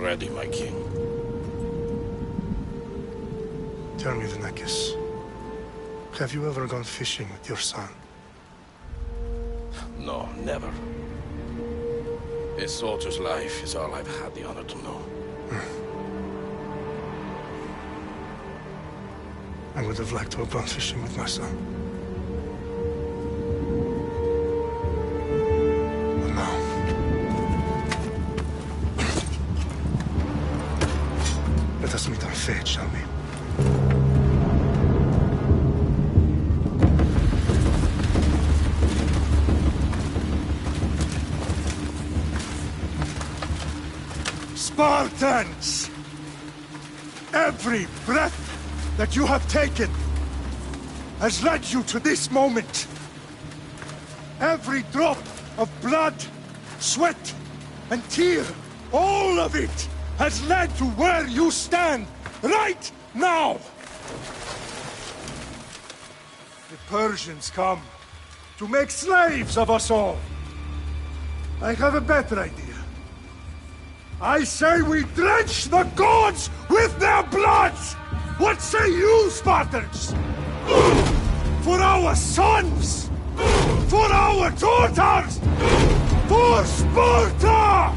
already, my king. Tell me, Alexios, have you ever gone fishing with your son? No, never. A soldier's life is all I've had the honor to know. I would have liked to have gone fishing with my son. But now... let us meet our fate, shall we? Spartans! Every breath that you have taken has led you to this moment. Every drop of blood, sweat, and tear, all of it has led to where you stand right now. The Persians come to make slaves of us all. I have a better idea. I say we drench the gods with their blood! What say you, Spartans? For our sons! For our daughters! For Sparta!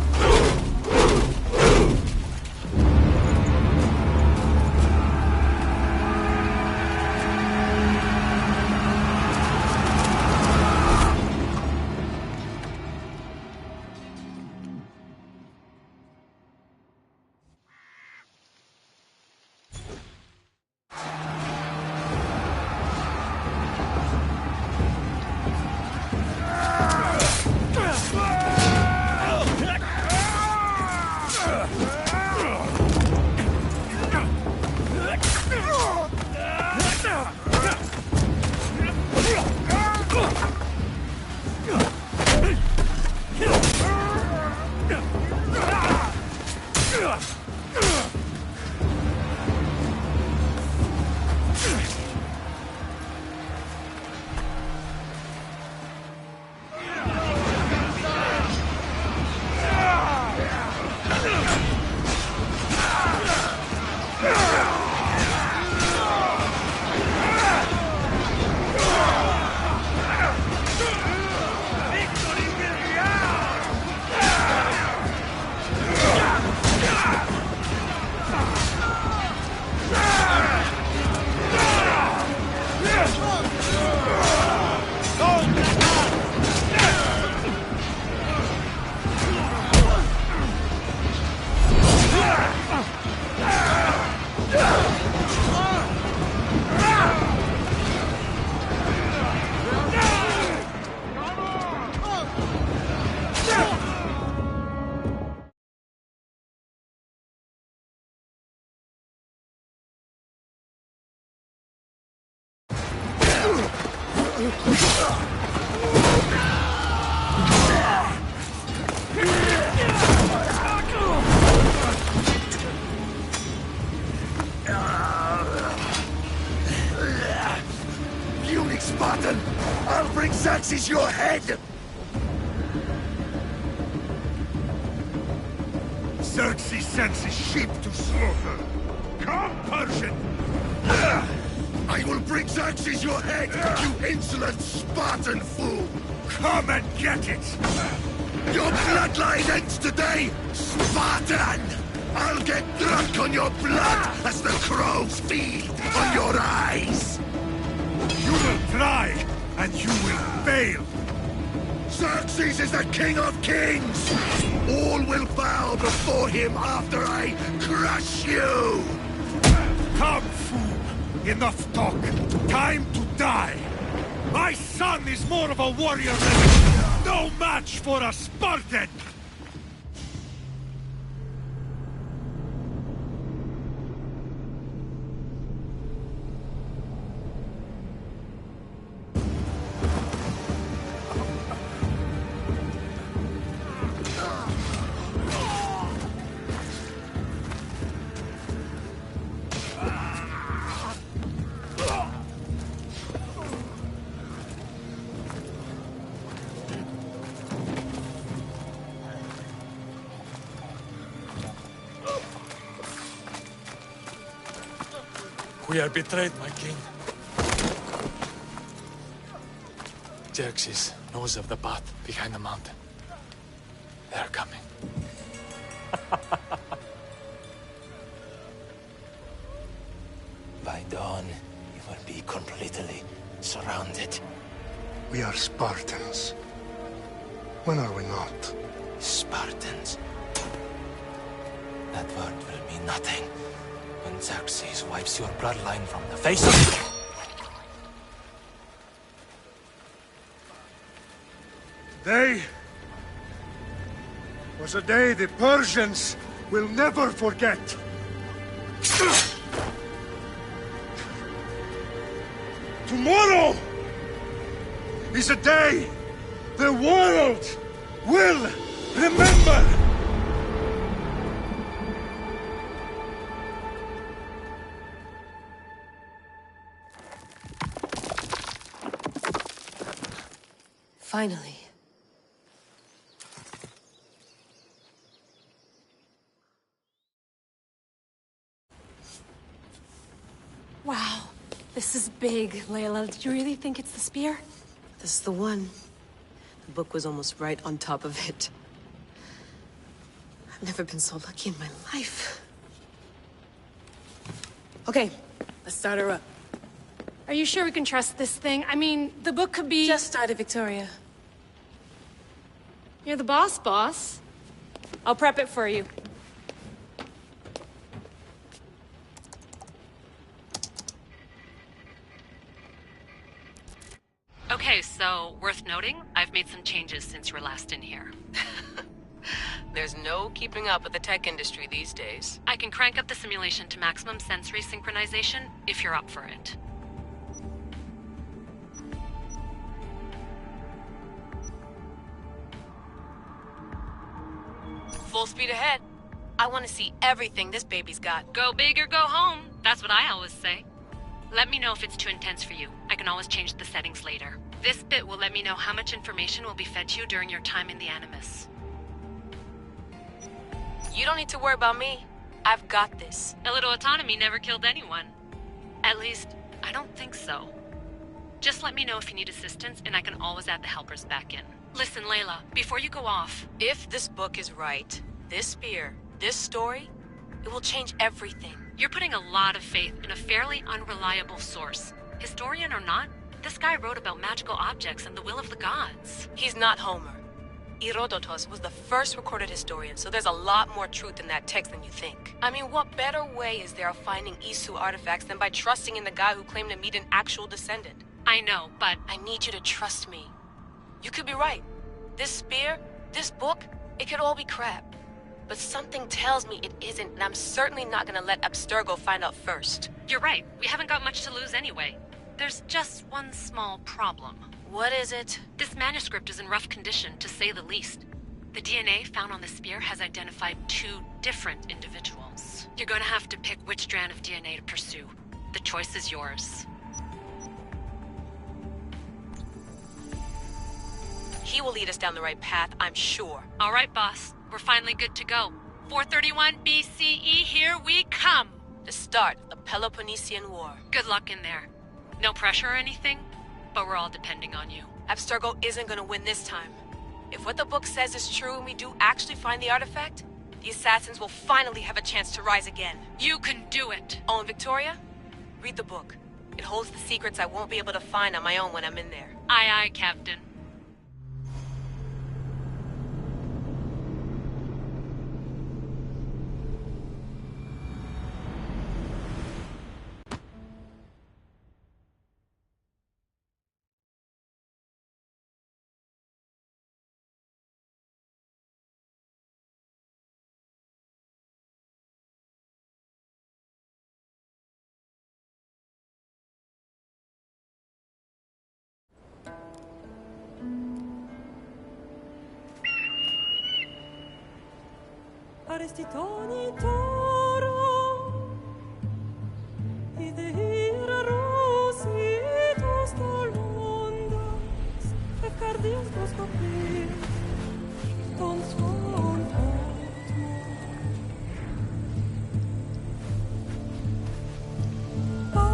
Puny Spartan! I'll bring Xerxes your head! Xerxes sends his sheep to slaughter. Come, Persian! I will bring Xerxes your head, you insolent Spartan fool! Come and get it! Your bloodline ends today, Spartan! I'll get drunk on your blood as the crows feed on your eyes! You will try, and you will fail! Xerxes is the king of kings! All will bow before him after I crush you! Come, fool! Enough talk! Time to die! My son is more of a warrior than no match for a Spartan! We are betrayed, my king. Xerxes knows of the path behind the mountain. They're coming. By dawn, you will be completely surrounded. We are Spartans. When are we not? Spartans. That word will mean nothing when Xerxes wipes your bloodline from the face of... Today was a day the Persians will never forget. Tomorrow is a day the world will remember. Finally. Wow, this is big, Layla. Did you really think it's the spear? This is the one. The book was almost right on top of it. I've never been so lucky in my life. Okay, let's start her up. Are you sure we can trust this thing? I mean, the book could be... Just started, Victoria. You're the boss. I'll prep it for you. Okay, so, worth noting, I've made some changes since you were last in here. There's no keeping up with the tech industry these days. I can crank up the simulation to maximum sensory synchronization if you're up for it. Full speed ahead. I want to see everything this baby's got. Go big or go home. That's what I always say. Let me know if it's too intense for you. I can always change the settings later. This bit will let me know how much information will be fed to you during your time in the Animus. You don't need to worry about me. I've got this. A little autonomy never killed anyone. At least, I don't think so. Just let me know if you need assistance, and I can always add the helpers back in. Listen, Layla, before you go off... If this book is right, this spear, this story, it will change everything. You're putting a lot of faith in a fairly unreliable source. Historian or not, this guy wrote about magical objects and the will of the gods. He's not Homer. Herodotus was the first recorded historian, so there's a lot more truth in that text than you think. I mean, what better way is there of finding Isu artifacts than by trusting in the guy who claimed to meet an actual descendant? I know, but... I need you to trust me. You could be right. This spear, this book, it could all be crap. But something tells me it isn't, and I'm certainly not gonna let Abstergo find out first. You're right. We haven't got much to lose anyway. There's just one small problem. What is it? This manuscript is in rough condition, to say the least. The DNA found on the spear has identified 2 different individuals. You're gonna have to pick which strand of DNA to pursue. The choice is yours. He will lead us down the right path, I'm sure. All right, boss. We're finally good to go. 431 BCE, here we come! The start of the Peloponnesian War. Good luck in there. No pressure or anything, but we're all depending on you. Abstergo isn't gonna win this time. If what the book says is true and we do actually find the artifact, the Assassins will finally have a chance to rise again. You can do it! Oh, and Victoria? Read the book. It holds the secrets I won't be able to find on my own when I'm in there. Aye, aye, Captain. Arestitoni toro, idehira rositos tolondas, fecardias proscopir, ton son otmo.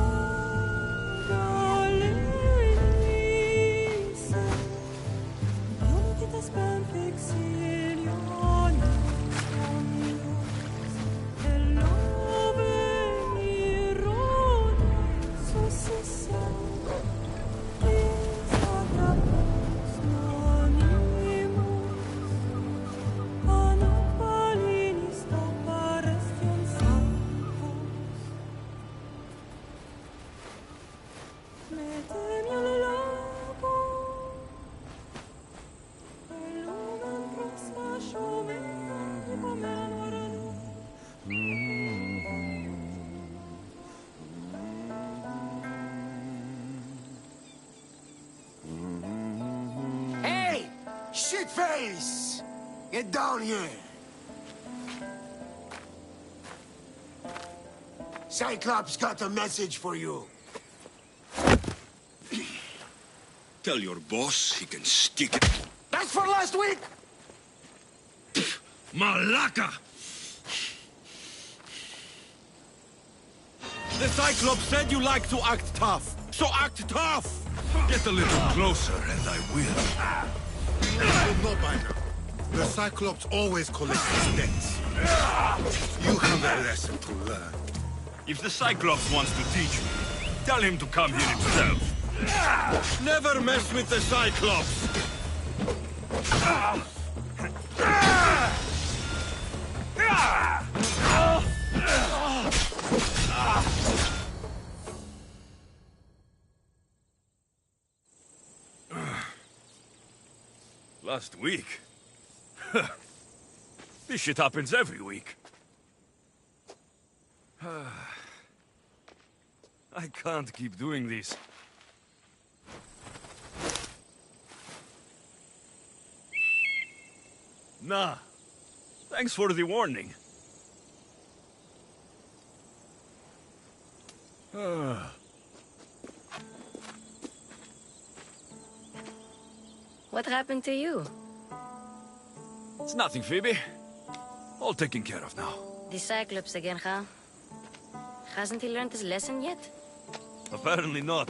shitface! Get down here! Cyclops got a message for you. Tell your boss he can stick it. That's for last week! Malaka! The Cyclops said you like to act tough, so act tough! Get a little closer and I will. You know by now. The Cyclops always collects his debts. You have a lesson to learn. If the Cyclops wants to teach me, tell him to come here himself. Never mess with the Cyclops! Last week? This shit happens every week. I can't keep doing this. Nah. Thanks for the warning. What happened to you? It's nothing, Phoebe. All taken care of now. The Cyclops again, huh? Hasn't he learned his lesson yet? Apparently not.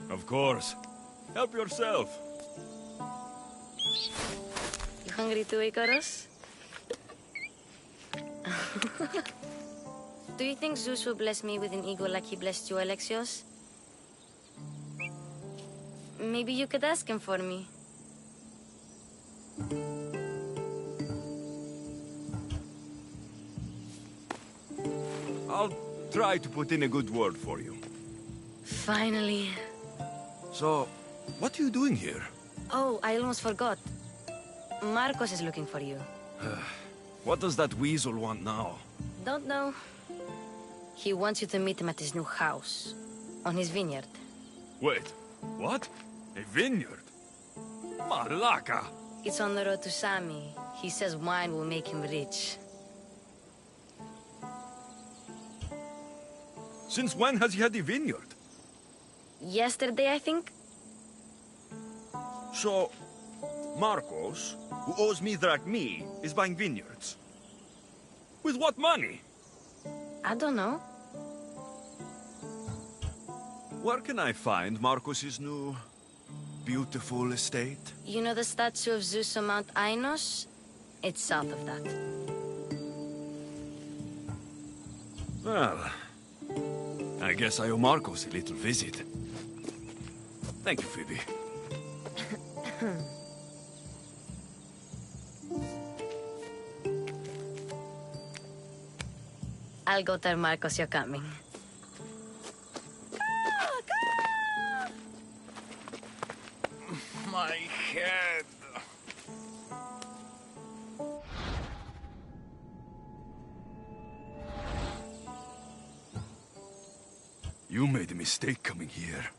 Of course. Help yourself. You hungry too, Icarus? Do you think Zeus will bless me with an ego like he blessed you, Alexios? Maybe you could ask him for me. I'll try to put in a good word for you. Finally. So, what are you doing here? Oh, I almost forgot. Marcos is looking for you. What does that weasel want now? Don't know. He wants you to meet him at his new house. On his vineyard. Wait, what? A vineyard? Malaka! It's on the road to Sami. He says wine will make him rich. Since when has he had a vineyard? Yesterday, I think? So, Marcos, who owes me drachmi, is buying vineyards. With what money? I don't know. Where can I find Marcos's new, beautiful estate? You know the statue of Zeus on Mount Ainos? It's south of that. Well, I guess I owe Marcos a little visit. Thank you, Phoebe. I'll go tell Marcos you're coming. My head. You made a mistake coming here.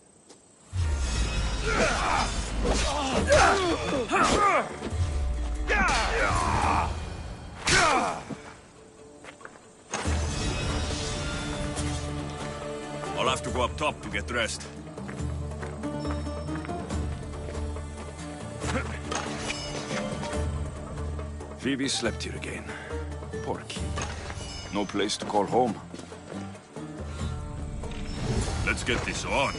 I'll have to go up top to get dressed. Phoebe slept here again. Poor kid. No place to call home. Let's get this on.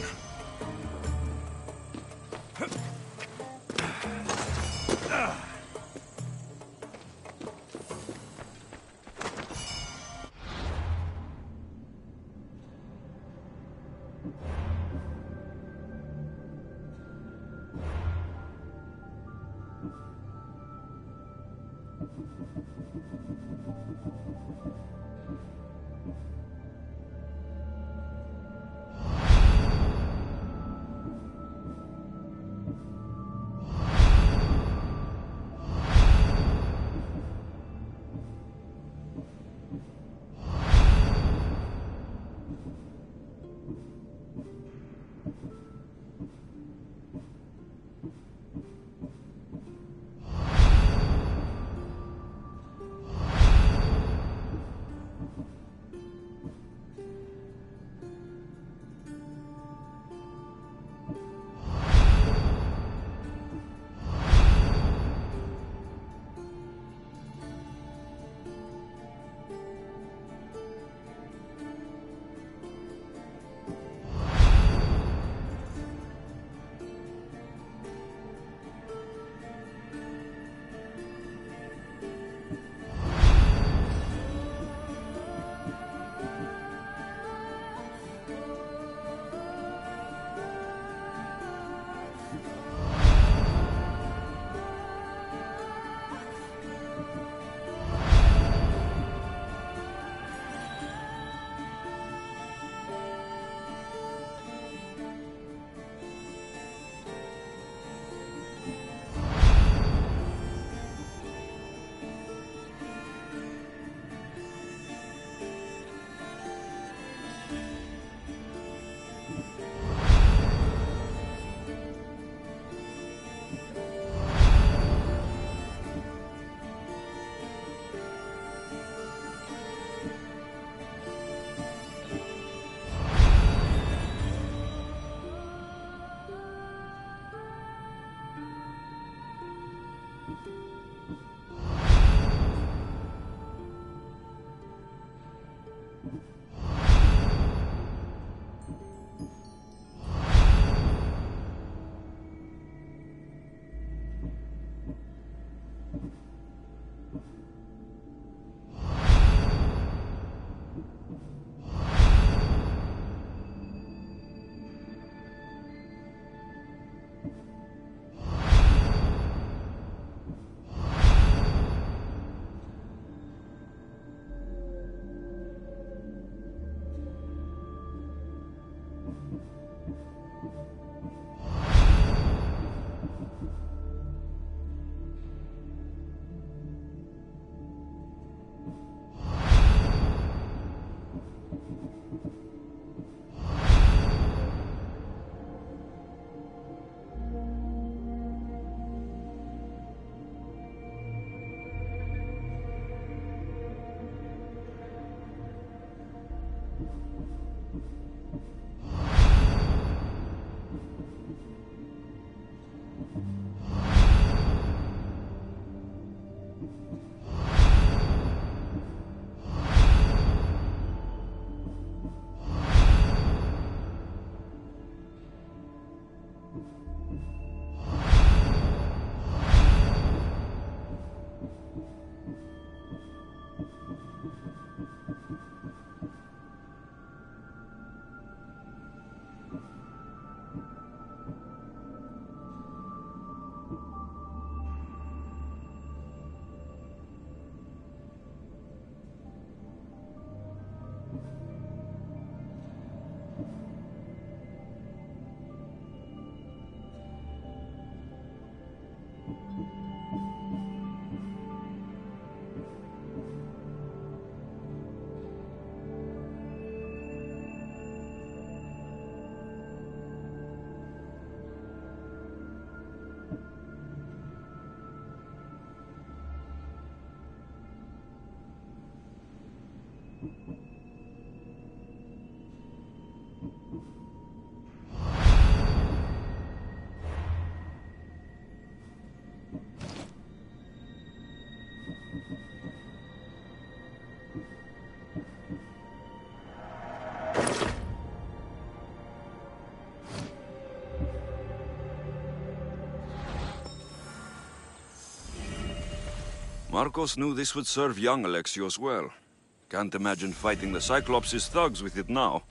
Marcos knew this would serve young Alexios well. Can't imagine fighting the Cyclops' thugs with it now.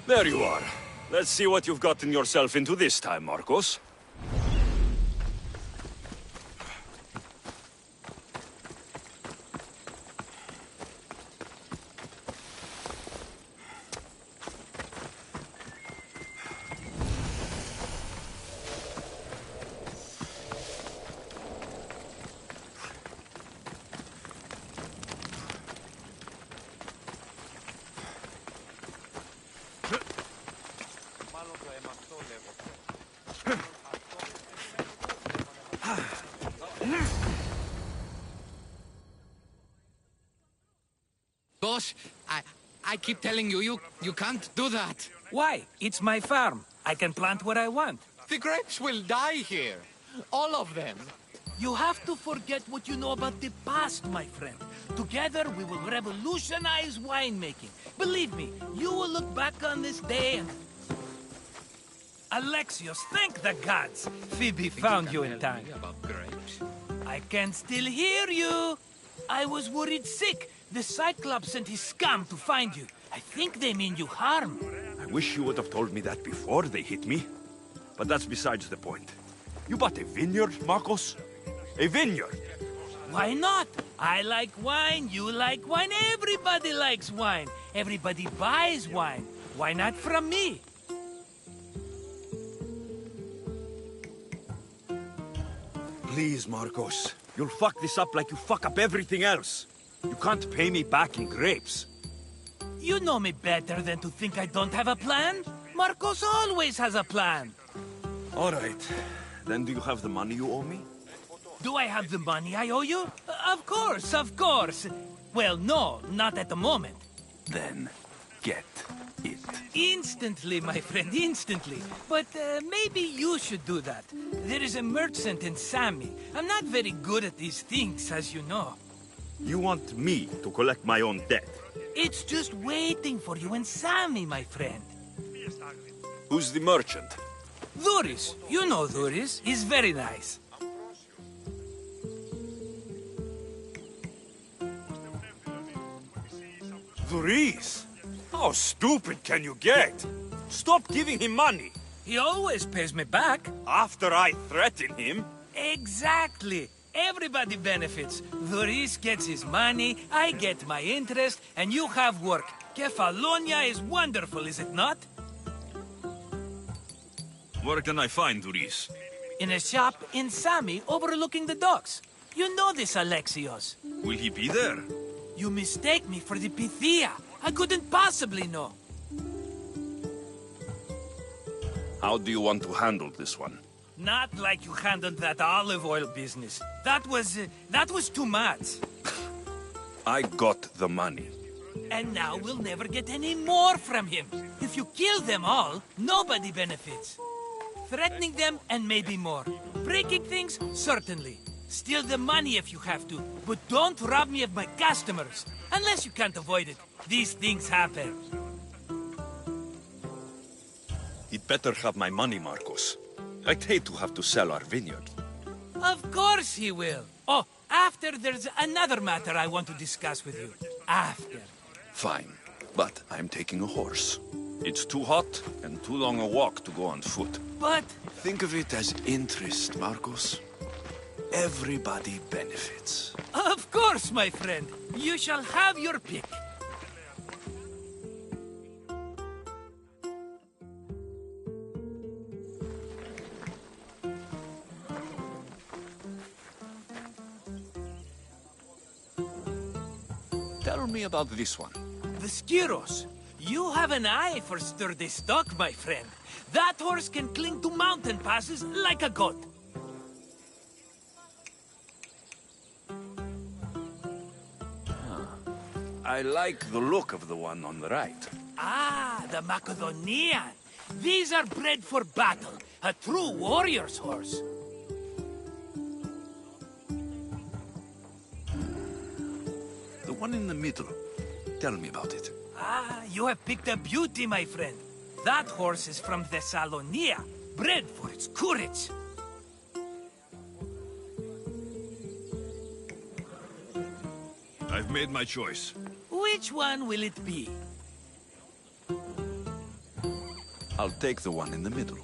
There you are. Let's see what you've gotten yourself into this time, Marcos. Boss, I keep telling you can't do that. Why? It's my farm. I can plant what I want. The grapes will die here. All of them. You have to forget what you know about the past, my friend. Together, we will revolutionize winemaking. Believe me, you will look back on this day and... Alexios, thank the gods! Phoebe found you in time. About grapes. I can still hear you! I was worried sick. The Cyclops sent his scum to find you. I think they mean you harm. I wish you would have told me that before they hit me. But that's besides the point. You bought a vineyard, Marcos? A vineyard? Why not? I like wine, you like wine, everybody likes wine. Everybody buys wine. Why not from me? Please, Marcos. You'll fuck this up like you fuck up everything else. You can't pay me back in grapes. You know me better than to think I don't have a plan. Marcos always has a plan. All right. Then do you have the money you owe me? Do I have the money I owe you? Of course, of course. Well, no, not at the moment. Then, get it. Instantly, my friend, instantly. But maybe you should do that. There is a merchant in Sami. I'm not very good at these things, as you know. You want me to collect my own debt? It's just waiting for you in Sami, my friend. Who's the merchant? Duris. You know Duris. He's very nice. Duris? How stupid can you get? Stop giving him money. He always pays me back. After I threaten him? Exactly. Everybody benefits. Duris gets his money, I get my interest, and you have work. Kefalonia is wonderful, is it not? Where can I find Duris? In a shop in Sami, overlooking the docks. You know this, Alexios. Will he be there? You mistake me for the Pythia. I couldn't possibly know. How do you want to handle this one? Not like you handled that olive oil business. That was too much. I got the money. And now we'll never get any more from him. If you kill them all, nobody benefits. Threatening them, and maybe more. Breaking things, certainly. Steal the money if you have to, but don't rob me of my customers. Unless you can't avoid it. These things happen. He'd better have my money, Marcos. I'd hate to have to sell our vineyard. Of course he will. Oh, after there's another matter I want to discuss with you. After. Fine, but I'm taking a horse. It's too hot and too long a walk to go on foot. But... Think of it as interest, Marcos. Everybody benefits. Of course, my friend. You shall have your pick. Tell me about this one. The Skiros. You have an eye for sturdy stock, my friend. That horse can cling to mountain passes like a goat. I like the look of the one on the right. Ah, the Macedonian. These are bred for battle. A true warrior's horse. The one in the middle. Tell me about it. Ah, you have picked a beauty, my friend. That horse is from Thessalonia, bred for its courage. I've made my choice. Which one will it be? I'll take the one in the middle.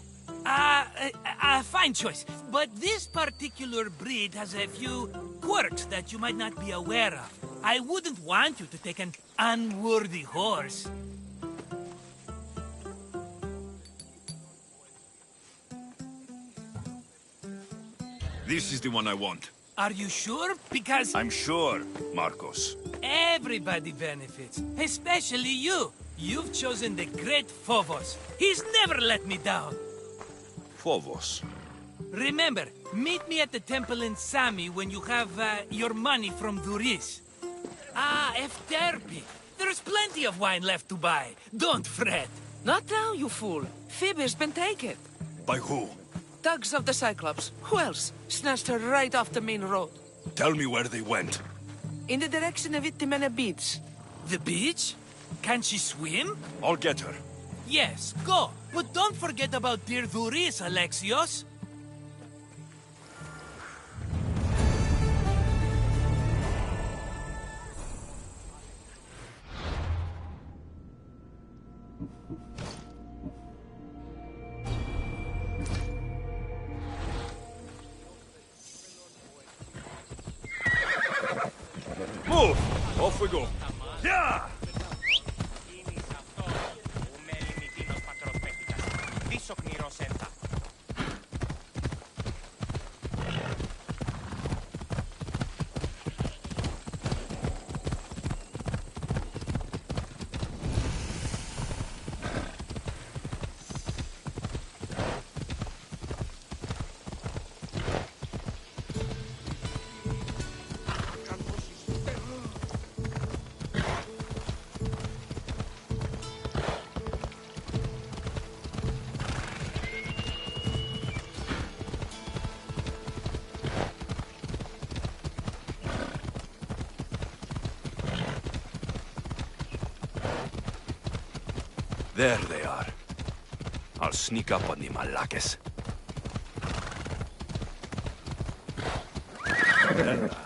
Fine choice. But this particular breed has a few quirks that you might not be aware of. I wouldn't want you to take an unworthy horse. This is the one I want. Are you sure? Because... I'm sure, Marcos. Everybody benefits, especially you. You've chosen the great Phobos. He's never let me down. Phobos. Remember, meet me at the temple in Sami when you have your money from Duris. Ah, Efterpi. There's plenty of wine left to buy. Don't fret. Not now, you fool. Phoebe's been taken. By who? Thugs of the Cyclops. Who else? Snatched her right off the main road. Tell me where they went. In the direction of Itimena Beach. The beach? Can she swim? I'll get her. Yes, go. But don't forget about dear Duris, Alexios. Move! Off we go. Yeah! There they are. I'll sneak up on the Malakes. Ella.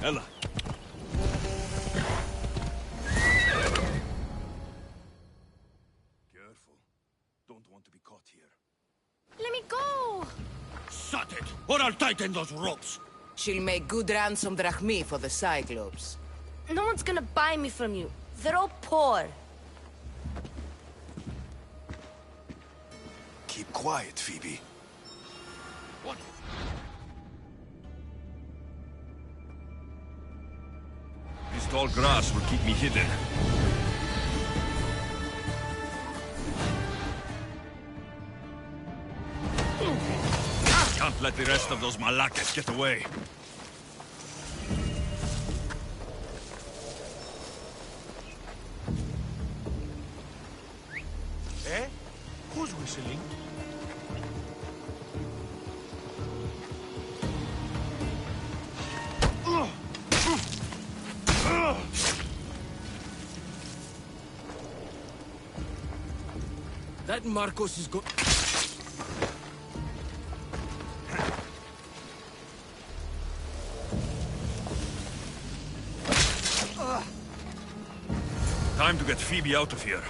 Ella. Careful. Don't want to be caught here. Let me go! Shut it, or I'll tighten those ropes. She'll make good ransom drachmi for the Cyclops. No one's gonna buy me from you. They're all poor. Keep quiet, Phoebe. What? This tall grass will keep me hidden. Can't let the rest of those Malakes get away. Eh? Who's whistling? That Marcos is go... Time to get Phoebe out of here.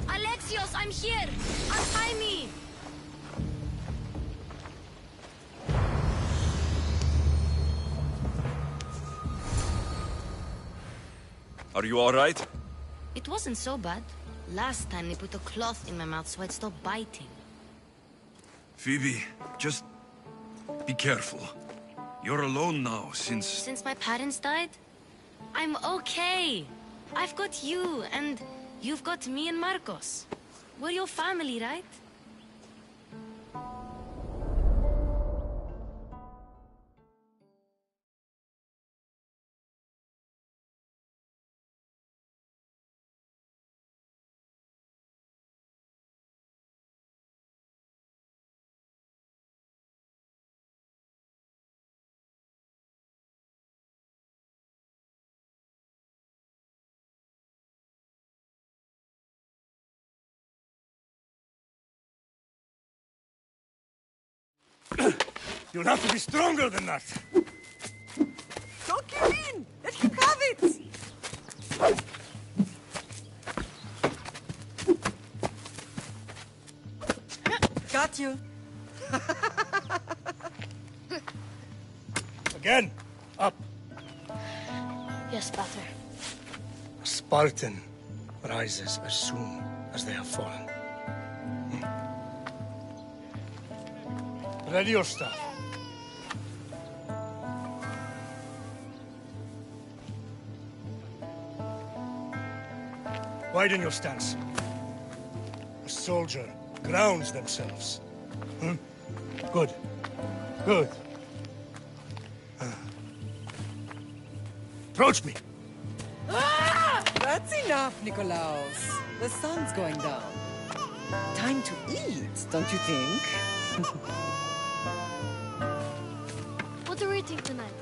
Alexios, I'm here! Untie me! Are you alright? It wasn't so bad. Last time they put a cloth in my mouth so I'd stop biting. Phoebe, just be careful. You're alone now since... Since my parents died? I'm okay. I've got you, and you've got me and Marcos. We're your family, right? You'll have to be stronger than that. Don't give in! Let him have it! Got you. Again, up. Yes, Pater. A Spartan rises as soon as they have fallen. Ready your stuff. Widen your stance. A soldier grounds themselves. Good. Good. Approach me. That's enough, Nikolaos. The sun's going down. Time to eat, don't you think? What are we eating tonight?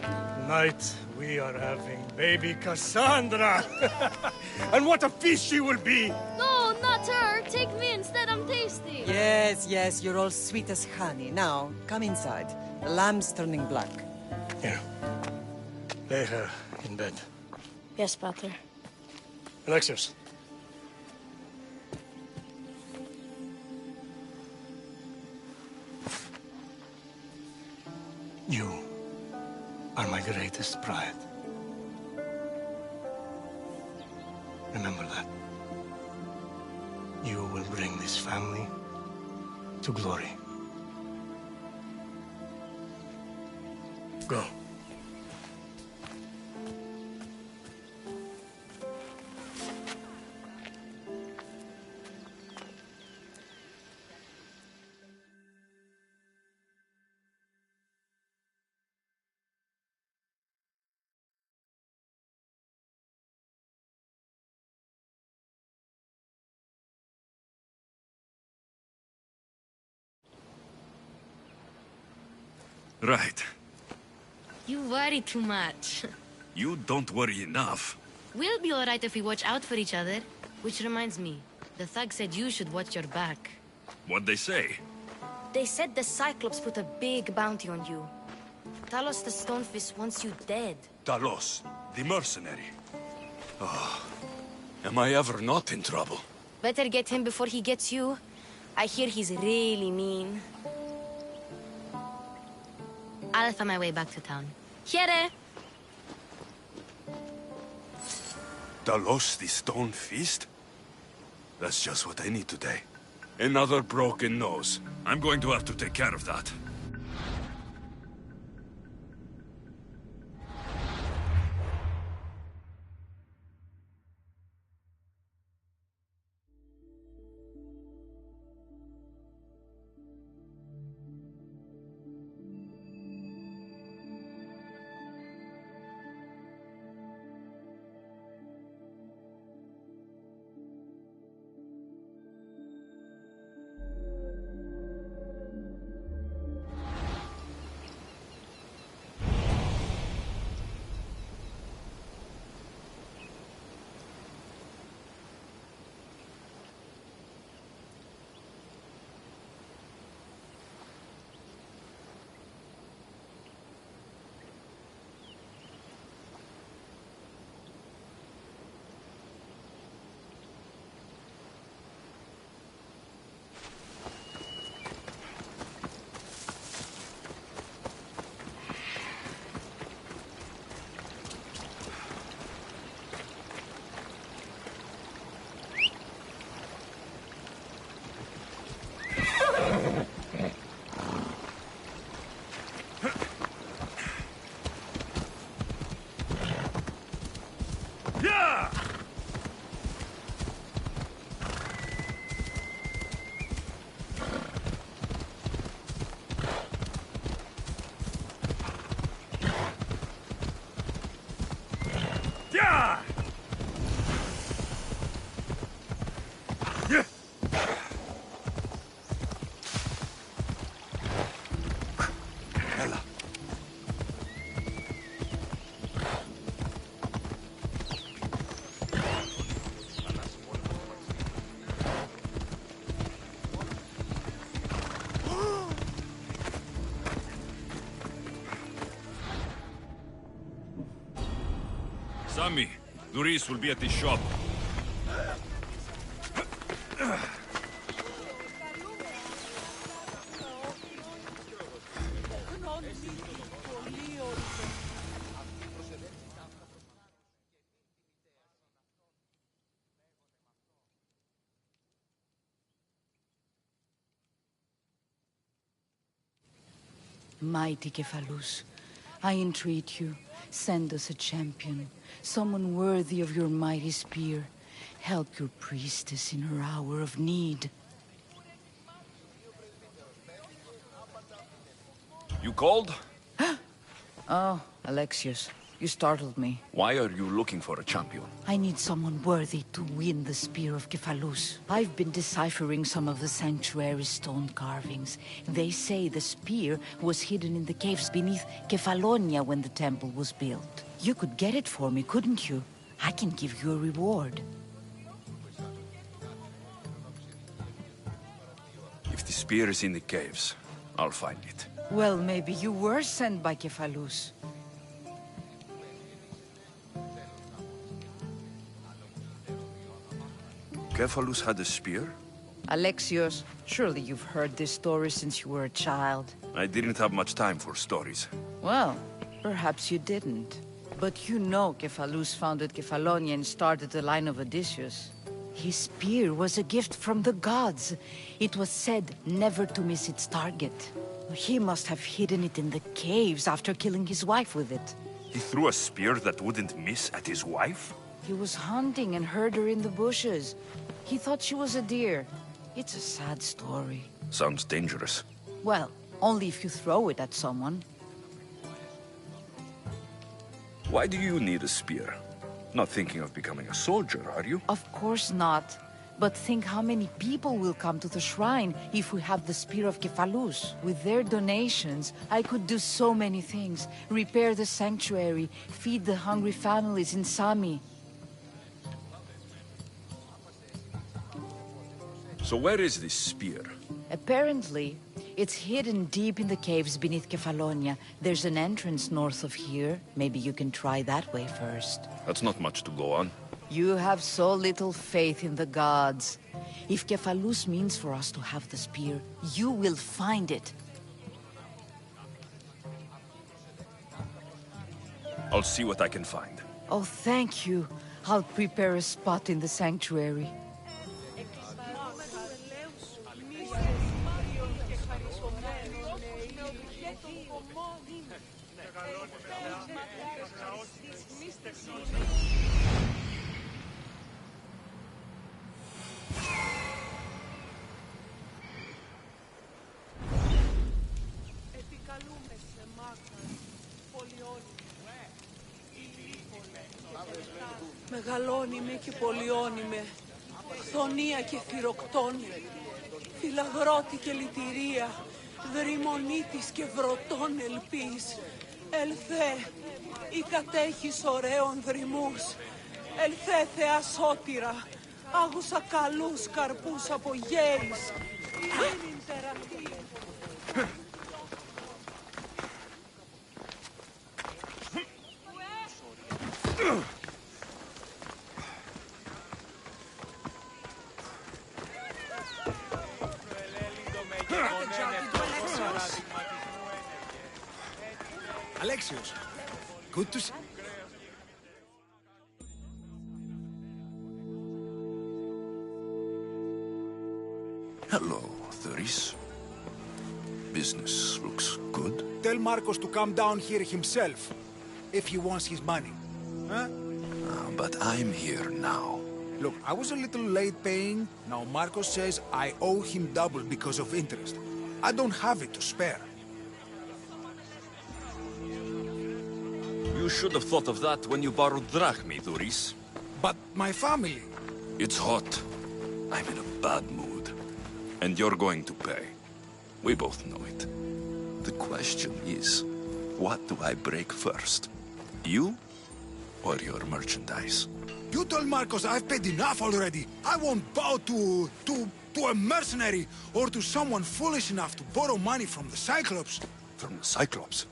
Tonight, we are having baby Cassandra. And what a feast she will be! No, not her! Take me instead, I'm tasty! Yes, yes, you're all sweet as honey. Now, come inside. The lamb's turning black. Here. Lay her in bed. Yes, Pater. Alexios. You are my greatest pride. Remember that. You will bring this family to glory. Go. Right. You worry too much. You don't worry enough. We'll be alright if we watch out for each other. Which reminds me, the thug said you should watch your back. What'd they say? They said the Cyclops put a big bounty on you. Talos the Stonefist wants you dead. Talos, the mercenary. Oh, am I ever not in trouble? Better get him before he gets you. I hear he's really mean. I'll find my way back to town. Here! Talos, the Stone Fist? That's just what I need today. Another broken nose. I'm going to have to take care of that. Sammy, Duris will be at the shop. Mighty Kephalus, I entreat you, send us a champion, someone worthy of your mighty spear. Help your priestess in her hour of need. You called? Oh, Alexios, you startled me. Why are you looking for a champion? I need someone worthy to win the spear of Kephalus. I've been deciphering some of the sanctuary's stone carvings. They say the spear was hidden in the caves beneath Kefalonia when the temple was built. You could get it for me, couldn't you? I can give you a reward. If the spear is in the caves, I'll find it. Well, maybe you were sent by Kephalus. Kephalus had a spear? Alexios, surely you've heard this story since you were a child. I didn't have much time for stories. Well, perhaps you didn't. But you know Kephalus founded Kefalonia and started the line of Odysseus. His spear was a gift from the gods. It was said never to miss its target. He must have hidden it in the caves after killing his wife with it. He threw a spear that wouldn't miss at his wife? He was hunting and heard her in the bushes. He thought she was a deer. It's a sad story. Sounds dangerous. Well, only if you throw it at someone. Why do you need a spear? Not thinking of becoming a soldier, are you? Of course not. But think how many people will come to the shrine if we have the spear of Kephalus. With their donations, I could do so many things. Repair the sanctuary, feed the hungry families in Sami. So where is this spear? Apparently, it's hidden deep in the caves beneath Kefalonia. There's an entrance north of here. Maybe you can try that way first. That's not much to go on. You have so little faith in the gods. If Kephalus means for us to have the spear, you will find it. I'll see what I can find. Oh, thank you. I'll prepare a spot in the sanctuary. Μεγαλώνει και πολιώνει, χθονία και θυροκτώνει, φυλαγρώτη και λυτηρία, δρυμονίτης και βρωτών ελπής. Ελθέ, ή κατέχεις ωραίων δρυμούς, ελθέ Θεά σώτηρα, άγουσα καλούς καρπούς από γέης, ειρήνην τερατή. Alexios, good to see. Hello, Thuris. Business looks good. Tell Marcos to come down here himself, if he wants his money. Huh? But I'm here now. Look, I was a little late paying. Now Marcos says I owe him double because of interest. I don't have it to spare. You You should have thought of that when you borrowed drachmi, Duris. But my family... It's hot. I'm in a bad mood. And you're going to pay. We both know it. The question is, what do I break first? You or your merchandise? You told Marcos I've paid enough already. I won't bow to a mercenary or to someone foolish enough to borrow money from the Cyclops. From the Cyclops?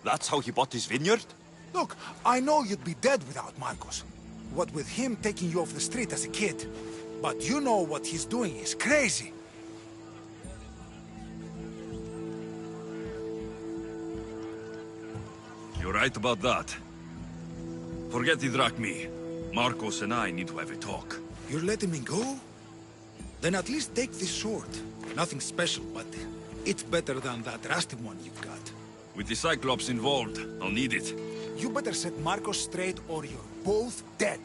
That's how he bought his vineyard? Look, I know you'd be dead without Marcos. What with him taking you off the street as a kid. But you know what he's doing is crazy. You're right about that. Forget the drachmi. Marcos and I need to have a talk. You're letting me go? Then at least take this sword. Nothing special, but it's better than that rusty one you've got. With the Cyclops involved, I'll need it. You better set Marcos straight or you're both dead.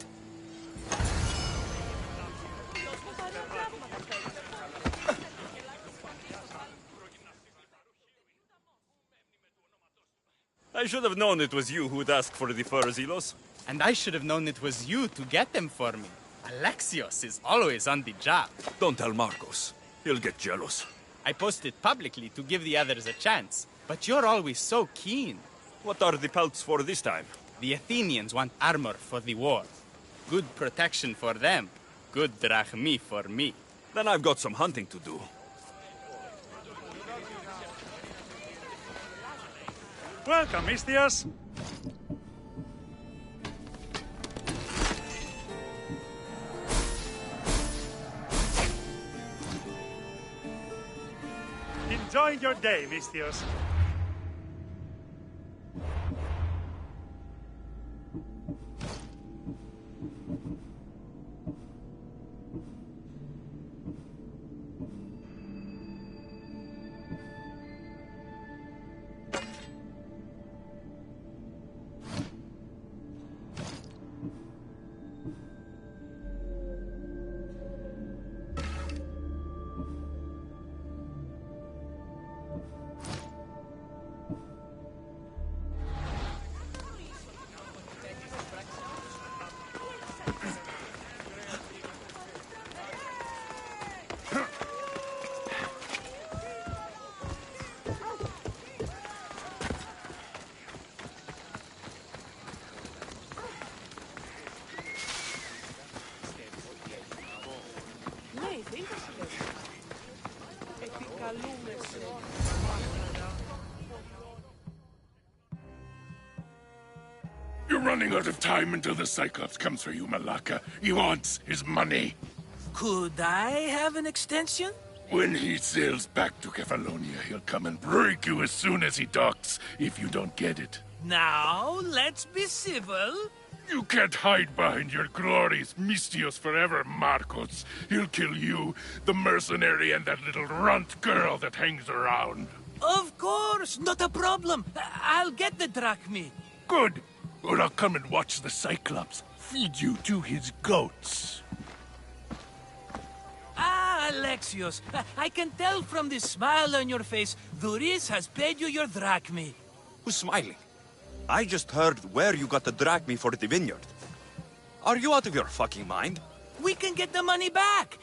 I should have known it was you who'd ask for the fur, Zelos. And I should have known it was you to get them for me. Alexios is always on the job. Don't tell Marcos. He'll get jealous. I posted publicly to give the others a chance, but you're always so keen. What are the pelts for this time? The Athenians want armor for the war. Good protection for them. Good drachmi for me. Then I've got some hunting to do. Welcome, Alexios. Enjoying your day, Alexios. You're running out of time until the Cyclops comes for you, Malaka. He wants his money. Could I have an extension? When he sails back to Kefalonia, he'll come and break you as soon as he docks, if you don't get it. Now, let's be civil. You can't hide behind your glories, Mistios forever, Marcos. He'll kill you, the mercenary, and that little runt girl that hangs around. Of course, not a problem. I'll get the drachmi. Good. Or I'll come and watch the Cyclops feed you to his goats. Ah, Alexios, I can tell from the smile on your face, Duris has paid you your drachmi. Who's smiling? I just heard where you got the drachmi for the vineyard. Are you out of your fucking mind? We can get the money back,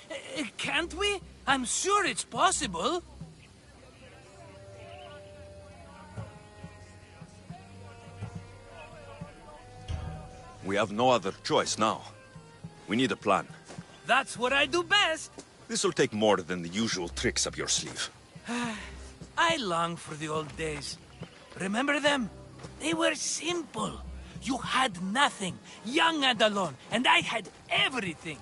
can't we? I'm sure it's possible. We have no other choice now. We need a plan. That's what I do best. This'll take more than the usual tricks up your sleeve. I long for the old days. Remember them? They were simple. You had nothing, young and alone, and I had everything.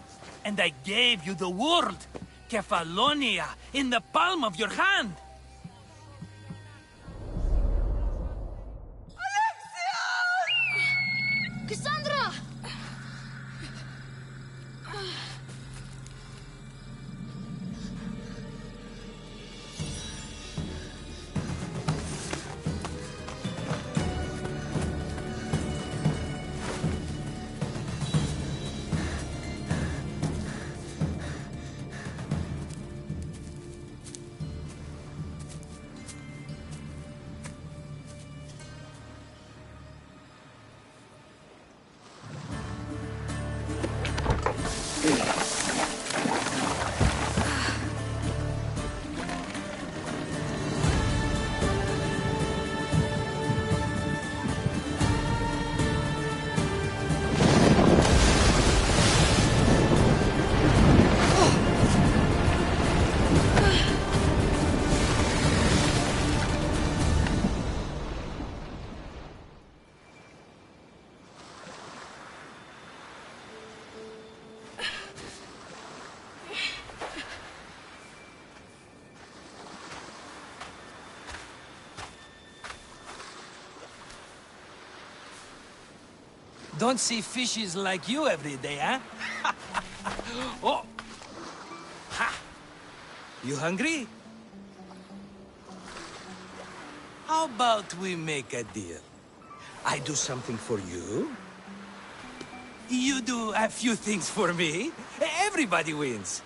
And I gave you the world, Kefalonia, in the palm of your hand. Cassandra! Don't see fishes like you every day, huh? Oh! Ha! You hungry? How about we make a deal? I do something for you. You do a few things for me. Everybody wins.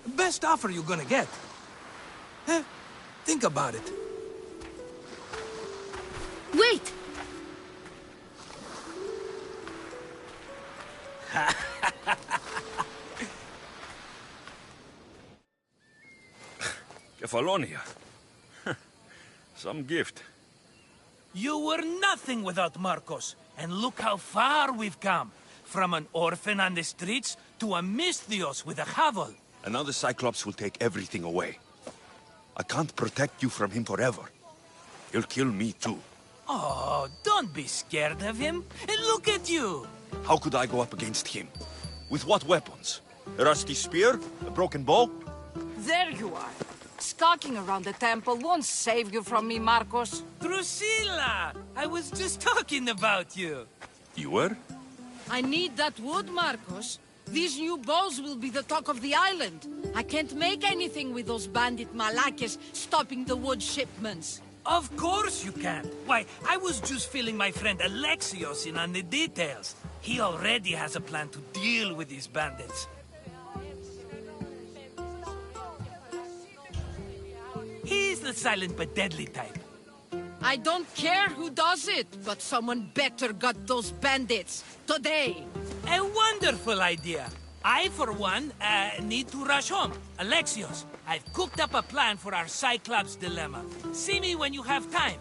Best offer you're gonna get. Think about it. Wait! Kefalonia. Some gift. You were nothing without Marcos. And look how far we've come. From an orphan on the streets to a Misthios with a hovel. And now the Cyclops will take everything away. I can't protect you from him forever. He'll kill me too. Oh, don't be scared of him. And look at you. How could I go up against him? With what weapons? A rusty spear? A broken bow? There you are. Skulking around the temple won't save you from me, Marcos. Drusilla! I was just talking about you. You were? I need that wood, Marcos. These new bows will be the talk of the island. I can't make anything with those bandit malakes stopping the wood shipments. Of course you can't. Why, I was just filling my friend Alexios in on the details. He already has a plan to deal with these bandits. He's the silent but deadly type. I don't care who does it, but someone better got those bandits. Today. A wonderful idea. I, for one, need to rush home. Alexios, I've cooked up a plan for our Cyclops dilemma. See me when you have time.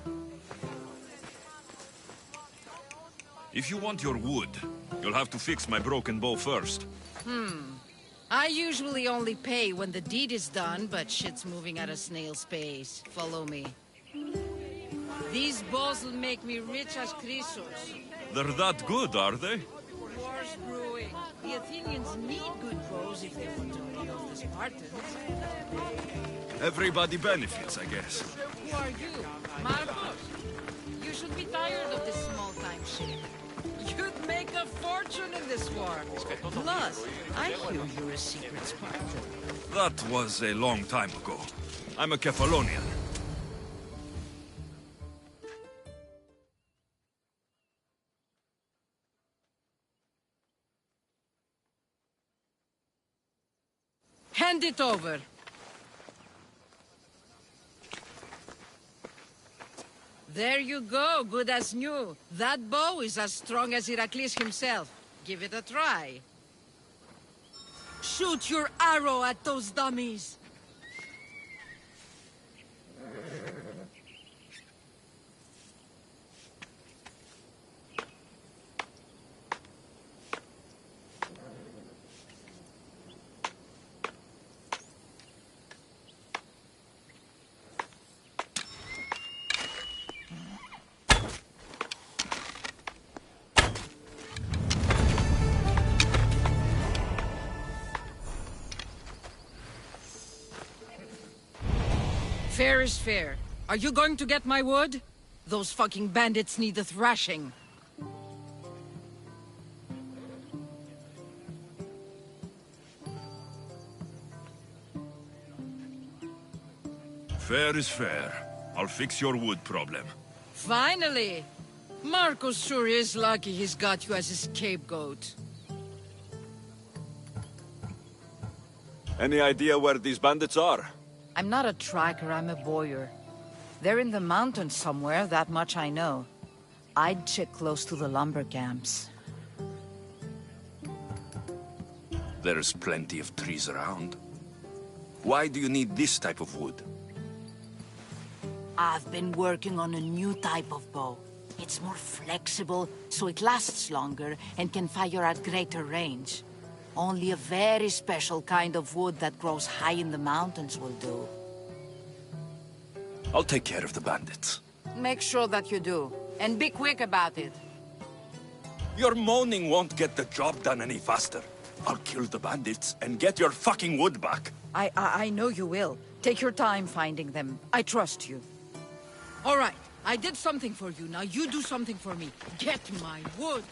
If you want your wood, you'll have to fix my broken bow first. I usually only pay when the deed is done, but shit's moving at a snail's pace. Follow me. These bows will make me rich as Chrysos. They're that good, are they? War's brewing. The Athenians need good bows if they want to beat off the Spartans. Everybody benefits, I guess. Who are you? Marcos? You should be tired of this small-time shit. You'd make a fortune in this war. Plus, I hear you're a secret Spartan. That was a long time ago. I'm a Kefalonian. Hand it over. There you go, good as new. That bow is as strong as Heracles himself. Give it a try. Shoot your arrow at those dummies. Fair is fair. Are you going to get my wood? Those fucking bandits need a thrashing. Fair is fair. I'll fix your wood problem. Finally! Marcos sure is lucky he's got you as his scapegoat. Any idea where these bandits are? I'm not a tracker, I'm a boyer. They're in the mountains somewhere, that much I know. I'd check close to the lumber camps. There's plenty of trees around. Why do you need this type of wood? I've been working on a new type of bow. It's more flexible, so it lasts longer and can fire at greater range. Only a very special kind of wood that grows high in the mountains will do. I'll take care of the bandits. Make sure that you do. And be quick about it. Your moaning won't get the job done any faster. I'll kill the bandits and get your fucking wood back. I know you will. Take your time finding them. I trust you. All right. I did something for you. Now you do something for me. Get my wood.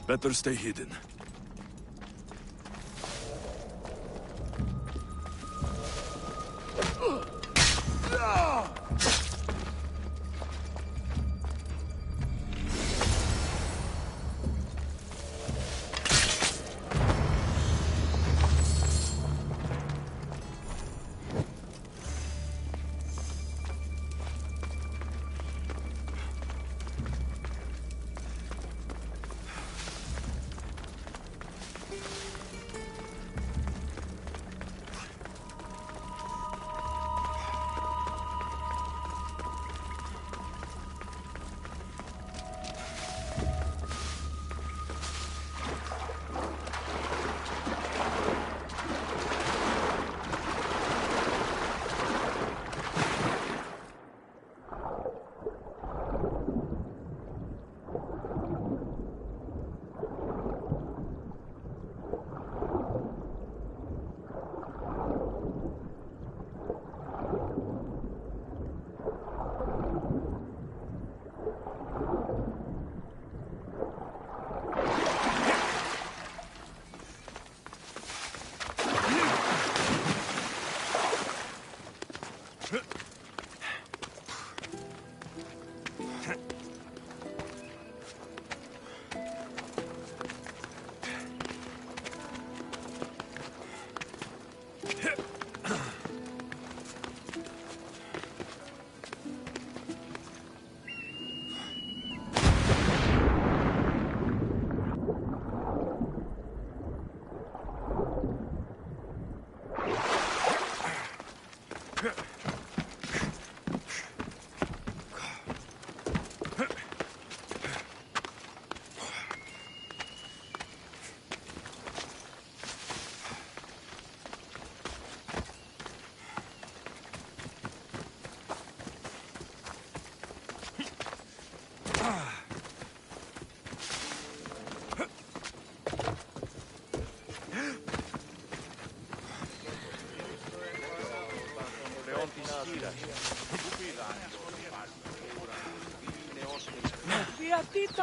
Better stay hidden.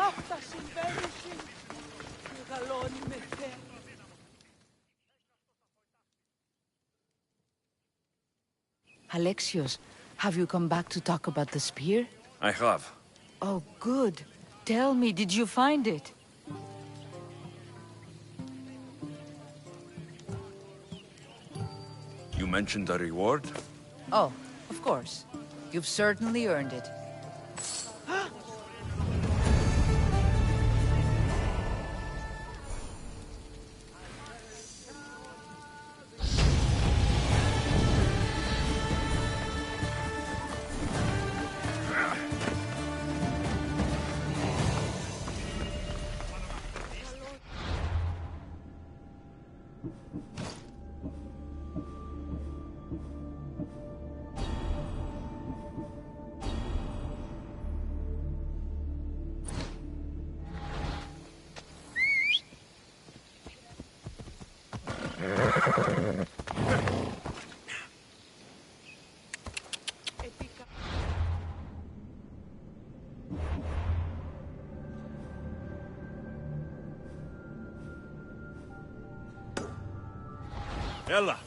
Αυτά συμβαίνουν. Μεγαλώνει με Θεέ. Alexios, have you come back to talk about the spear? I have. Oh, good. Tell me, did you find it? You mentioned a reward? Oh, of course. You've certainly earned it. Ella!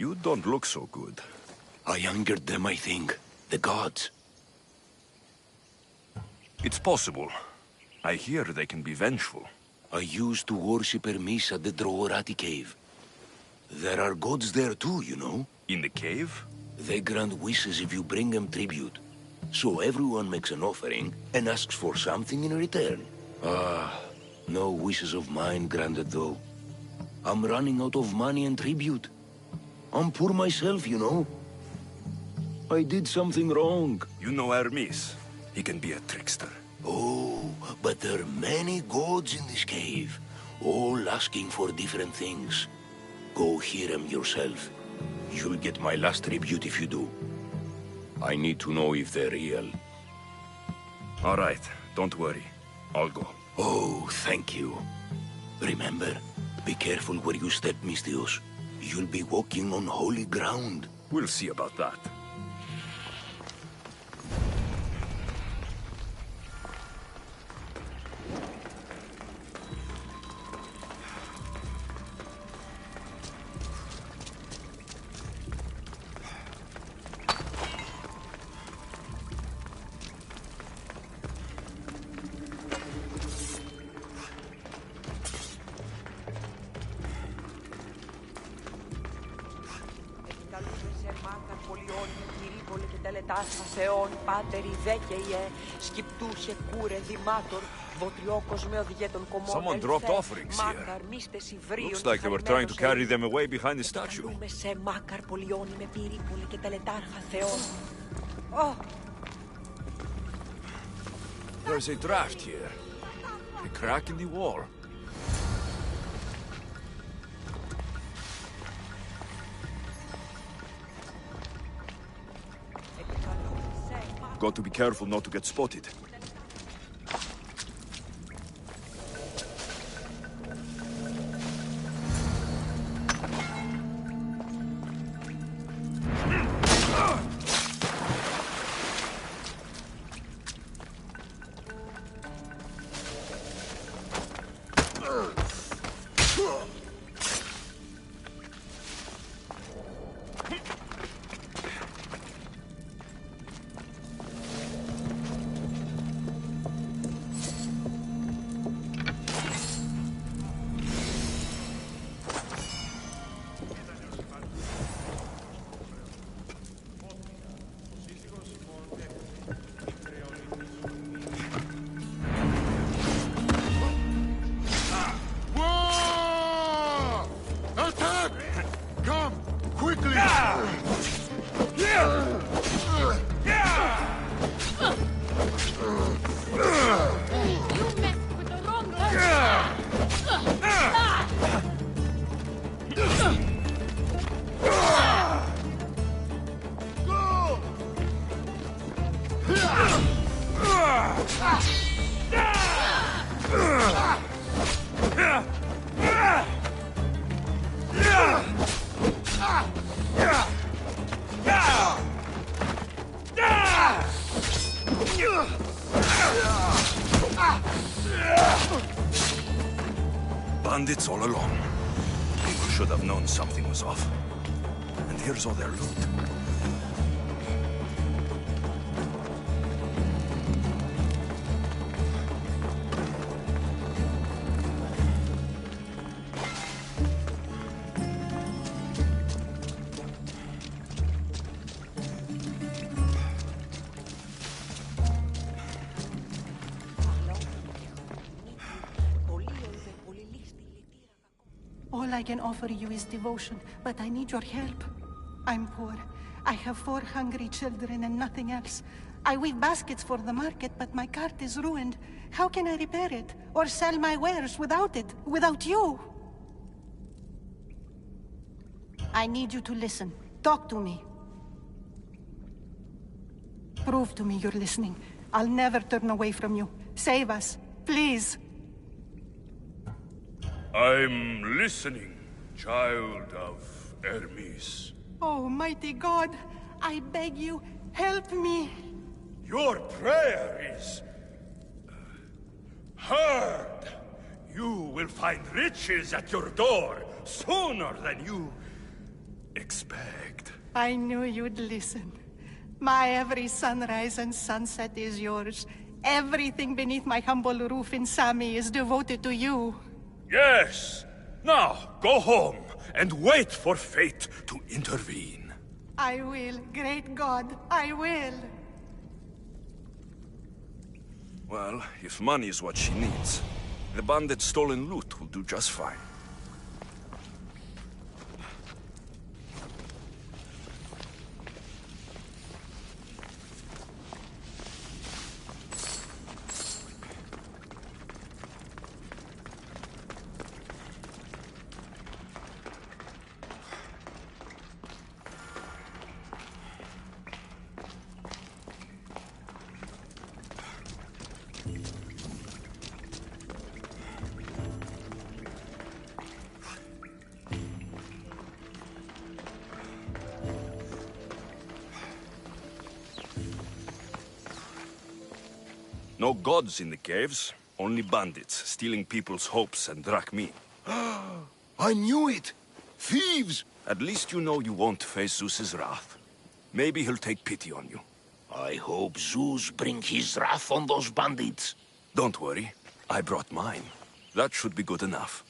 You don't look so good. I angered them, I think. The gods. It's possible. I hear they can be vengeful. I used to worship Hermes at the Droorati cave. There are gods there too, you know. In the cave? They grant wishes if you bring them tribute. So everyone makes an offering and asks for something in return. Ah, no wishes of mine granted though. I'm running out of money and tribute. I'm poor myself, you know. I did something wrong. You know Hermes. He can be a trickster. Oh, but there are many gods in this cave, all asking for different things. Go hear them yourself. You'll get my last tribute if you do. I need to know if they're real. All right, don't worry. I'll go. Oh, thank you. Remember, be careful where you step, Misthios. You'll be walking on holy ground. We'll see about that. Someone dropped offerings here. Looks like they were trying to carry them away behind the statue. There's a draft here. A crack in the wall. Got to be careful not to get spotted. Bandits all along. People should have known something was off. And here's all their loot. All I can offer you is devotion, but I need your help. I'm poor. I have 4 hungry children and nothing else. I weave baskets for the market, but my cart is ruined. How can I repair it? Or sell my wares without it? Without you? I need you to listen. Talk to me. Prove to me you're listening. I'll never turn away from you. Save us, please. I'm listening, child of Hermes. Oh, mighty God, I beg you, help me. Your prayer is heard. You will find riches at your door sooner than you expect. I knew you'd listen. My every sunrise and sunset is yours. Everything beneath my humble roof in Sami is devoted to you. Yes. Now, go home and wait for fate to intervene. I will, great God, I will. Well, if money is what she needs, the bandit's stolen loot will do just fine. No gods in the caves, only bandits, stealing people's hopes and drachmi. I knew it! Thieves! At least you know you won't face Zeus's wrath. Maybe he'll take pity on you. I hope Zeus bring his wrath on those bandits. Don't worry, I brought mine. That should be good enough.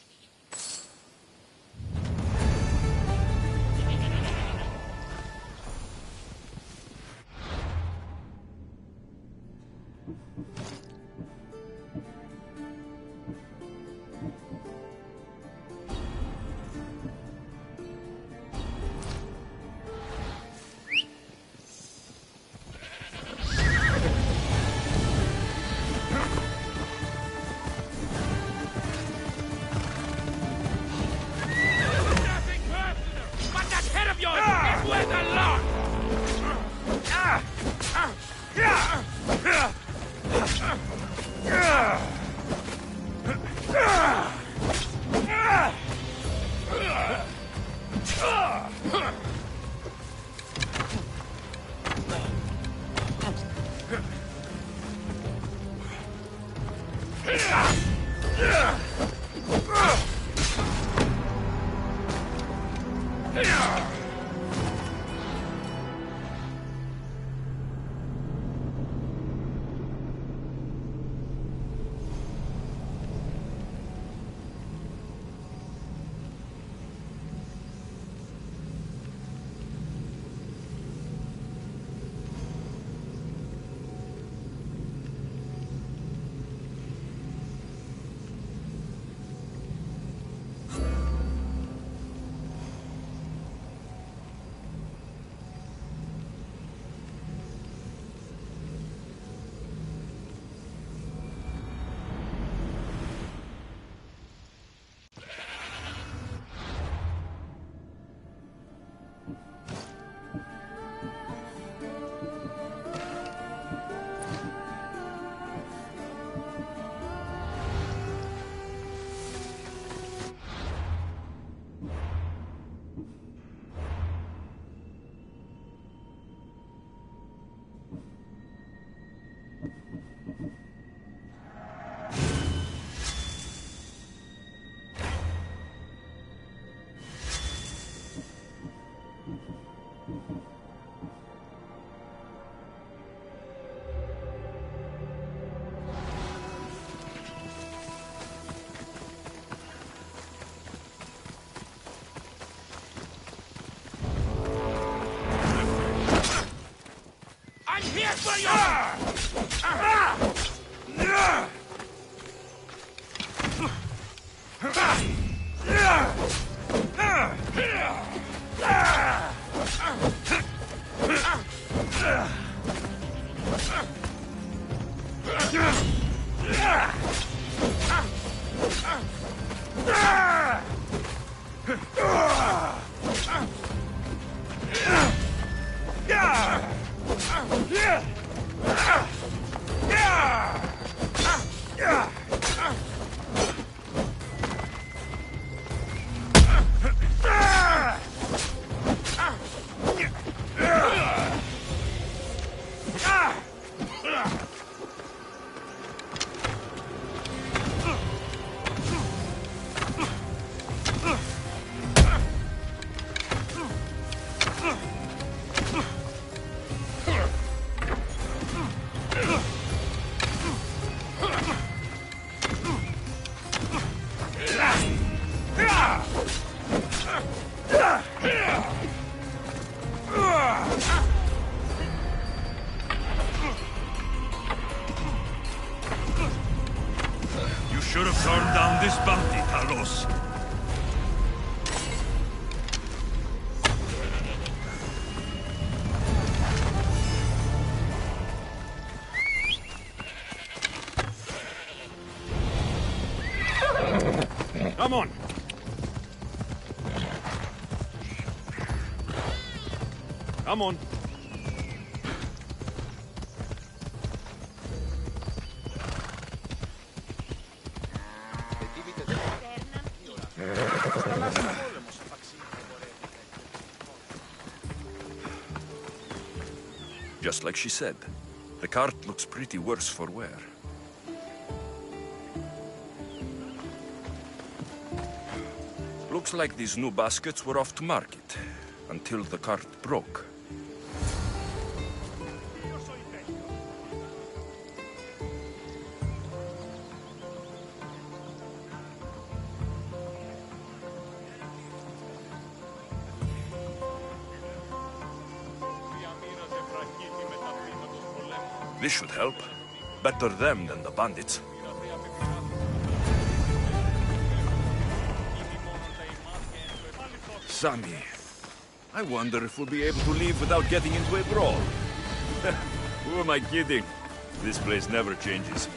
Here's where you are! You should have turned down this bounty, Talos. Come on. Come on. Just like she said, the cart looks pretty worse for wear. Looks like these new baskets were off to market, until the cart broke. This should help. Better them than the bandits. Sammy, I wonder if we'll be able to leave without getting into a brawl. Who am I kidding? This place never changes.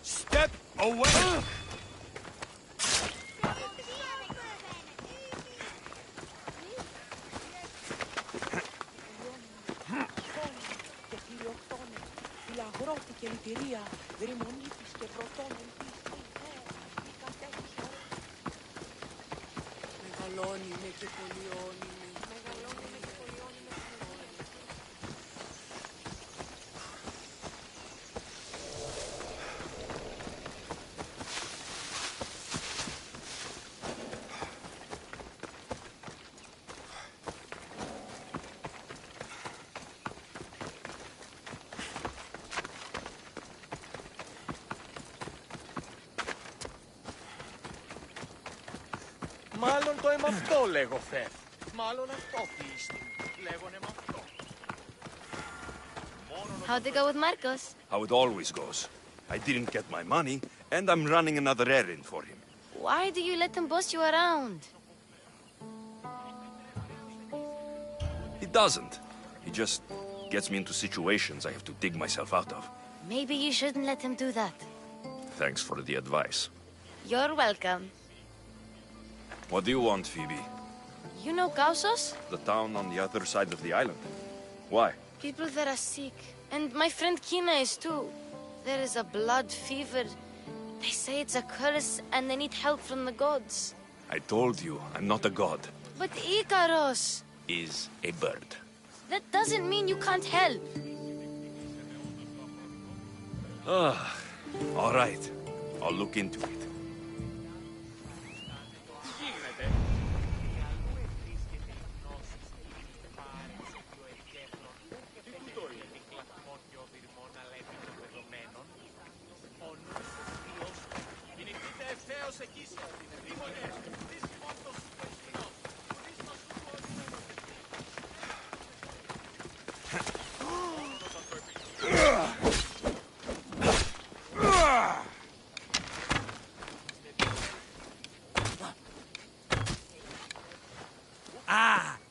Step away! Μάλλον το αίμα αυτό, λέγω, Φερ. Μάλλον αυτό πίστη. Λέγονε με αυτό. How'd it go with Marcos? How it always goes. I didn't get my money, and I'm running another errand for him. Why do you let them boss you around? He doesn't. He just gets me into situations I have to dig myself out of. Maybe you shouldn't let him do that. Thanks for the advice. You're welcome. What do you want, Phoebe? You know Kausos? The town on the other side of the island. Why? People that are sick. And my friend Kina is too. There is a blood fever. They say it's a curse and they need help from the gods. I told you, I'm not a god. But Ikaros! Is a bird. That doesn't mean you can't help. All right. I'll look into it.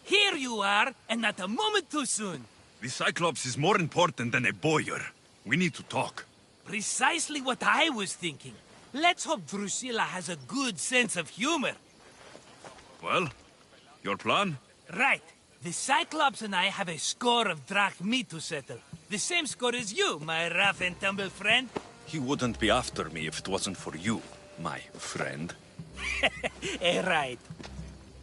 Here you are, and not a moment too soon. The Cyclops is more important than a boyar. We need to talk. Precisely what I was thinking. Let's hope Drusilla has a good sense of humor. Well, your plan? Right. The Cyclops and I have a score of drachmi to settle. The same score as you, my rough and tumble friend. He wouldn't be after me if it wasn't for you, my friend. Right.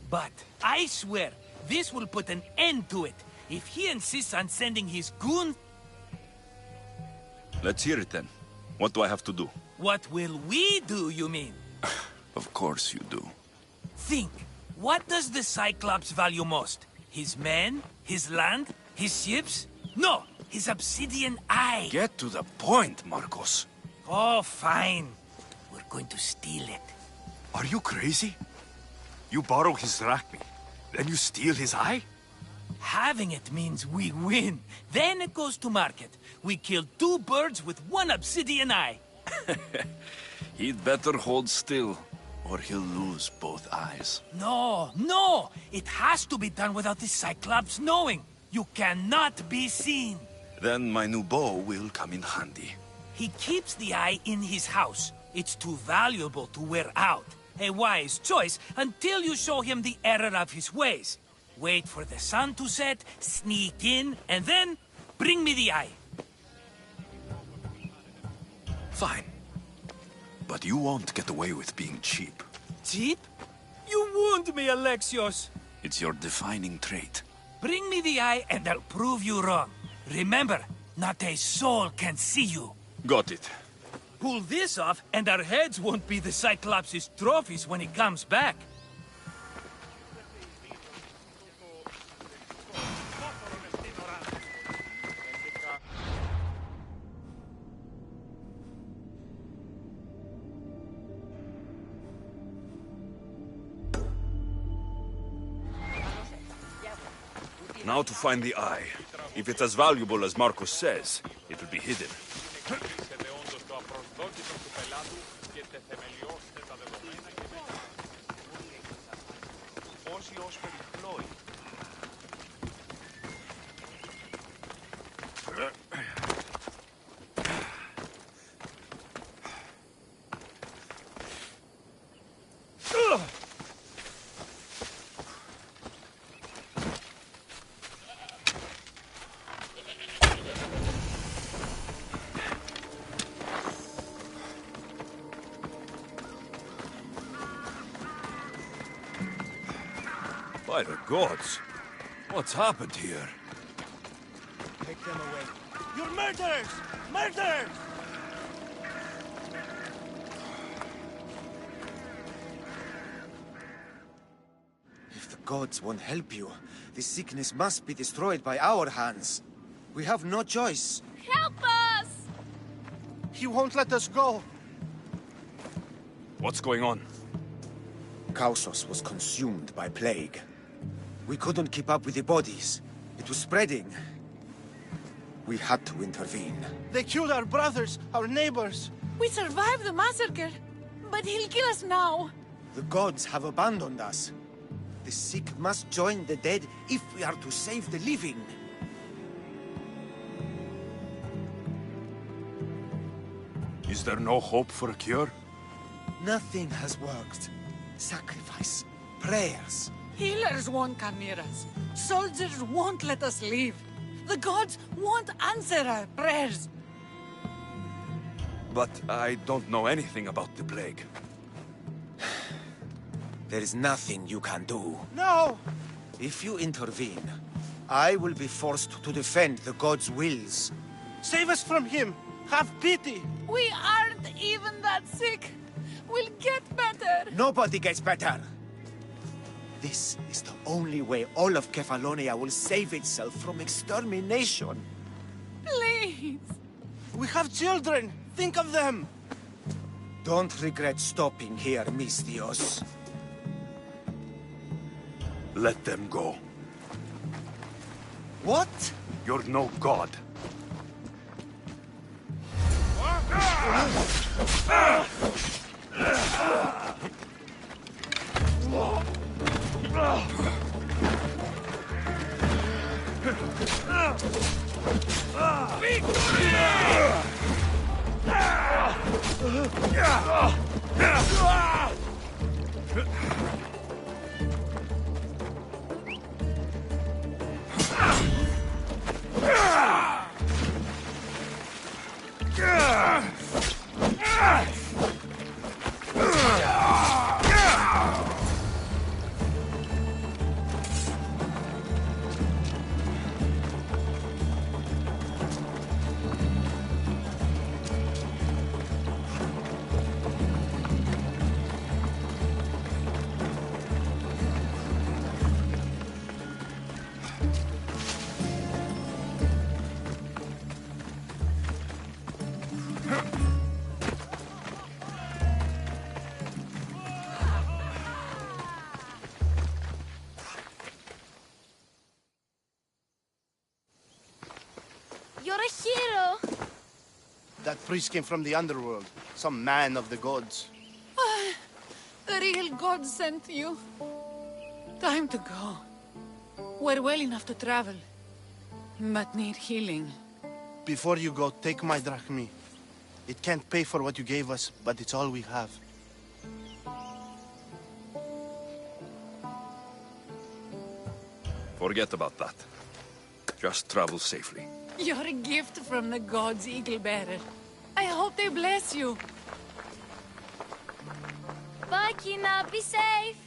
But I swear, this will put an end to it. If he insists on sending his goon... Let's hear it then. What do I have to do? What will we do, you mean? Of course you do. Think. What does the Cyclops value most? His men? His land? His ships? No! His obsidian eye! Get to the point, Marcos. Oh, fine. We're going to steal it. Are you crazy? You borrow his drachmi, then you steal his eye? Having it means we win. Then it goes to market. We kill 2 birds with 1 obsidian eye. He'd better hold still, or he'll lose both eyes. No, no! It has to be done without the Cyclops knowing. You cannot be seen. Then my new bow will come in handy. He keeps the eye in his house. It's too valuable to wear out. A wise choice until you show him the error of his ways. Wait for the sun to set, sneak in, and then bring me the eye. Fine. But you won't get away with being cheap. Cheap? You wound me, Alexios. It's your defining trait. Bring me the eye and I'll prove you wrong. Remember, not a soul can see you. Got it. Pull this off, and our heads won't be the Cyclops' trophies when he comes back. Now to find the eye. If it's as valuable as Marcos says, it will be hidden. By the gods! What's happened here? Take them away. You're murderers! Murderers! If the gods won't help you, this sickness must be destroyed by our hands. We have no choice. Help us! He won't let us go. What's going on? Kausos was consumed by plague. We couldn't keep up with the bodies. It was spreading. We had to intervene. They killed our brothers, our neighbors. We survived the massacre, but he'll kill us now. The gods have abandoned us. The sick must join the dead if we are to save the living. Is there no hope for a cure? Nothing has worked. Sacrifice, prayers. Healers won't come near us. Soldiers won't let us leave. The gods won't answer our prayers. But I don't know anything about the plague. There is nothing you can do. No! If you intervene, I will be forced to defend the gods' wills. Save us from him! Have pity! We aren't even that sick. We'll get better. Nobody gets better. This is the only way all of Kefalonia will save itself from extermination. Please. We have children. Think of them. Don't regret stopping here, Mistios. Let them go. What? You're no god. You're a hero! That priest came from the underworld. Some man of the gods. The real God sent you. Time to go. We're well enough to travel, but need healing. Before you go, take my drachmi. It can't pay for what you gave us, but it's all we have. Forget about that. Just travel safely. You're a gift from the gods, Eagle Bearer. I hope they bless you. Bye, Kina. Be safe.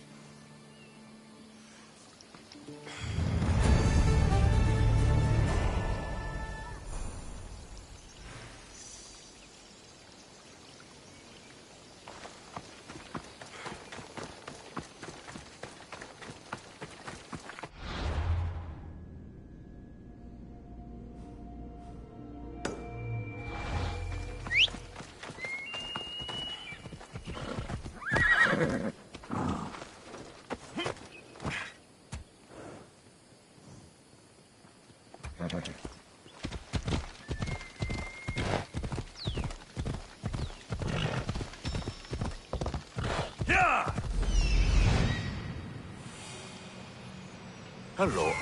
Hello,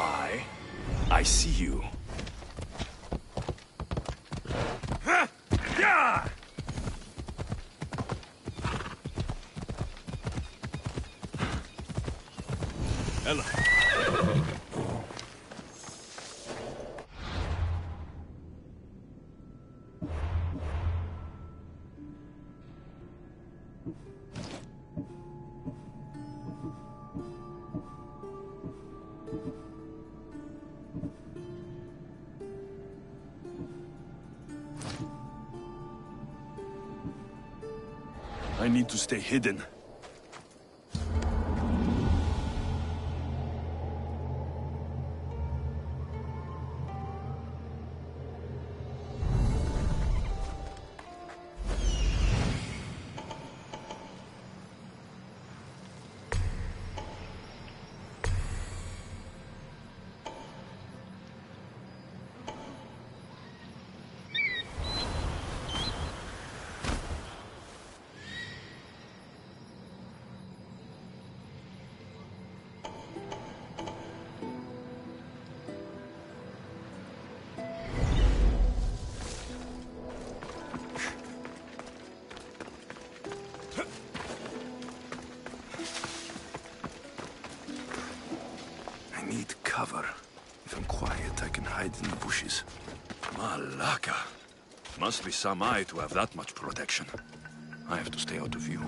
I see you. Hello. I need to stay hidden. Cover. If I'm quiet, I can hide in the bushes. Malaka. Must be some eye to have that much protection. I have to stay out of view.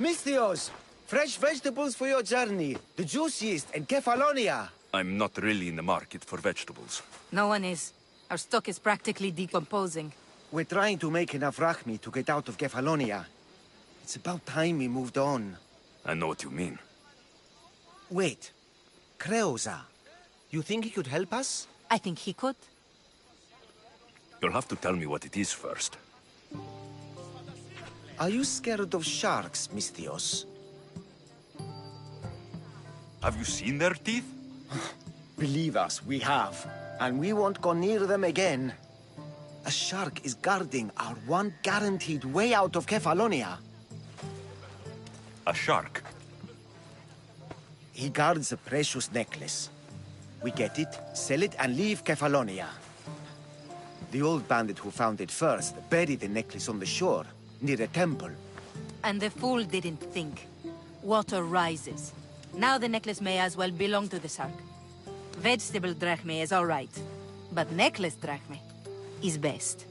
Misthios! Fresh vegetables for your journey. The juiciest in Kefalonia. I'm not really in the market for vegetables. No one is. Our stock is practically decomposing. We're trying to make enough rachmi to get out of Kefalonia. It's about time we moved on. I know what you mean. Wait. Creosa. You think he could help us? I think he could. You'll have to tell me what it is first. Are you scared of sharks, Misthios? Have you seen their teeth? Believe us, we have. And we won't go near them again. A shark is guarding our one guaranteed way out of Kefalonia. A shark? He guards a precious necklace. We get it, sell it, and leave Kefalonia. The old bandit who found it first buried the necklace on the shore, near a temple. And the fool didn't think. Water rises. Now the necklace may as well belong to the shark. Vegetable drachme is all right, but necklace drachme is best.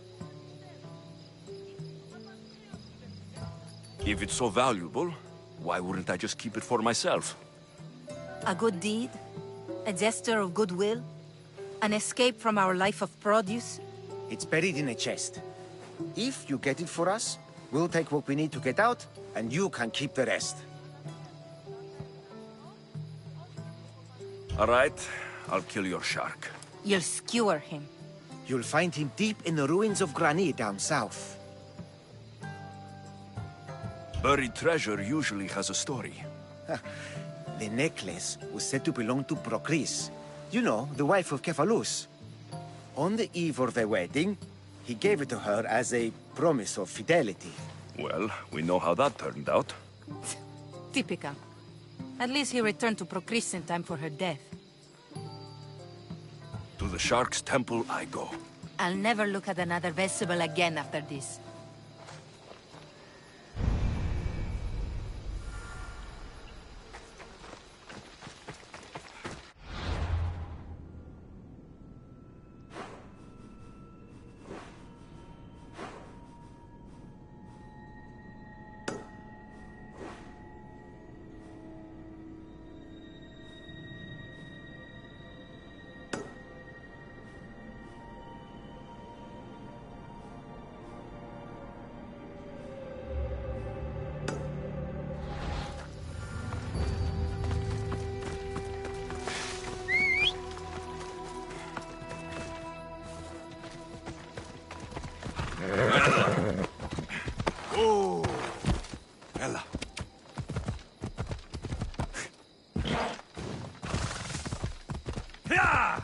If it's so valuable, why wouldn't I just keep it for myself? A good deed, a gesture of goodwill, an escape from our life of produce. It's buried in a chest. If you get it for us, we'll take what we need to get out, and you can keep the rest. All right, I'll kill your shark. You'll skewer him. You'll find him deep in the ruins of Granit down south. Buried treasure usually has a story. The necklace was said to belong to Procris. You know, the wife of Cephalus. On the eve of their wedding, he gave it to her as a promise of fidelity. Well, we know how that turned out. Typical. At least he returned to Procris in time for her death. To the Shark's temple I go. I'll never look at another vegetable again after this. Oh, Ella. Yeah!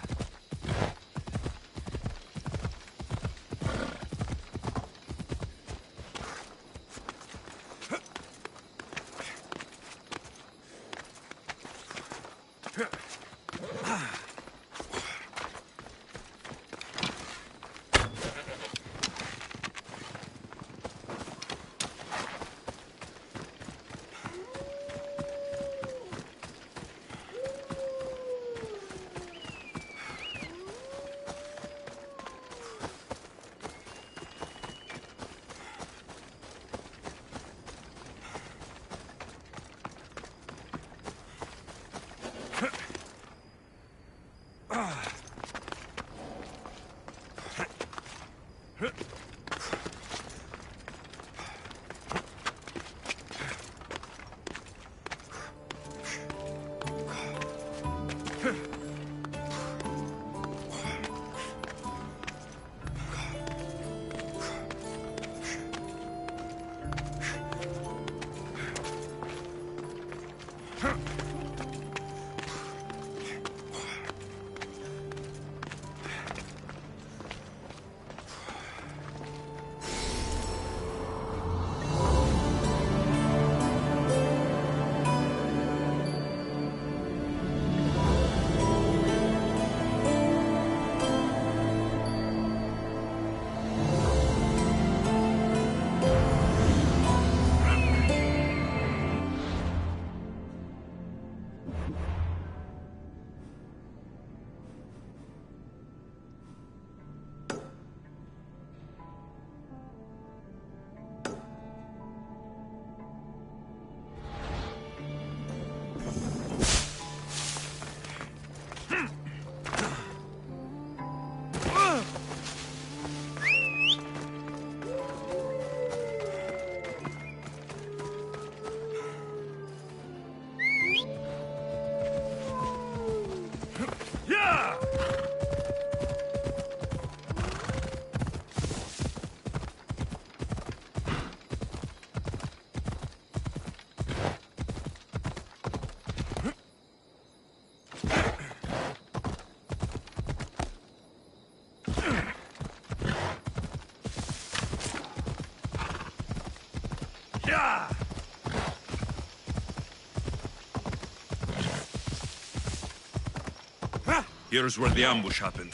Here's where the ambush happened.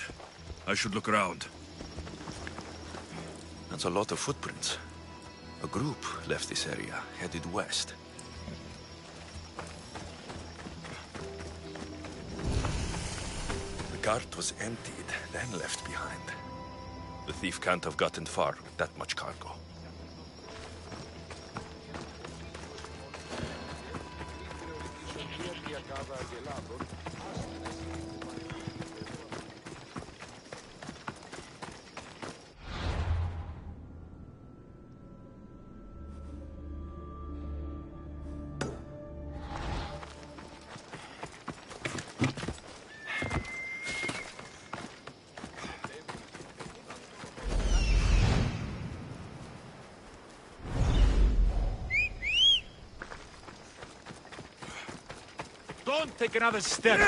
I should look around. That's a lot of footprints. A group left this area, headed west. The cart was emptied, then left behind. The thief can't have gotten far with that much cargo. Don't take another step.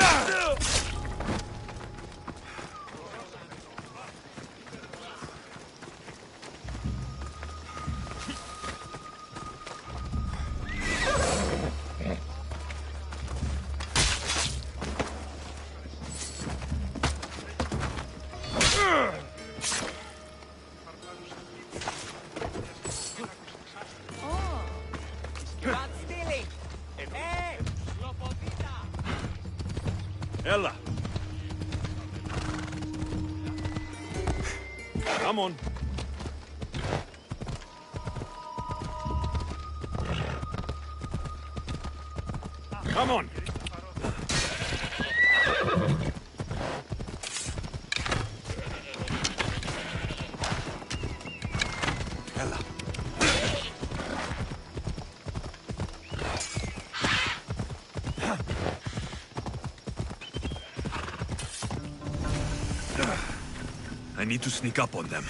Ella! Come on. Come on. Ella. I need to sneak up on them.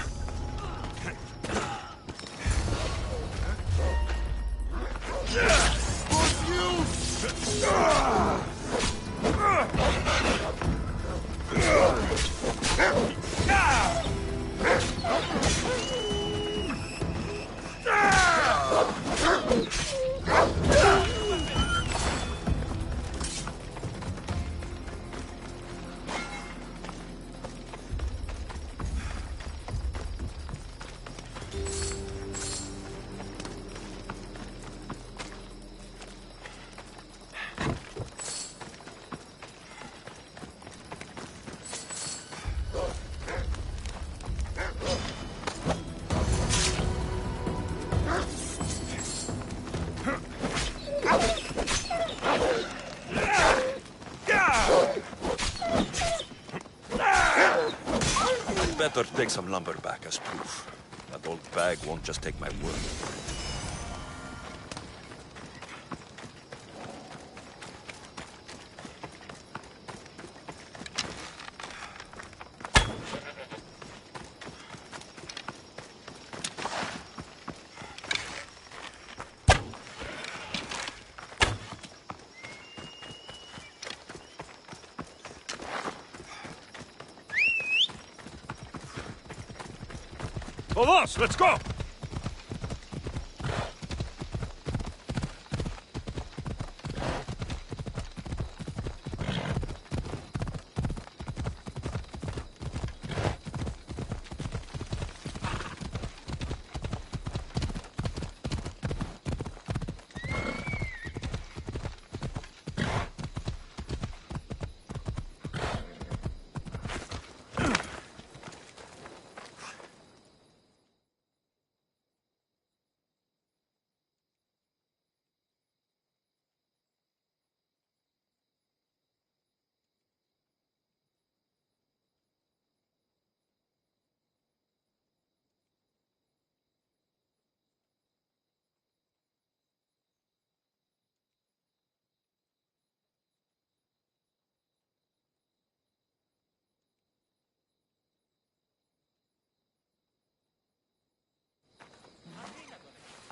Better take some lumber back as proof. That old bag won't just take my word for it. Vamos, let's go!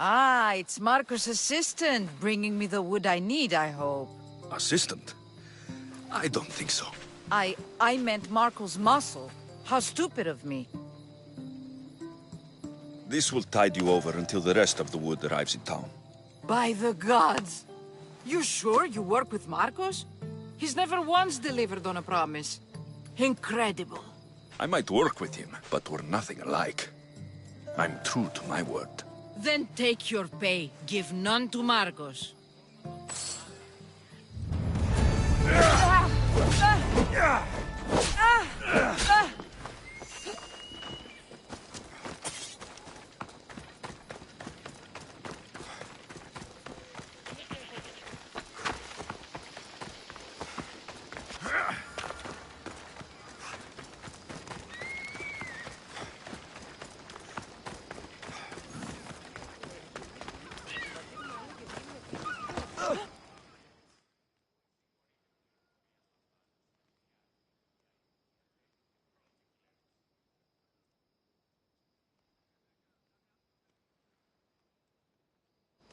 Ah, it's Marcos' assistant, bringing me the wood I need, I hope. Assistant? I don't think so. I meant Marcos' muscle. How stupid of me. This will tide you over until the rest of the wood arrives in town. By the gods! You sure you work with Marcos? He's never once delivered on a promise. Incredible. I might work with him, but we're nothing alike. I'm true to my word. Then take your pay. Give none to Marcos.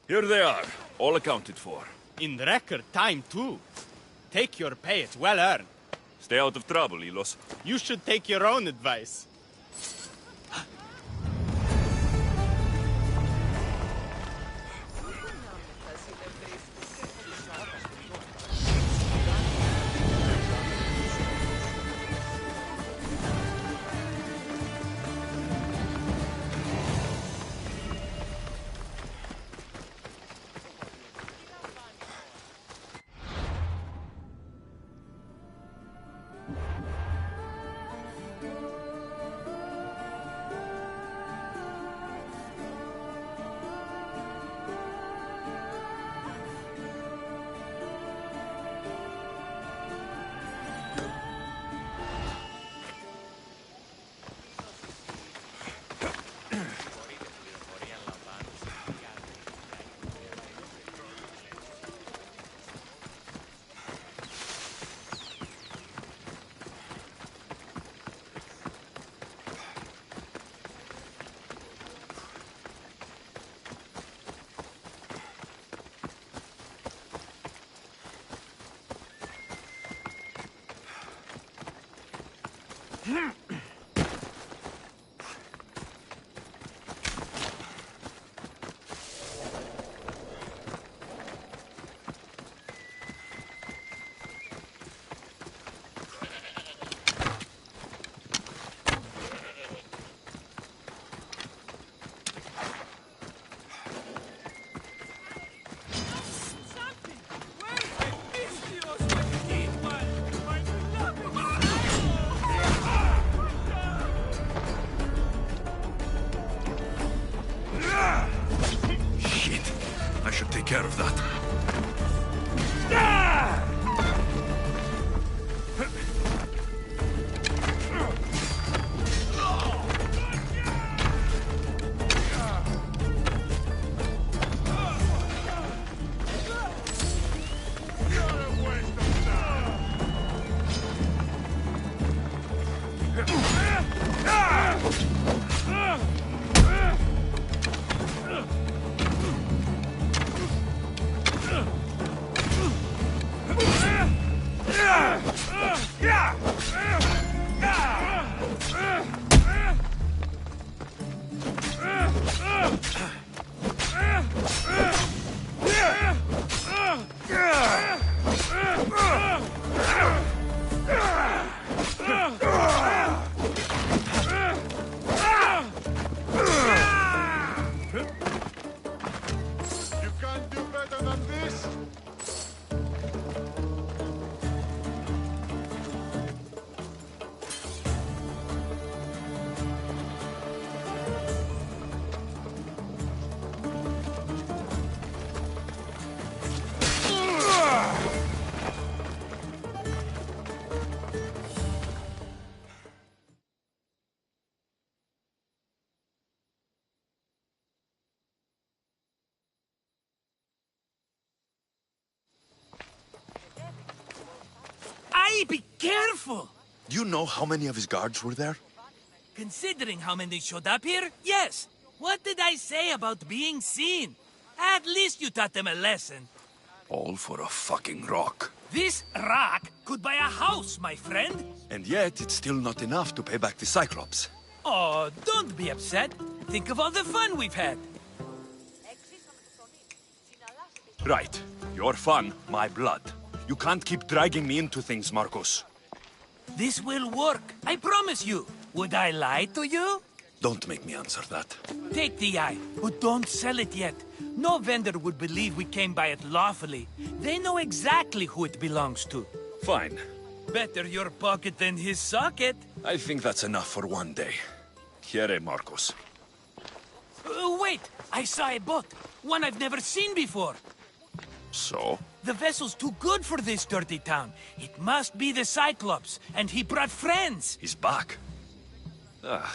Here they are, all accounted for. In record time, too. Take your pay, it's well earned. Stay out of trouble, Ilos. You should take your own advice. Care of that. Be careful! Do you know how many of his guards were there? Considering how many showed up here, yes. What did I say about being seen? At least you taught them a lesson. All for a fucking rock. This rock could buy a house, my friend. And yet, it's still not enough to pay back the Cyclops. Oh, don't be upset. think of all the fun we've had. Right. Your fun, my blood. You can't keep dragging me into things, Marcos. This will work, I promise you. Would I lie to you? Don't make me answer that. Take the eye, but don't sell it yet. No vendor would believe we came by it lawfully. They know exactly who it belongs to. Fine. Better your pocket than his socket. I think that's enough for one day. Here, Marcos. Wait! I saw a boat. One I've never seen before. So? The vessel's too good for this dirty town. It must be the Cyclops, and he brought friends. He's back. Ugh.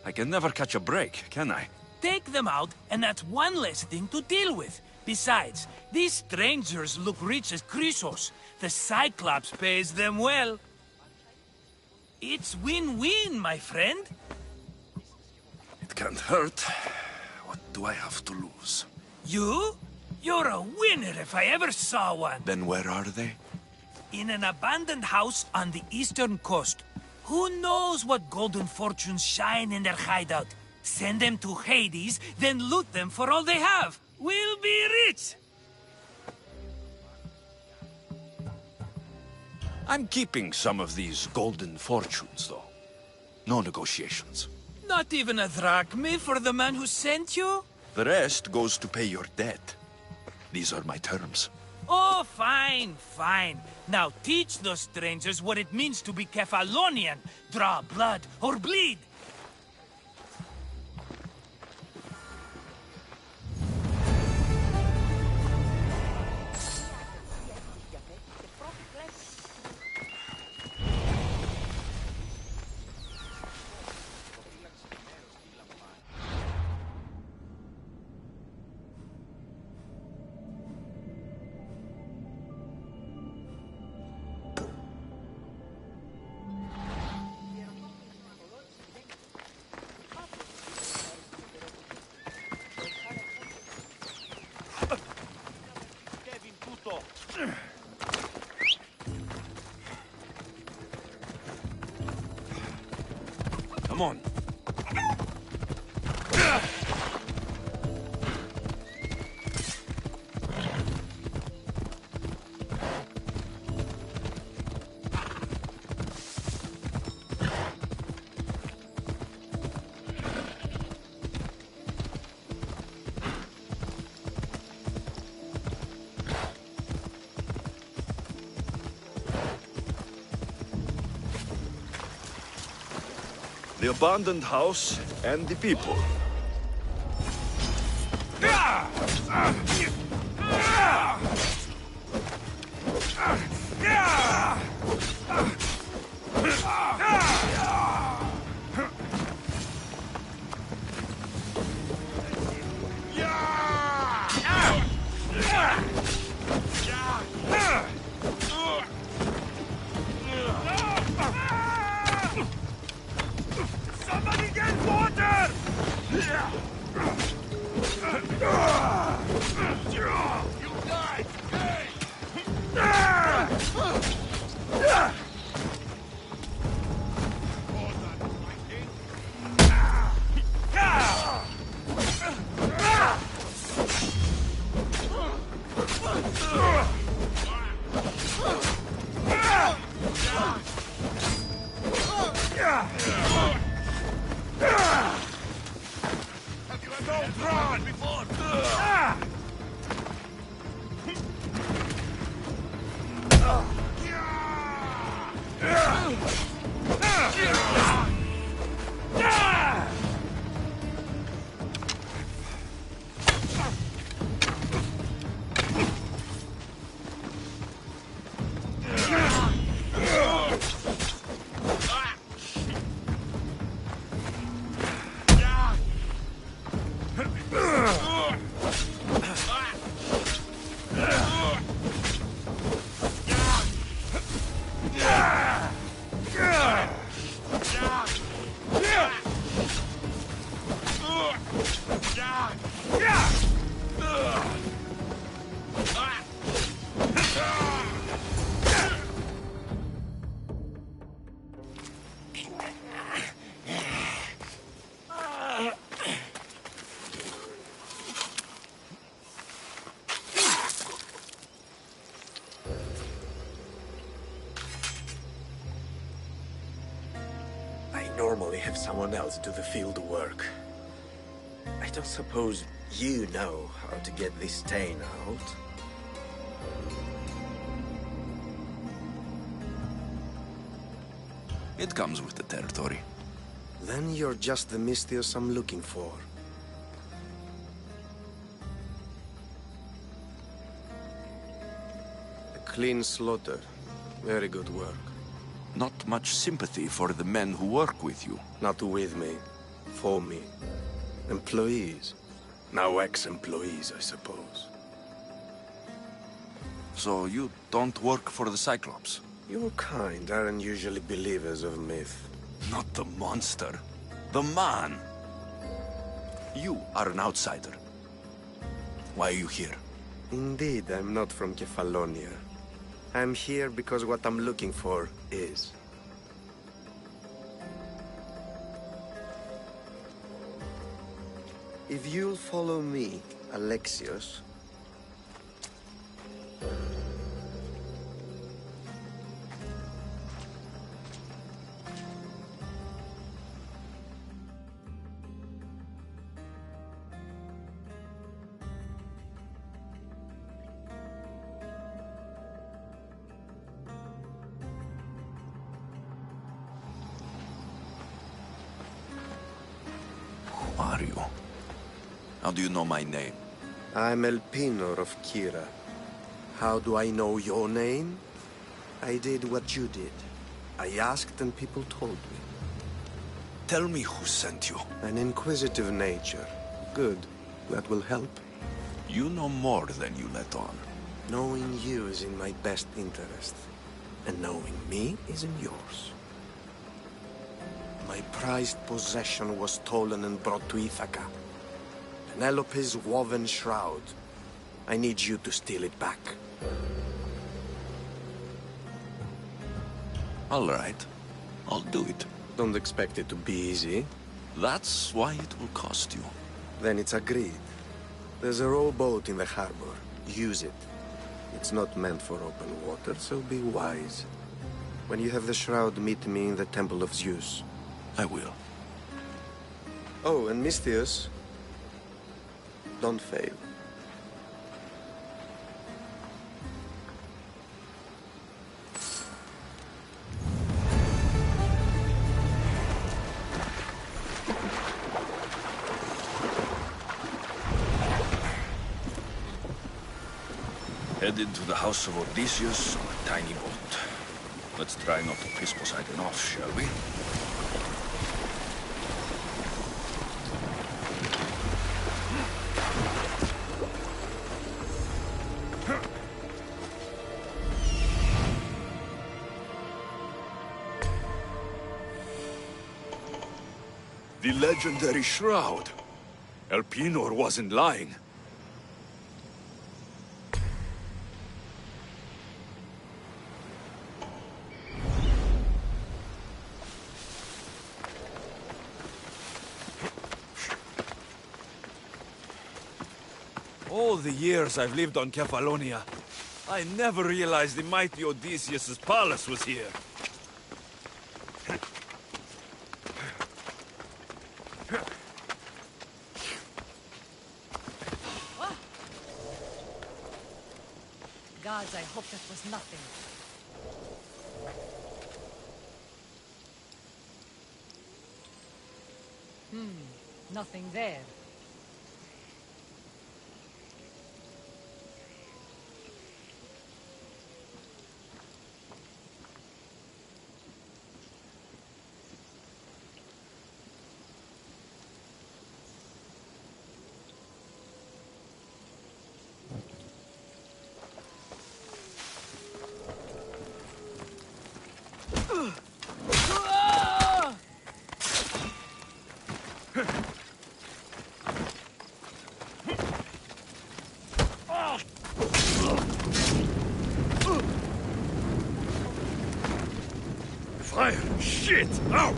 I can never catch a break, can I? Take them out, and that's one less thing to deal with. Besides, these strangers look rich as Chrysos. The Cyclops pays them well. It's win-win, my friend. It can't hurt. What do I have to lose? You? You're a winner if I ever saw one. Then where are they? In an abandoned house on the eastern coast. Who knows what golden fortunes shine in their hideout? Send them to Hades, then loot them for all they have. We'll be rich! I'm keeping some of these golden fortunes, though. No negotiations. Not even a drachme for the man who sent you? The rest goes to pay your debt. These are my terms. Oh, fine, fine. Now teach those strangers what it means to be Kephalonian. Draw blood or bleed. Come on. The abandoned house and the people. someone else do the field work. I don't suppose you know how to get this stain out. It comes with the territory. Then you're just the Mystios I'm looking for. A clean slaughter. Very good work. Not much sympathy for the men who work with you. Not with me. For me. Employees. Now ex-employees, I suppose. So you don't work for the Cyclops? Your kind aren't usually believers of myth. Not the monster. The man. You are an outsider. Why are you here? Indeed, I'm not from Kefalonia. I'm here because what I'm looking for is. If you'll follow me, Alexios... Who are you? How do you know my name? I'm El Pinor of Kira. How do I know your name? I did what you did. I asked and people told me. Tell me who sent you. An inquisitive nature. Good. That will help. You know more than you let on. Knowing you is in my best interest. And knowing me is in yours. My prized possession was stolen and brought to Ithaca. Penelope's woven shroud. I need you to steal it back. All right. I'll do it. Don't expect it to be easy. That's why it will cost you. Then it's agreed. There's a rowboat in the harbor. Use it. It's not meant for open water, so be wise. When you have the shroud, meet me in the Temple of Zeus. I will. Oh, and Mystios, don't fail. Headed to the house of Odysseus on a tiny boat. Let's try not to piss Poseidon off, shall we? The legendary shroud. El Pinor wasn't lying. All the years I've lived on Kefalonia, I never realized the mighty Odysseus' palace was here. Gods, I hope that was nothing. Nothing there. Fire! Shit! Out!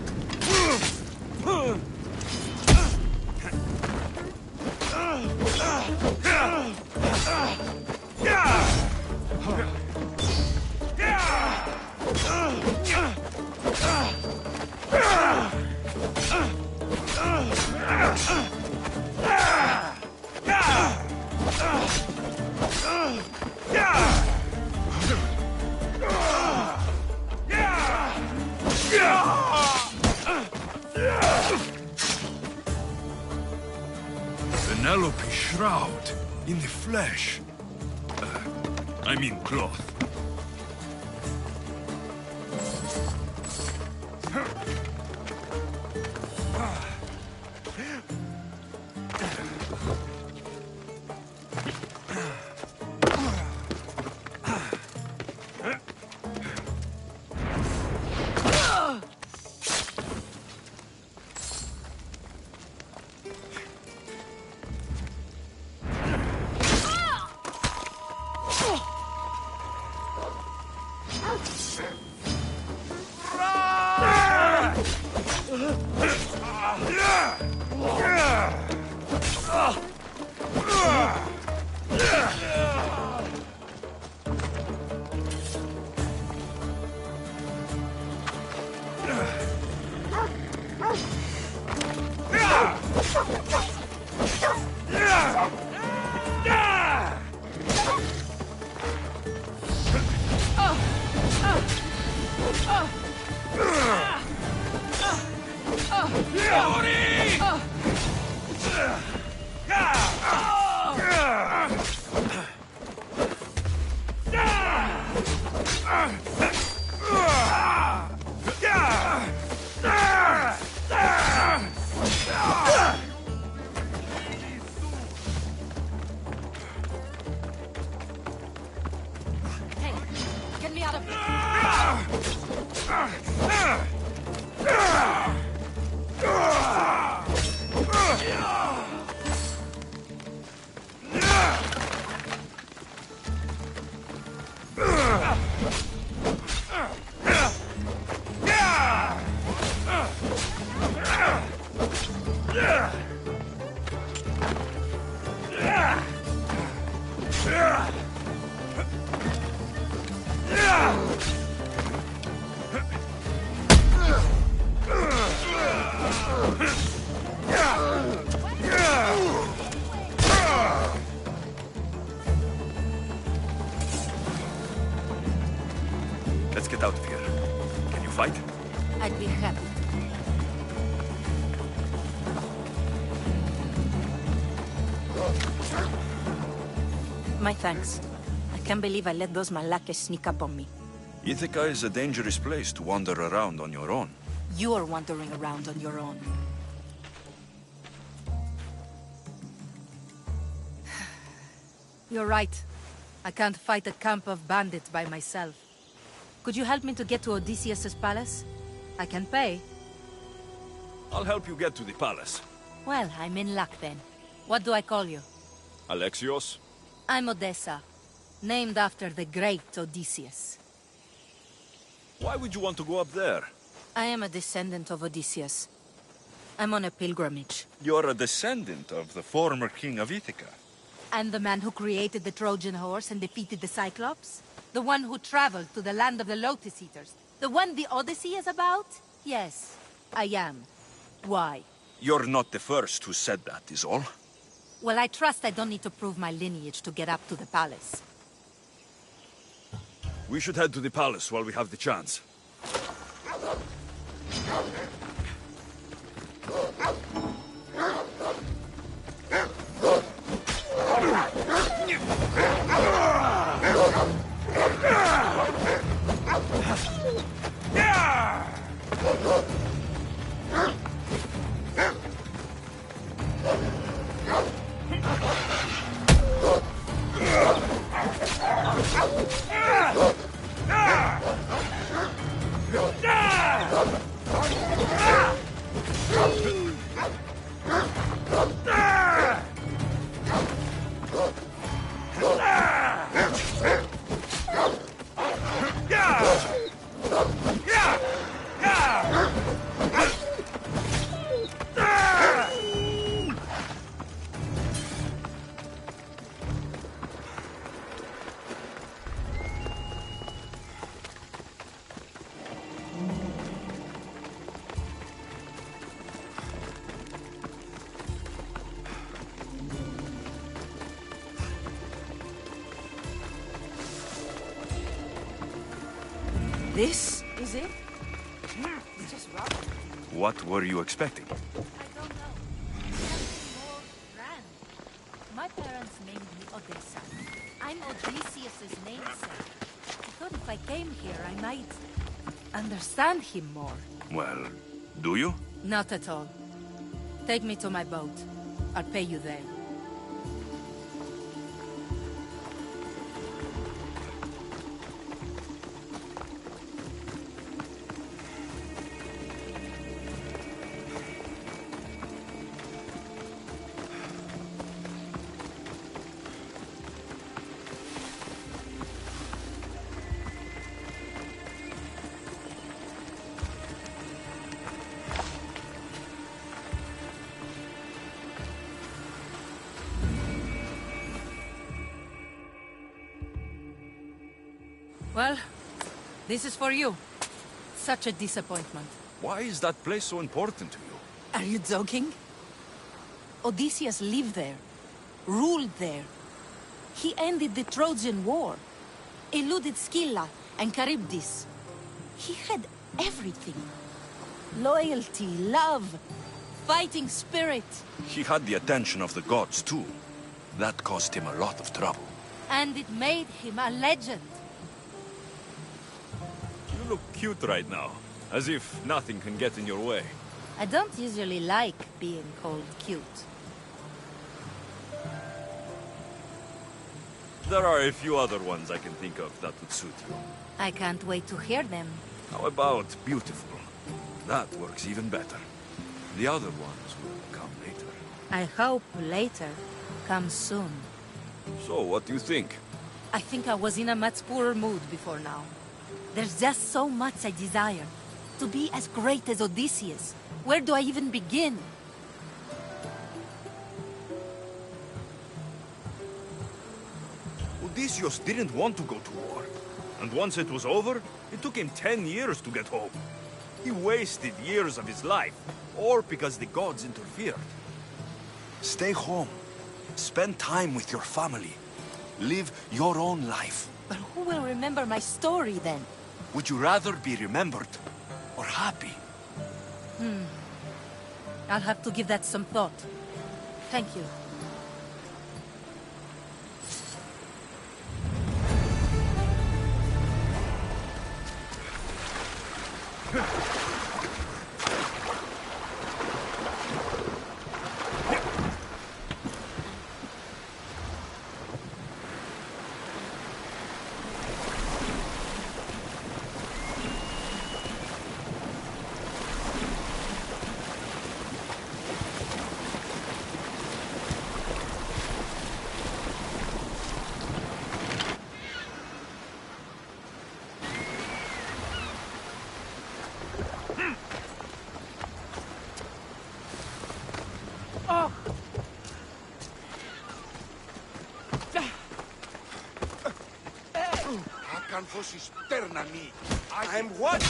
Penelope's shroud. In the flesh. I mean cloth. Let's get out of here. Can you fight? I'd be happy. My thanks. I can't believe I let those Malakas sneak up on me. Ithaca is a dangerous place to wander around on your own. You're wandering around on your own. You're right. I can't fight a camp of bandits by myself. Could you help me to get to Odysseus' palace? I can pay. I'll help you get to the palace. Well, I'm in luck then. What do I call you? Alexios? I'm Odessa, named after the great Odysseus. Why would you want to go up there? I am a descendant of Odysseus. I'm on a pilgrimage. You're a descendant of the former king of Ithaca. And the man who created the Trojan horse and defeated the Cyclops? The one who traveled to the land of the Lotus Eaters? The one the Odyssey is about? Yes, I am. Why? You're not the first who said that, is all. Well, I trust I don't need to prove my lineage to get up to the palace. We should head to the palace while we have the chance. This is it? It's just rock. What were you expecting? I don't know. Something more grand. parents named me Odessa. I'm Odysseus's namesake. I thought if I came here, I might understand him more. Well, do you? Not at all. Take me to my boat. I'll pay you there. Well, this is for you. Such a disappointment. Why is that place so important to you? Are you joking? Odysseus lived there, ruled there. He ended the Trojan War, eluded Scylla and Charybdis. He had everything. Loyalty, love, fighting spirit. He had the attention of the gods, too. That caused him a lot of trouble. And it made him a legend. You look cute right now, as if nothing can get in your way. I don't usually like being called cute. There are a few other ones I can think of that would suit you. I can't wait to hear them. How about beautiful? That works even better. The other ones will come later. I hope later comes soon. So, what do you think? I think I was in a much poorer mood before now. There's just so much I desire. To be as great as Odysseus. Where do I even begin? Odysseus didn't want to go to war. And once it was over, it took him 10 years to get home. He wasted years of his life, all because the gods interfered. Stay home. Spend time with your family. Live your own life. But who will remember my story then? Would you rather be remembered or happy? I'll have to give that some thought. Thank you. I'm what?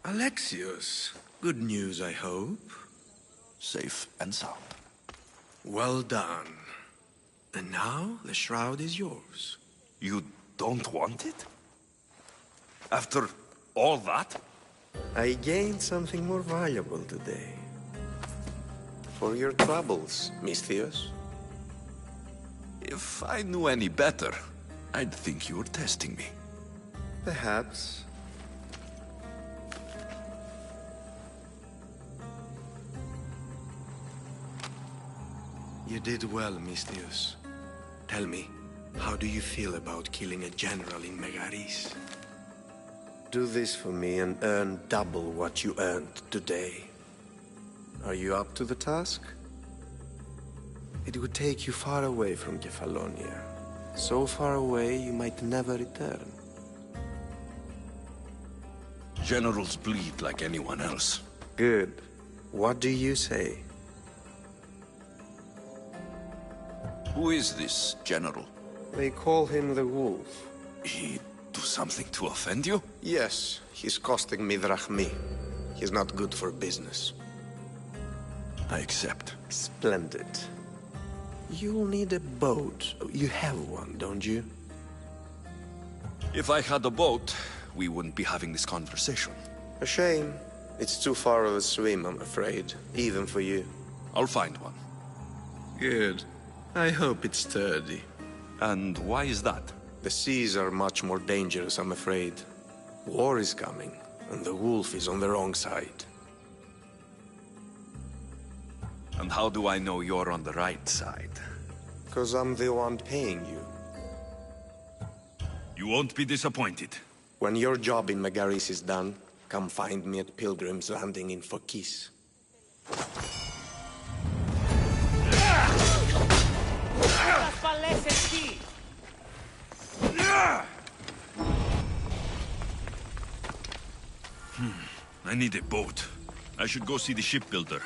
Alexios, good news, I hope. Safe and sound. Well done. And now the shroud is yours. You don't want it? After all that? I gained something more valuable today. For your troubles, Misthios. If I knew any better, I'd think you were testing me. Perhaps. You did well, Misthios. Tell me, how do you feel about killing a general in Megaris? Do this for me and earn double what you earned today. Are you up to the task? It would take you far away from Kefalonia. So far away, you might never return. Generals bleed like anyone else. Good. What do you say? Who is this general? They call him the Wolf. He do something to offend you? Yes, he's costing me drachmi. He's not good for business. I accept. Splendid. You'll need a boat. You have one, don't you? If I had a boat, we wouldn't be having this conversation. A shame. It's too far of a swim, I'm afraid. Even for you. I'll find one. Good. I hope it's sturdy. And why is that? The seas are much more dangerous, I'm afraid. War is coming, and the wolf is on the wrong side. And how do I know you're on the right side? 'Cause I'm the one paying you. You won't be disappointed. When your job in Megaris is done, come find me at Pilgrim's Landing in Phokis. I need a boat. I should go see the shipbuilder.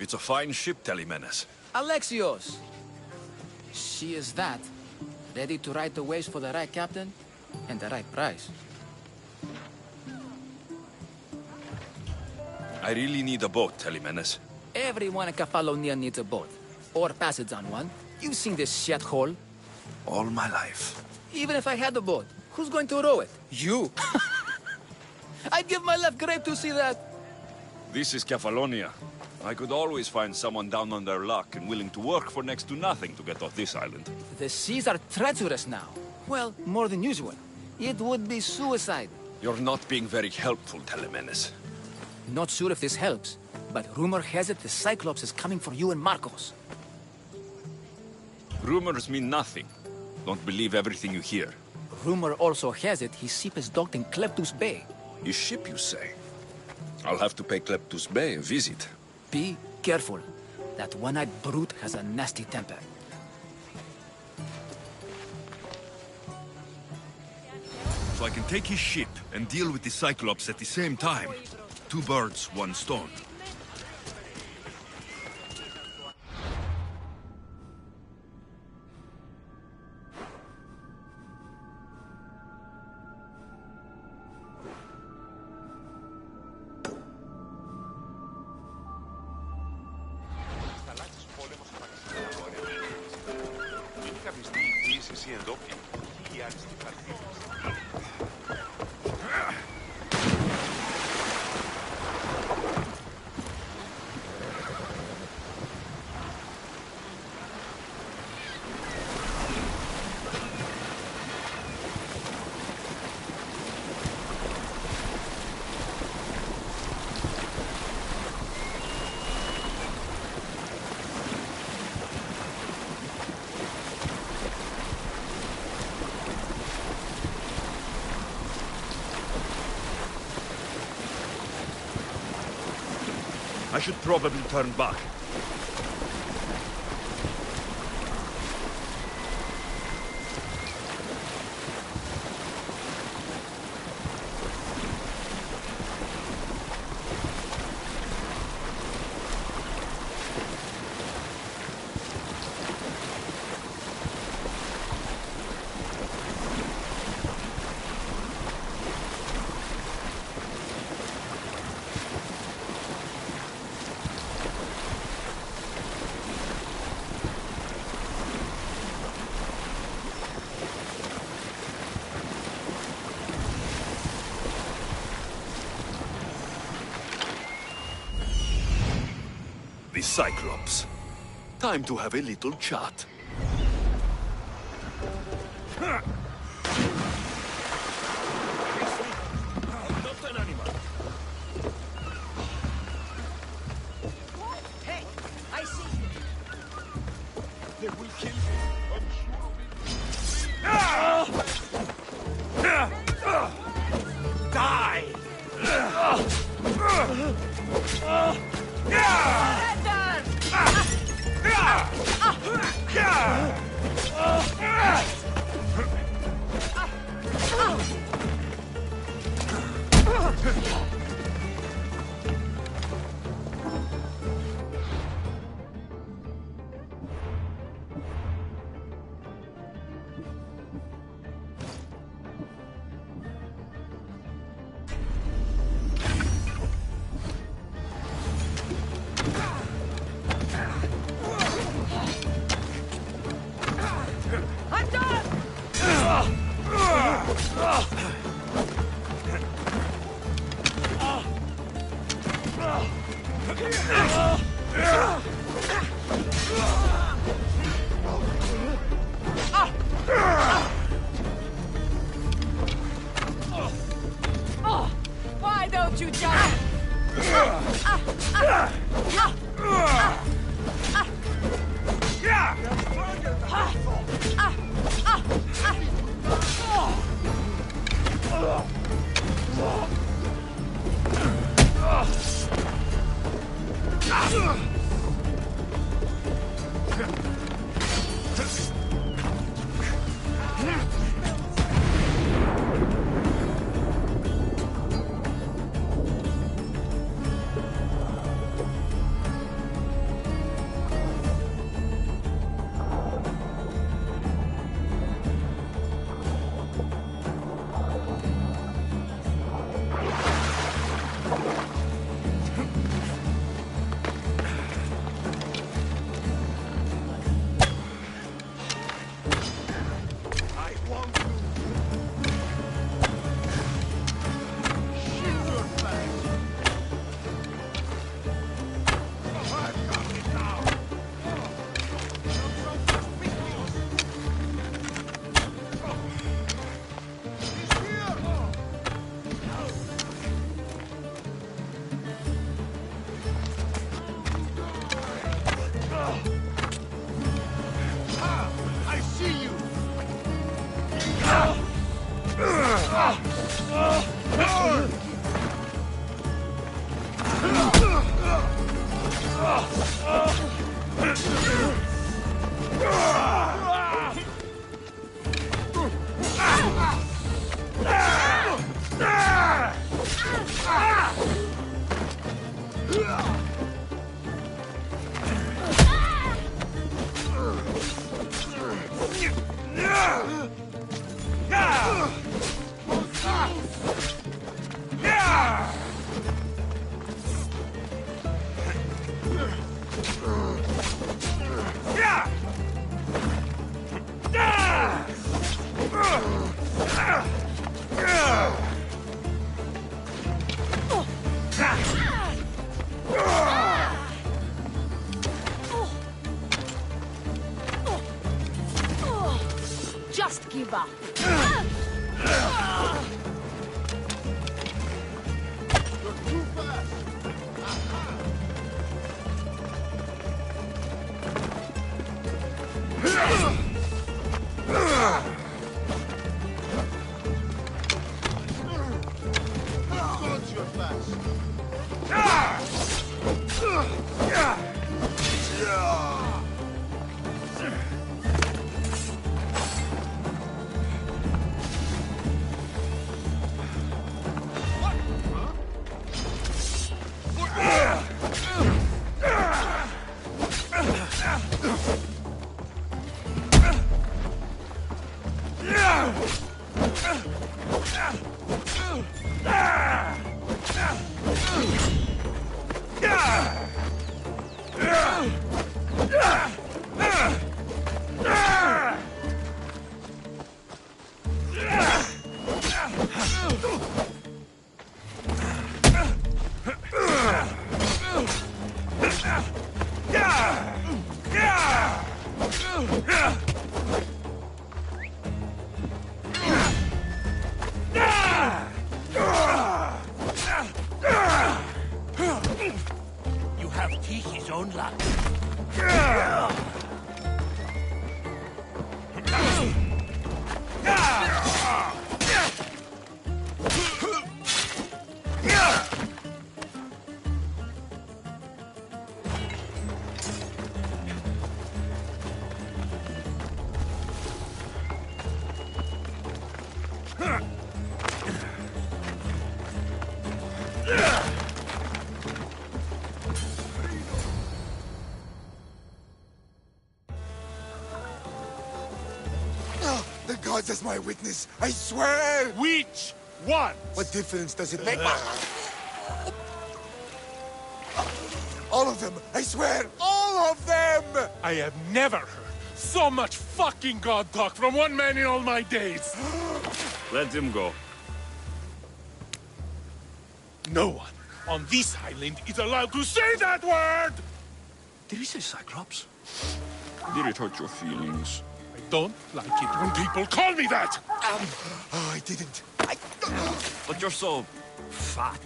It's a fine ship, Telemenes. Alexios! She is that. Ready to ride the waves for the right captain and the right price. I really need a boat, Telemenes. Everyone in Kefalonia needs a boat. Or passage on one. You've seen this shithole. All my life. Even if I had a boat, who's going to row it? You! I'd give my left grape to see that. This is Kefalonia. I could always find someone down on their luck and willing to work for next to nothing to get off this island. The seas are treacherous now. Well, more than usual. It would be suicide. You're not being very helpful, Telemenes. Not sure if this helps, but rumor has it the Cyclops is coming for you and Marcos. Rumors mean nothing. Don't believe everything you hear. Rumor also has it his ship is docked in Kleptus Bay. His ship, you say? I'll have to pay Kleptus Bay a visit. Be careful. That one-eyed brute has a nasty temper. So I can take his ship and deal with the Cyclops at the same time. 2 birds, 1 stone. I should probably turn back. the Cyclops. Time to have a little chat. Hey, I see you. They will kill me. I'm sure of it. Die! Why don't you jump? Just give up. gods as my witness, I swear! Which one? What difference does it make? All of them! I swear! All of them! I have never heard so much fucking god talk from one man in all my days. Let him go. No one on this island is allowed to say that word! Did he say Cyclops? Did it hurt your feelings? I don't like it when people call me that! Oh, I didn't. But you're so fat.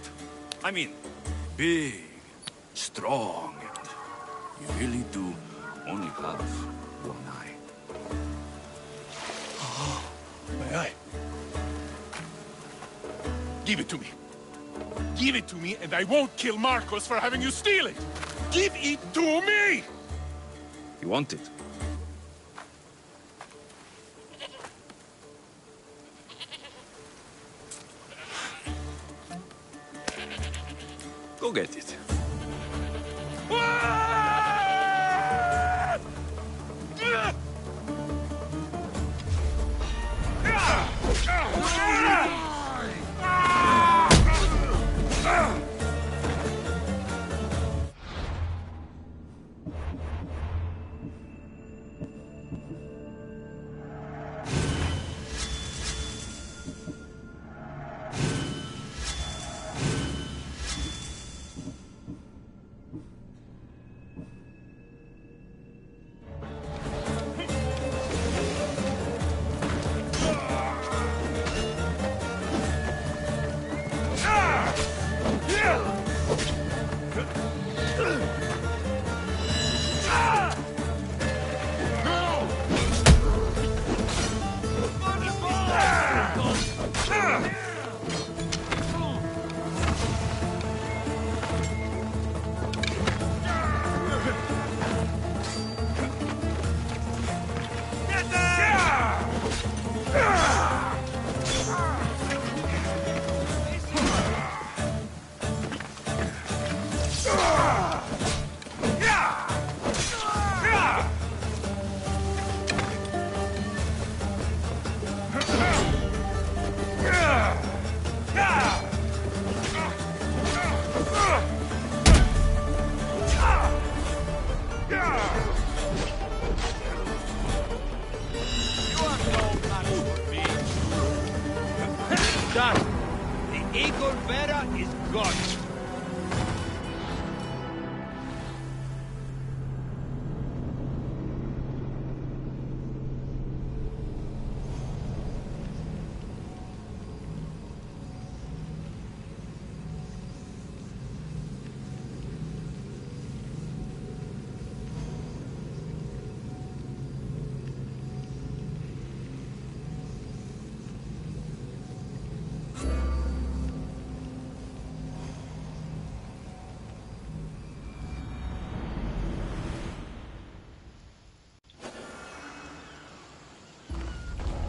I mean, big, strong, and you really do only have one eye. My eye. Give it to me. Give it to me, and I won't kill Marcos for having you steal it! Give it to me! You want it? Go get it.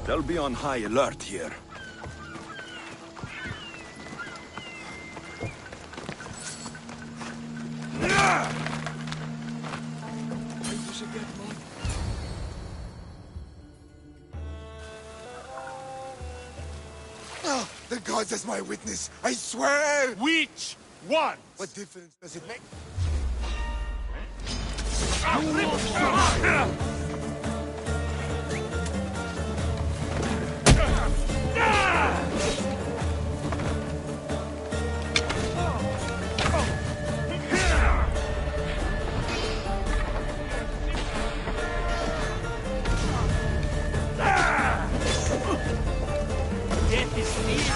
They'll be on high alert here. Oh, the gods as my witness, I swear! Which one? What difference does it make? Death is near.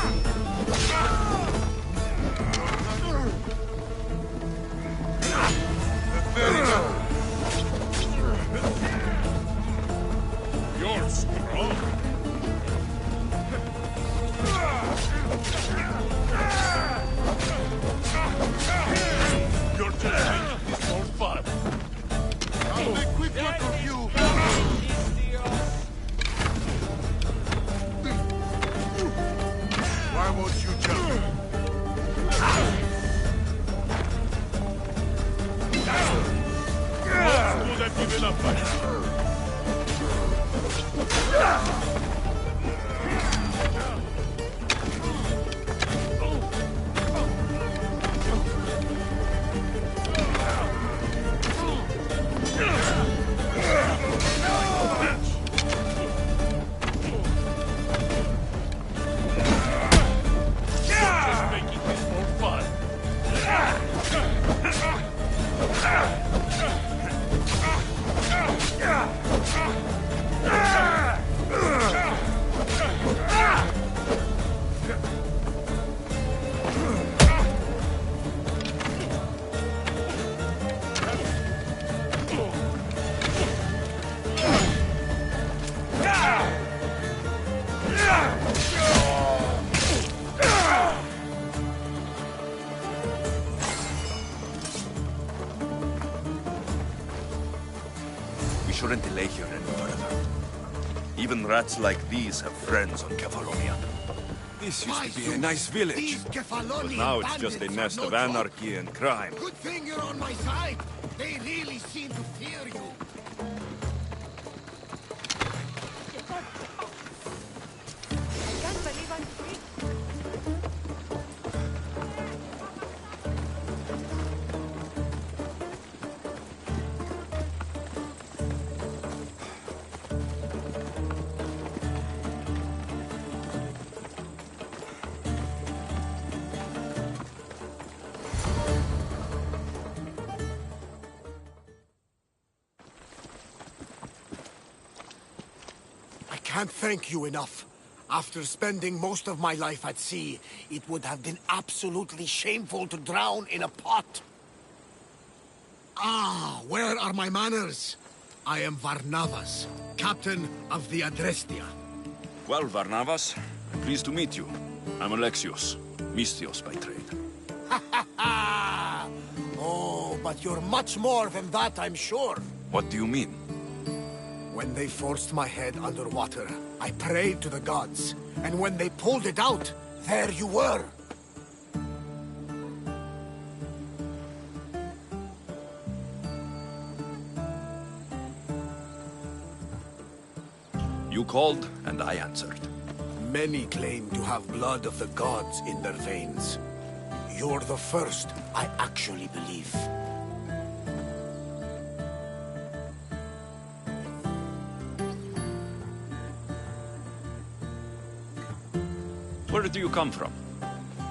shouldn't delay here any further. Even rats like these have friends on Kefalonia. This used to be a nice village. But now it's just a nest of anarchy and crime. Good thing you're on my side. They really seem to fear you. I can't thank you enough. After spending most of my life at sea, it would have been absolutely shameful to drown in a pot. Ah, where are my manners? I am Varnavas, captain of the Adrestia. Well, Varnavas, I'm pleased to meet you. I'm Alexios, Mystios by trade. Oh, but you're much more than that, I'm sure. What do you mean? When they forced my head underwater, I prayed to the gods. And when they pulled it out, there you were. You called, and I answered. Many claim to have blood of the gods in their veins. You're the first I actually believe. Where do you come from?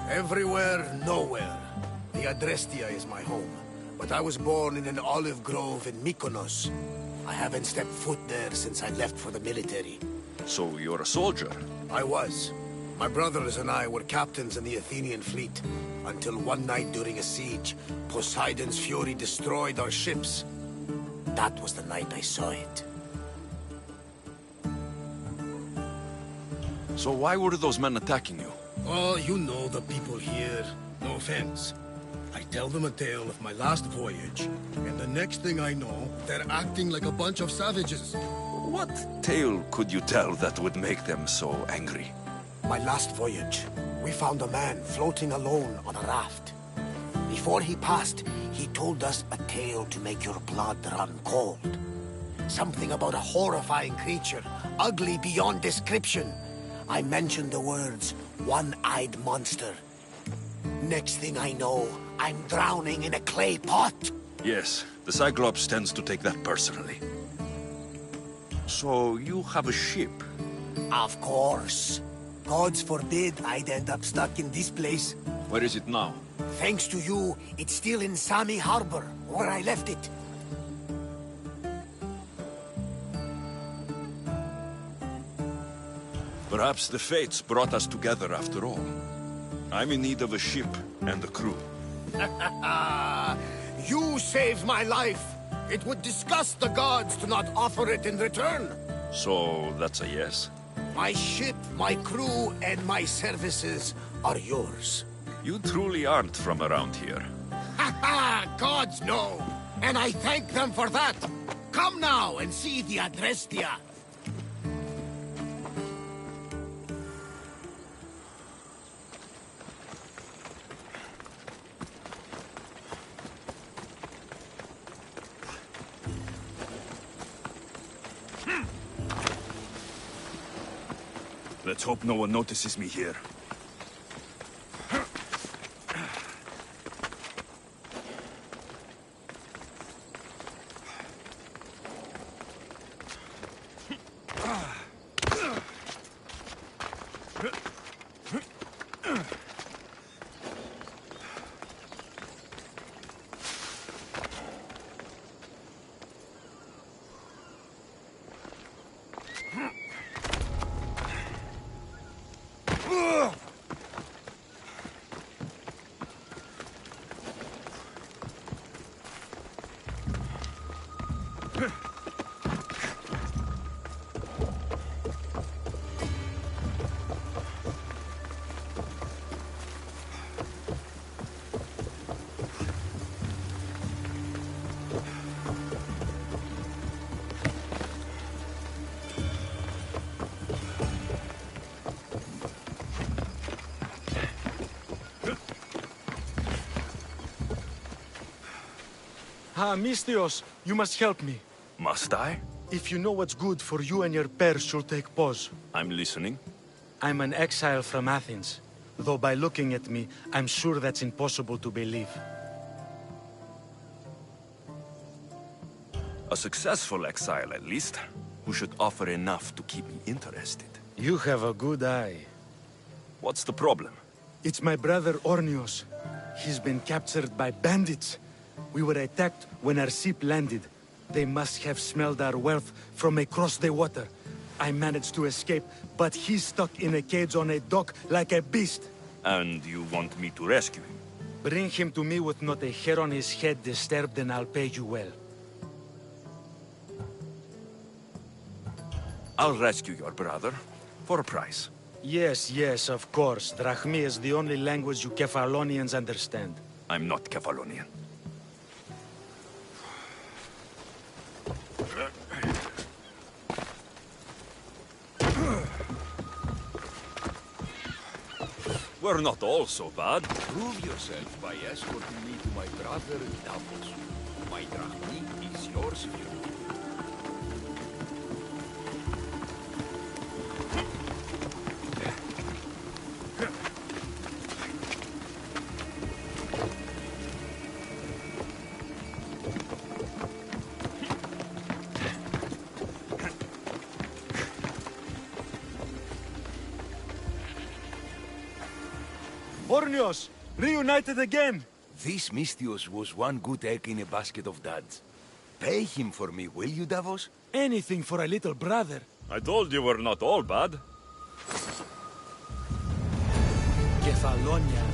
Everywhere, nowhere. The Adrestia is my home, but I was born in an olive grove in Mykonos. I haven't stepped foot there since I left for the military. So you're a soldier? I was. My brothers and I were captains in the Athenian fleet, until one night during a siege, Poseidon's fury destroyed our ships. That was the night I saw it. So why were those men attacking you? Oh, you know the people here. No offense. I tell them a tale of my last voyage, and the next thing I know, they're acting like a bunch of savages. What tale could you tell that would make them so angry? My last voyage, we found a man floating alone on a raft. Before he passed, he told us a tale to make your blood run cold. Something about a horrifying creature, ugly beyond description. I mentioned the words, one-eyed monster. Next thing I know, I'm drowning in a clay pot. Yes, the Cyclops tends to take that personally. So you have a ship? Of course. Gods forbid I'd end up stuck in this place. Where is it now? Thanks to you, it's still in Sami Harbor, where I left it. Perhaps the fates brought us together after all. I'm in need of a ship and a crew. You saved my life. It would disgust the gods to not offer it in return. So that's a yes? My ship, my crew, and my services are yours. You truly aren't from around here. Gods know, and I thank them for that. Come now and see the Adrestia. Let's hope no one notices me here. Misthios, you must help me. Must I? If you know what's good for you and your pairs, you'll take pause. I'm listening. I'm an exile from Athens. Though by looking at me, I'm sure that's impossible to believe. A successful exile, at least, who should offer enough to keep me interested. You have a good eye. What's the problem? It's my brother Ornios. He's been captured by bandits. We were attacked when our ship landed. They must have smelled our wealth from across the water. I managed to escape, but he's stuck in a cage on a dock like a beast. And you want me to rescue him? Bring him to me with not a hair on his head disturbed, and I'll pay you well. I'll rescue your brother, for a price. Yes, yes, of course. Drachmi is the only language you Kefalonians understand. I'm not Kefalonian. We're not all so bad. Prove yourself by escorting me to my brother Davos. My drachmi is yours if you do. Ornios! Reunited again! This Misthios was one good egg in a basket of duds. Pay him for me, will you, Davos? Anything for a little brother. I told you we're not all bad. Kefalonia.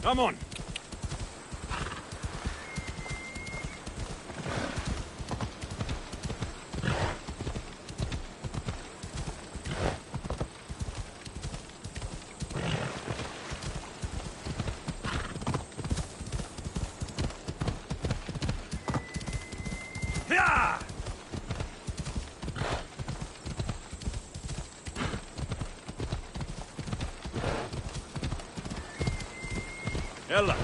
Come on. Ella.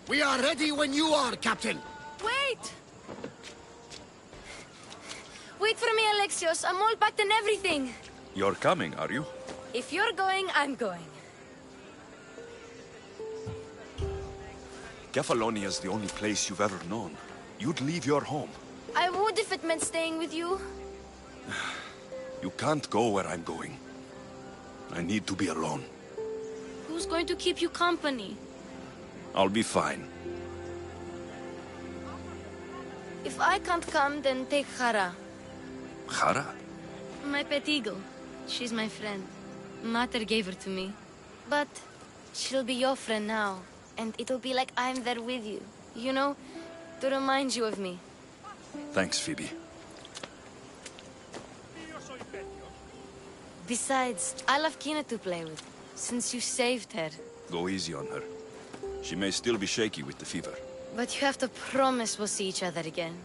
We are ready when you are, Captain. Wait! Wait for me, Alexios. I'm all packed and everything. You're coming, are you? If you're going, I'm going. Kefalonia's the only place you've ever known. You'd leave your home. I would if it meant staying with you. You can't go where I'm going. I need to be alone. Who's going to keep you company? I'll be fine. If I can't come, then take Hara. Hara? My pet eagle. She's my friend. Mater gave her to me. But she'll be your friend now. And it'll be like I'm there with you. You know? To remind you of me. Thanks, Phoebe. Besides, I love Kina to play with. Since you saved her. Go easy on her. She may still be shaky with the fever. But you have to promise we'll see each other again.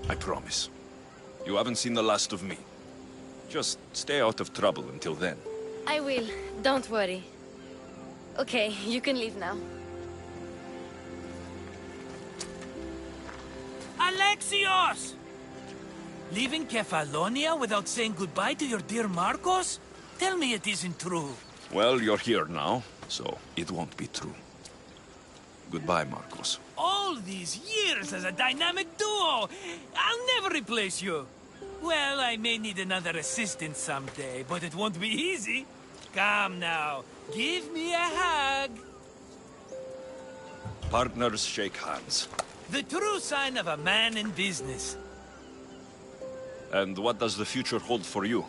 I promise. You haven't seen the last of me. Just stay out of trouble until then. I will. Don't worry. Okay, you can leave now. Alexios! Leaving Kefalonia without saying goodbye to your dear Marcos? Tell me it isn't true. Well, you're here now, so it won't be true. Goodbye, Marcos. All these years as a dynamic duo! I'll never replace you! Well, I may need another assistant someday, but it won't be easy. Come now, give me a hug. Partners shake hands. The true sign of a man in business. And what does the future hold for you?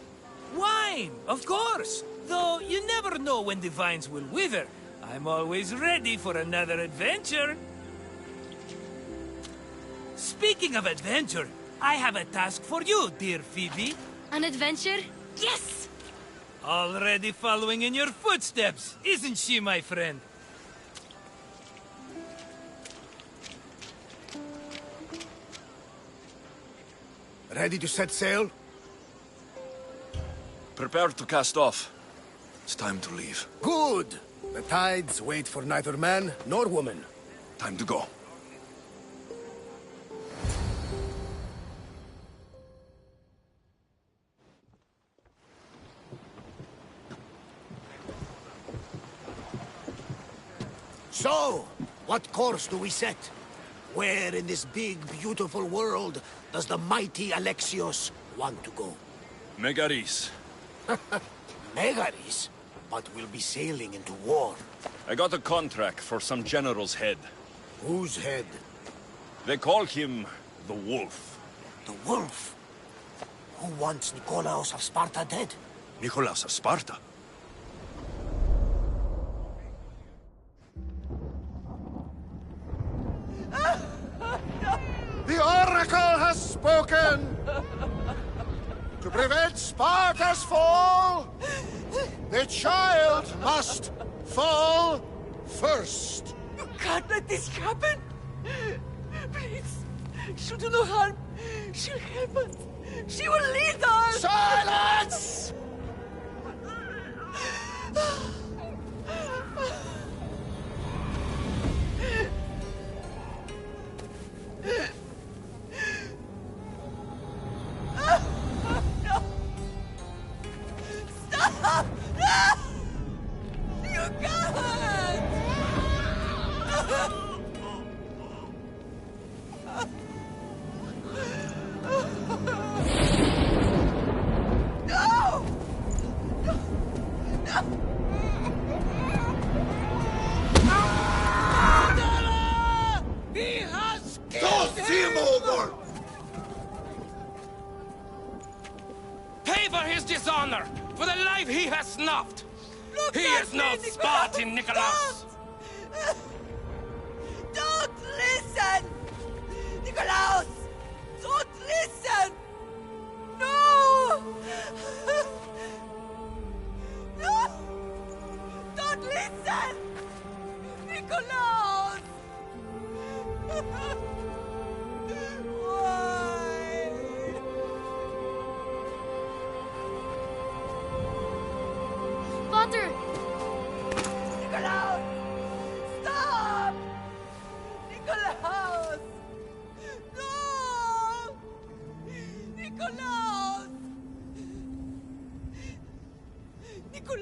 Wine, of course! Though you never know when the vines will wither. I'm always ready for another adventure. Speaking of adventure, I have a task for you, dear Phoebe. An adventure? Yes! Already following in your footsteps, isn't she, my friend? Ready to set sail? Prepare to cast off. It's time to leave. Good! The tides wait for neither man nor woman. Time to go. So, what course do we set? Where in this big, beautiful world does the mighty Alexios want to go? Megaris. Megaris? But we'll be sailing into war. I got a contract for some general's head. Whose head? They call him the Wolf. The Wolf? Who wants Nikolaos of Sparta dead? Nikolaos of Sparta? The Oracle has spoken! To prevent Sparta's fall, the child must fall first. You can't let this happen! Please, she'll do no harm. She'll help us. She will lead us! Silence! No! Stop! No! You can't! No! No! He has killed him over! Pay for his dishonor, for the life he has snuffed. He is no Spartan, Nikolaos. Don't listen! Nikolaos! Don't listen! No!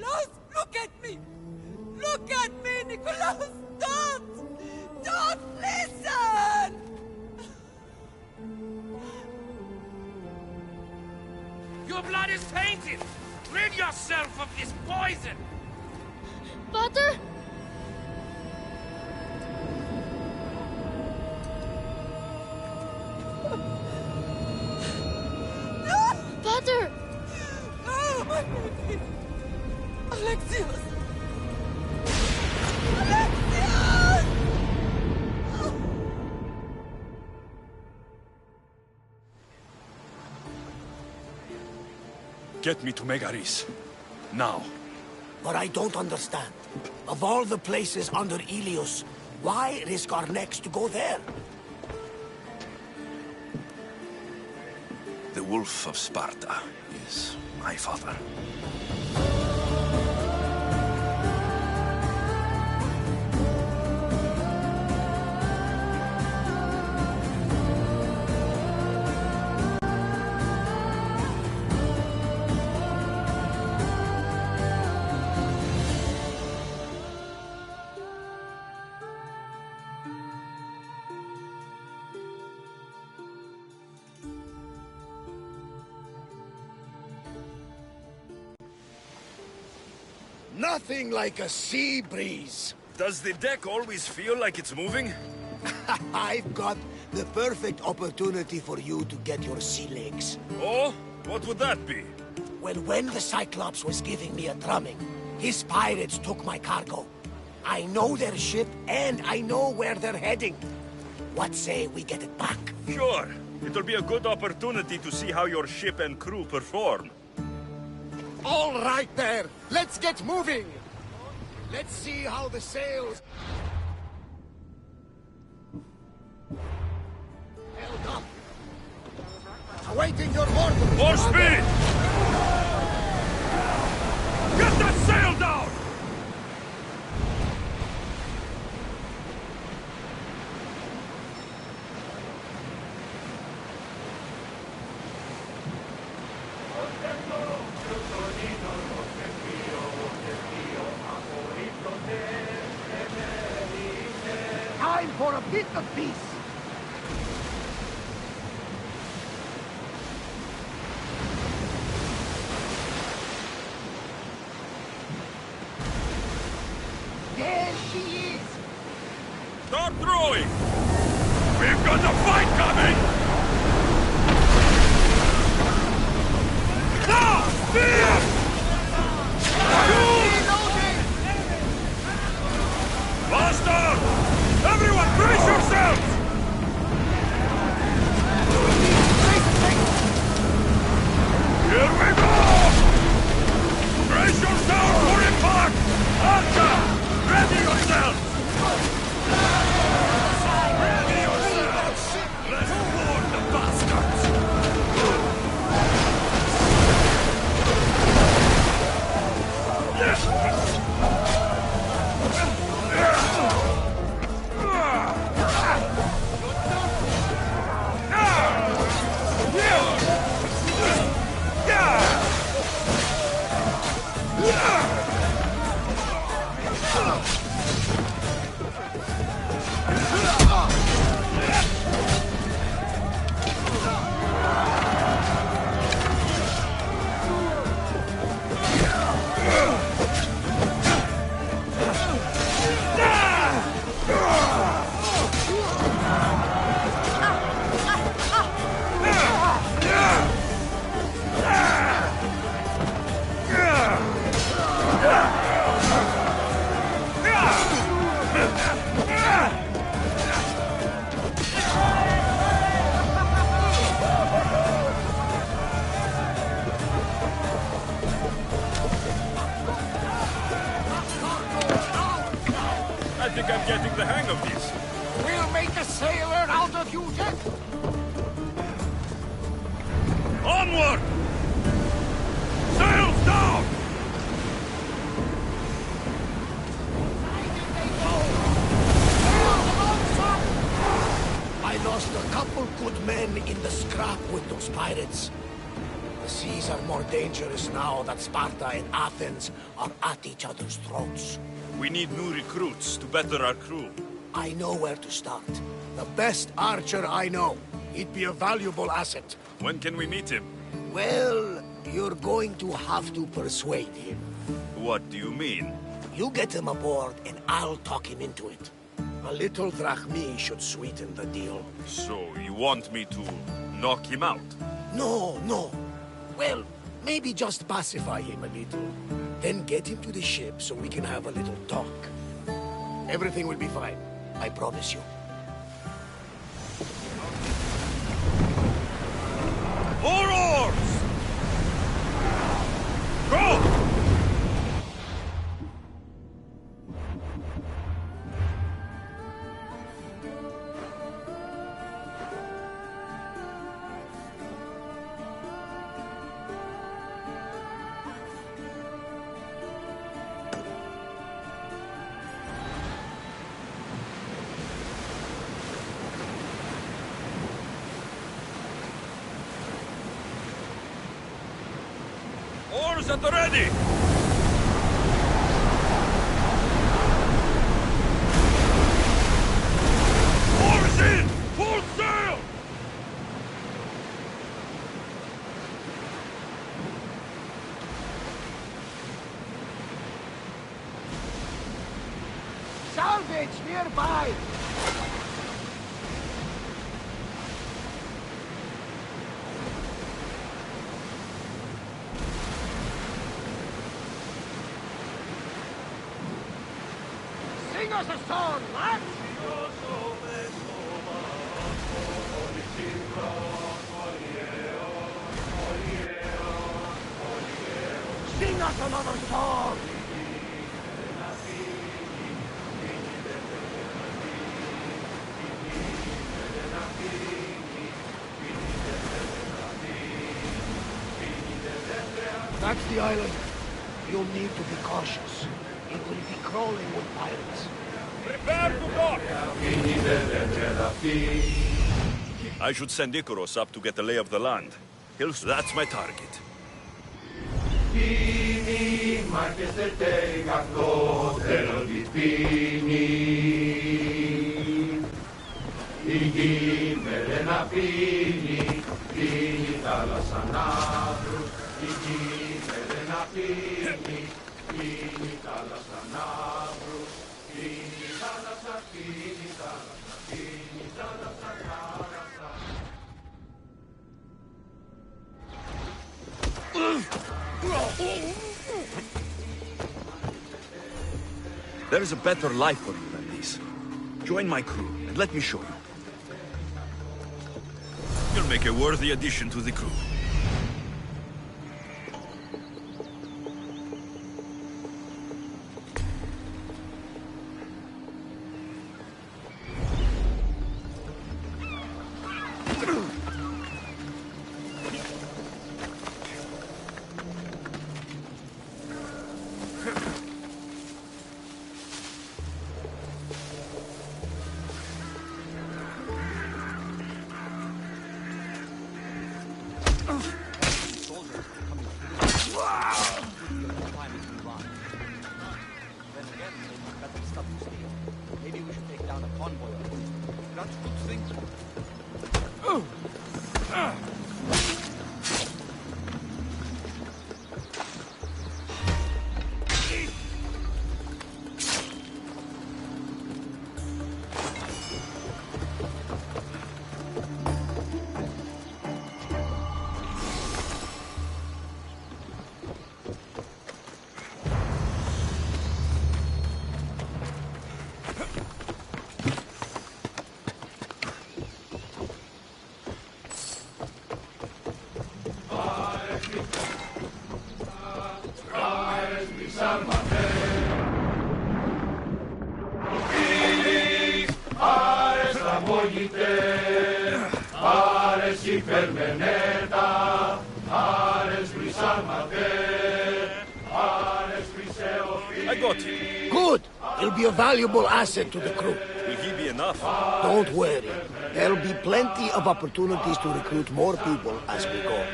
Nikolaos, look at me! Look at me, Nikolaos! Don't! Don't listen! Your blood is tainted! Rid yourself of this poison! Pater? Pater! Oh, my baby! Alexios! Alexios! Get me to Megaris. Now. But I don't understand. Of all the places under Ilios, why risk our necks to go there? The Wolf of Sparta is my father. Nothing like a sea breeze. Does the deck always feel like it's moving? I've got the perfect opportunity for you to get your sea legs. Oh? What would that be? Well, when the Cyclops was giving me a drumming, his pirates took my cargo. I know their ship, and I know where they're heading. What say we get it back? Sure. It'll be a good opportunity to see how your ship and crew perform. All right there! Let's get moving! Let's see how the sails... held up. Awaiting your orders! More speed! Get that sail down! Time for a bit of peace! There she is! Start throwing! We've got a fight coming! Now! Spear! Faster! Everyone, brace yourselves! Here we go! Brace yourselves for impact! Archer! Ready yourselves! Ready yourselves! Let's board the bastards! I think I'm getting the hang of this. We'll make a sailor out of you, Jack! Onward! Sails down! I lost a couple good men in the scrap with those pirates. The seas are more dangerous now that Sparta and Athens are at each other's throats. We need new recruits to better our crew. I know where to start. The best archer I know. He'd be a valuable asset. When can we meet him? Well, you're going to have to persuade him. What do you mean? You get him aboard and I'll talk him into it. A little drachmi should sweeten the deal. So, you want me to knock him out? No, no. Well, maybe just pacify him a little. Then get him to the ship so we can have a little talk. Everything will be fine. I promise you. Four oars! Go! Oars at the ready! Oars in! Full sail! Salvage nearby! Sing us a song, lads! Sing us another song! That's the island. You'll need to be cautious. It will be crawling with pirates. Prepare to dock! I should send Icaros up to get the lay of the land. That's my target. There is a better life for you than this. Join my crew, and let me show you. You'll make a worthy addition to the crew. I got him. Good! He'll be a valuable asset to the crew. Will he be enough? Don't worry. There'll be plenty of opportunities to recruit more people as we go.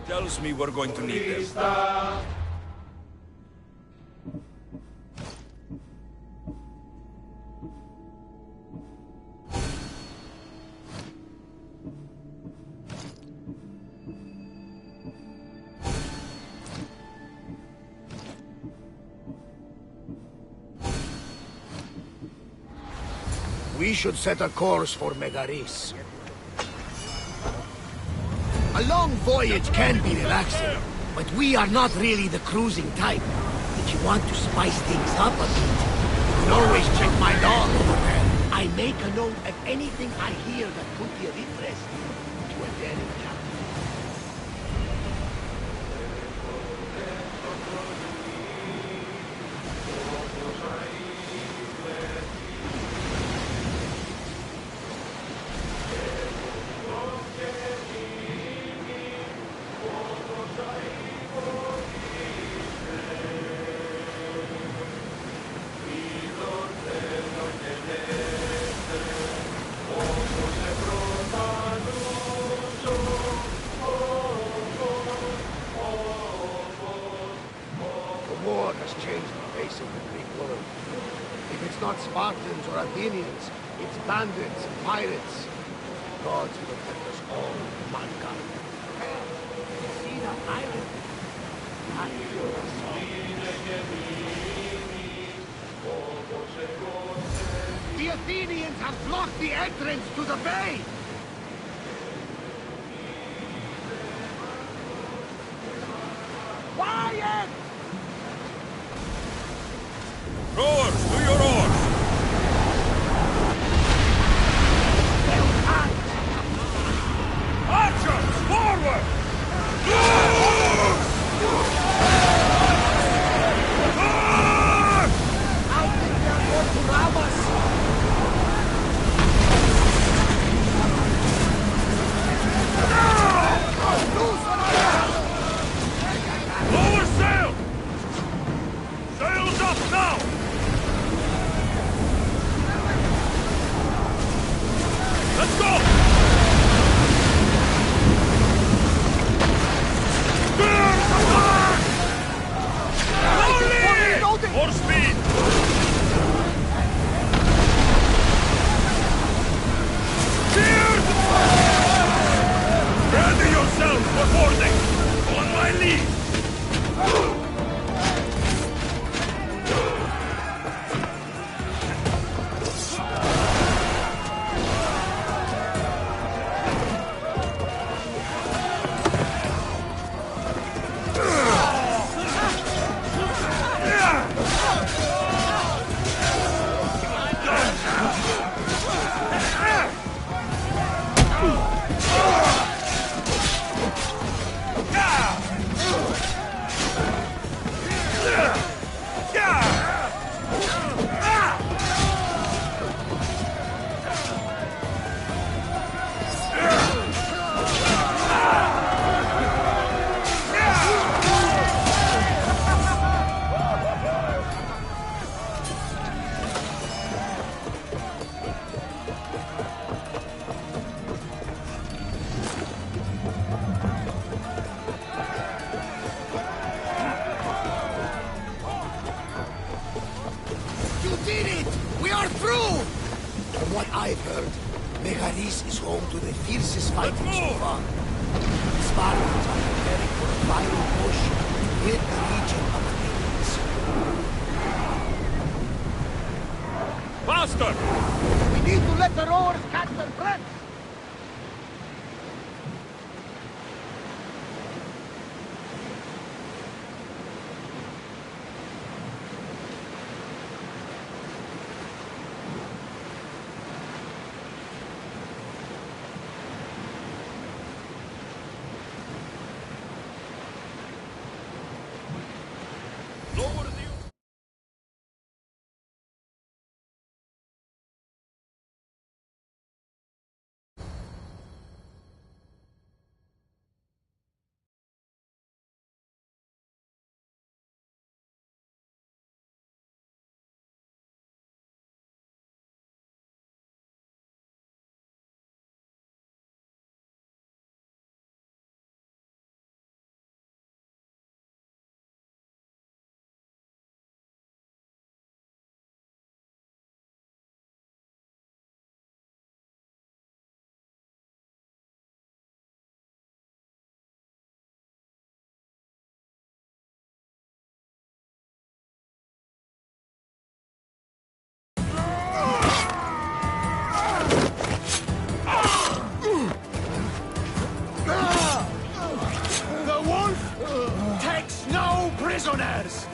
Tells me we're going to need them. We should set a course for Megaris. A long voyage can be relaxing, but we are not really the cruising type. If you want to spice things up a bit, you can always check my log over there. I make a note of anything I hear that could be of interest to a daring captain. Spartans or Athenians, it's bandits, pirates. Gods protect us all, mankind. You see the island? The Athenians have blocked the entrance to the bay! Quiet! Rowers, to your oars! Archers, forward! I think they're going to rob us! Lower sail! Sails up now! Let's go! More speed! Cheers! Ready yourselves for boarding! On my lead! From what I've heard, Megaris is home to the fiercest fighting so far. The Spartans are preparing for a final push to hit the region of Athens. Faster! We need to let the rowers catch their breath! prisoners!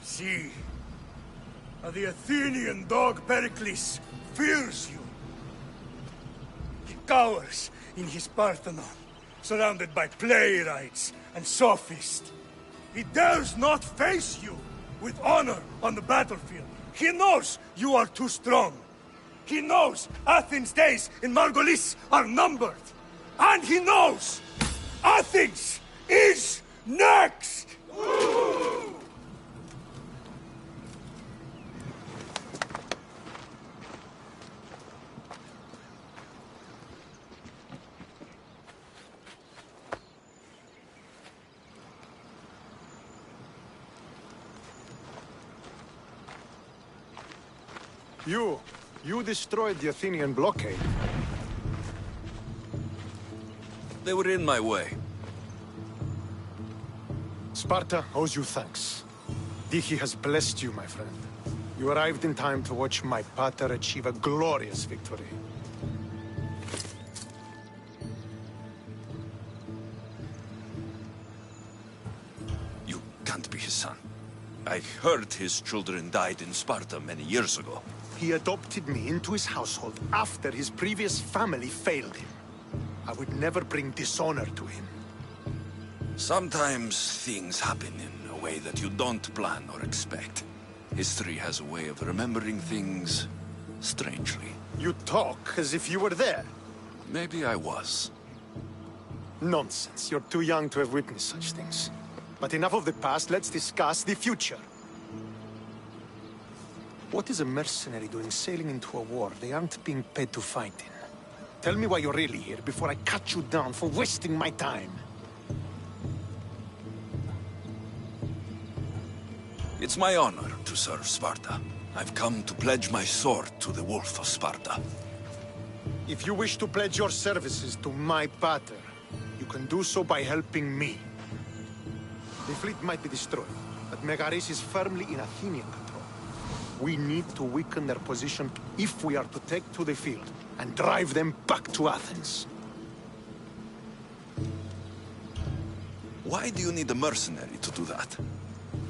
See, the Athenian dog Pericles fears you. He cowers in his Parthenon, surrounded by playwrights and sophists. He dares not face you with honor on the battlefield. He knows you are too strong. He knows Athens' days in Margolis are numbered. And he knows Athens is next! You destroyed the Athenian blockade. They were in my way. Sparta owes you thanks. Dihi has blessed you, my friend. You arrived in time to watch my pater achieve a glorious victory. You can't be his son. I heard his children died in Sparta many years ago. He adopted me into his household after his previous family failed him. I would never bring dishonor to him. Sometimes things happen in a way that you don't plan or expect. History has a way of remembering things strangely. You talk as if you were there. Maybe I was. Nonsense. You're too young to have witnessed such things. But enough of the past, let's discuss the future. What is a mercenary doing sailing into a war they aren't being paid to fight in? Tell me why you're really here before I cut you down for wasting my time. It's my honor to serve Sparta. I've come to pledge my sword to the Wolf of Sparta. If you wish to pledge your services to my pater, you can do so by helping me. The fleet might be destroyed, but Megaris is firmly in Athenian control. We need to weaken their position if we are to take to the field and drive them back to Athens. Why do you need a mercenary to do that?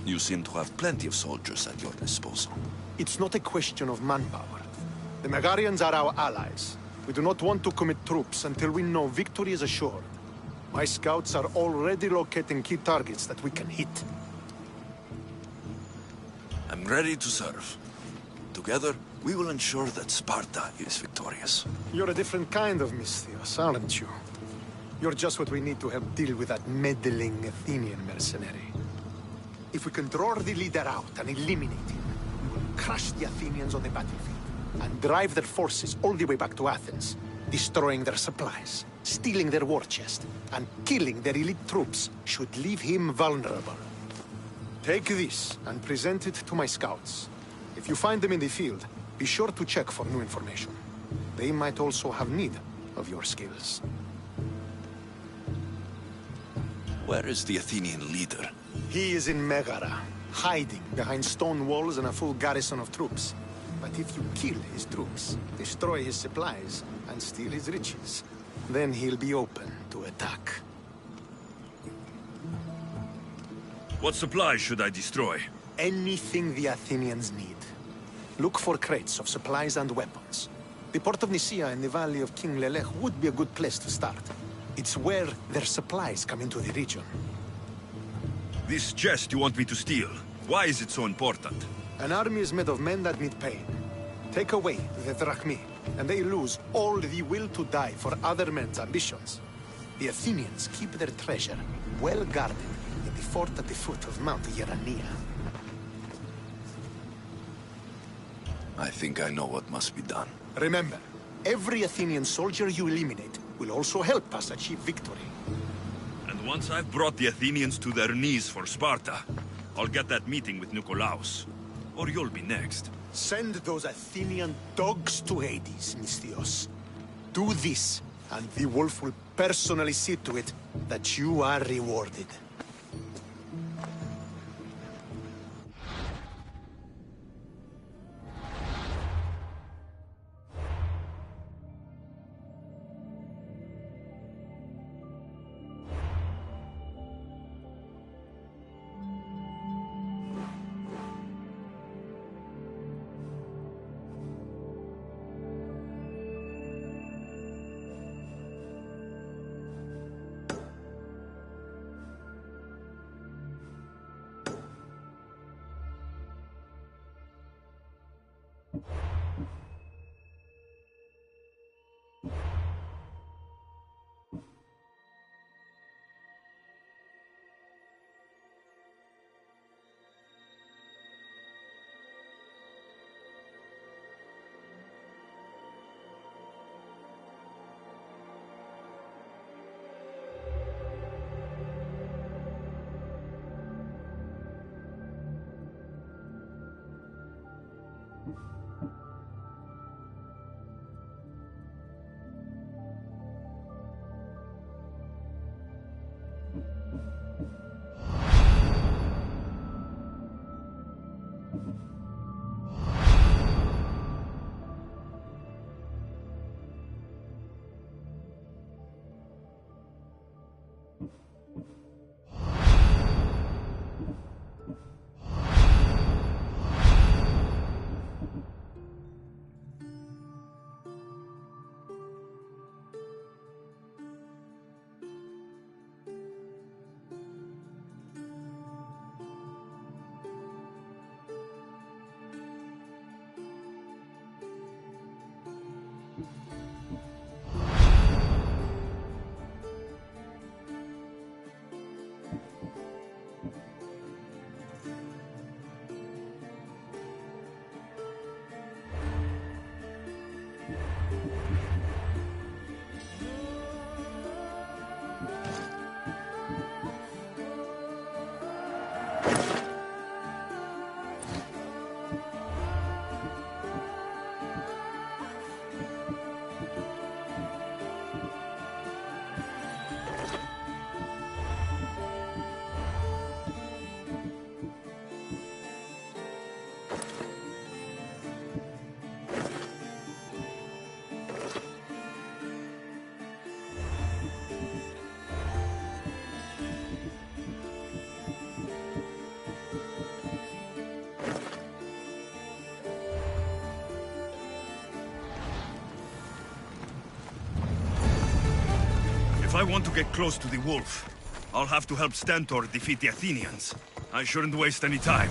You seem to have plenty of soldiers at your disposal. It's not a question of manpower. The Megarians are our allies. We do not want to commit troops until we know victory is assured. My scouts are already locating key targets that we can hit. I'm ready to serve. Together, we will ensure that Sparta is victorious. You're a different kind of Misthios, aren't you? You're just what we need to help deal with that meddling Athenian mercenary. If we can draw the leader out and eliminate him, we will crush the Athenians on the battlefield and drive their forces all the way back to Athens, destroying their supplies, stealing their war chest, and killing their elite troops should leave him vulnerable. Take this and present it to my scouts. If you find them in the field, be sure to check for new information. They might also have need of your skills. Where is the Athenian leader? He is in Megara, hiding behind stone walls and a full garrison of troops. But if you kill his troops, destroy his supplies, and steal his riches, then he'll be open to attack. What supplies should I destroy? Anything the Athenians need. Look for crates of supplies and weapons. The port of Nicaea in the valley of King Lelech would be a good place to start. It's where their supplies come into the region. This chest you want me to steal, why is it so important? An army is made of men that need pain. Take away the drachmi, and they lose all the will to die for other men's ambitions. The Athenians keep their treasure well guarded in the fort at the foot of Mount Yerania. I think I know what must be done. Remember, every Athenian soldier you eliminate will also help us achieve victory. And once I've brought the Athenians to their knees for Sparta, I'll get that meeting with Nikolaos. or you'll be next. Send those Athenian dogs to Hades, Misthios. Do this, and the wolf will personally see to it that you are rewarded. If I want to get close to the wolf, I'll have to help Stentor defeat the Athenians. I shouldn't waste any time.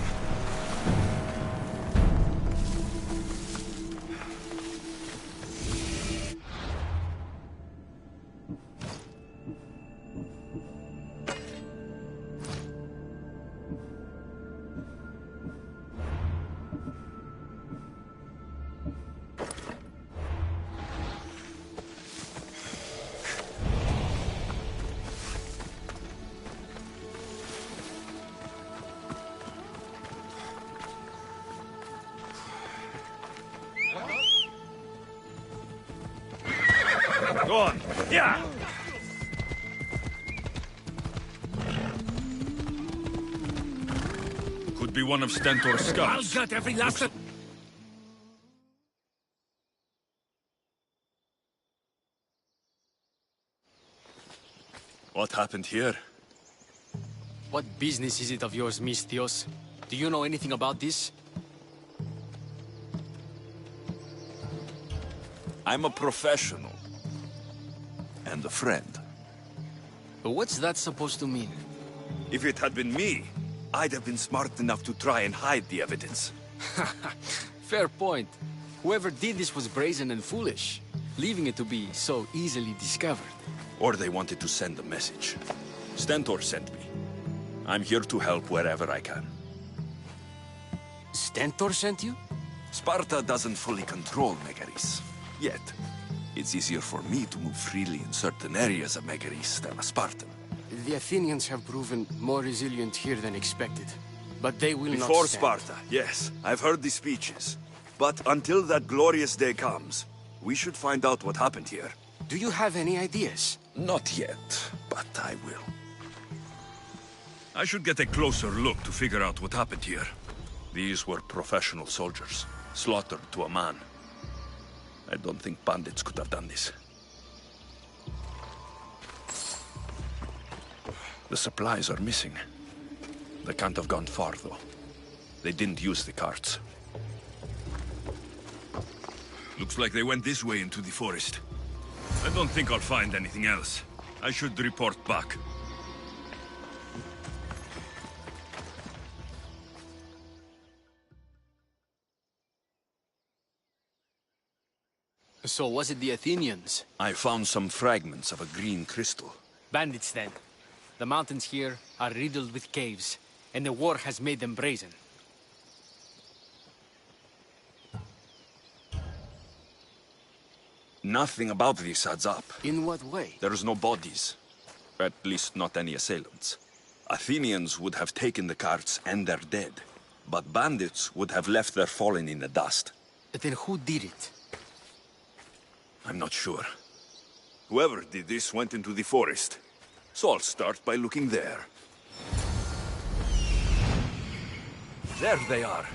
Go on. Yeah. Could be one of Stentor's scouts. I'll gut every last... What happened here? What business is it of yours, Misthios? Do you know anything about this? I'm a professional. And a friend. But what's that supposed to mean? If it had been me, I'd have been smart enough to try and hide the evidence. Fair point. Whoever did this was brazen and foolish, leaving it to be so easily discovered. Or they wanted to send a message. Stentor sent me. I'm here to help wherever I can. Stentor sent you? Sparta doesn't fully control Megaris, yet. It's easier for me to move freely in certain areas of Megaris than a Spartan. The Athenians have proven more resilient here than expected. But they will not Before stand. Sparta, yes. I've heard the speeches. But until that glorious day comes, we should find out what happened here. Do you have any ideas? Not yet, but I will. I should get a closer look to figure out what happened here. These were professional soldiers, slaughtered to a man. I don't think bandits could have done this. The supplies are missing. They can't have gone far, though. They didn't use the carts. Looks like they went this way into the forest. I don't think I'll find anything else. I should report back. So was it the Athenians? I found some fragments of a green crystal. Bandits, then. The mountains here are riddled with caves, and the war has made them brazen. Nothing about this adds up. In what way? There's no bodies. At least not any assailants. Athenians would have taken the carts and their dead. But bandits would have left their fallen in the dust. Then who did it? I'm not sure. Whoever did this went into the forest. So I'll start by looking there. There they are.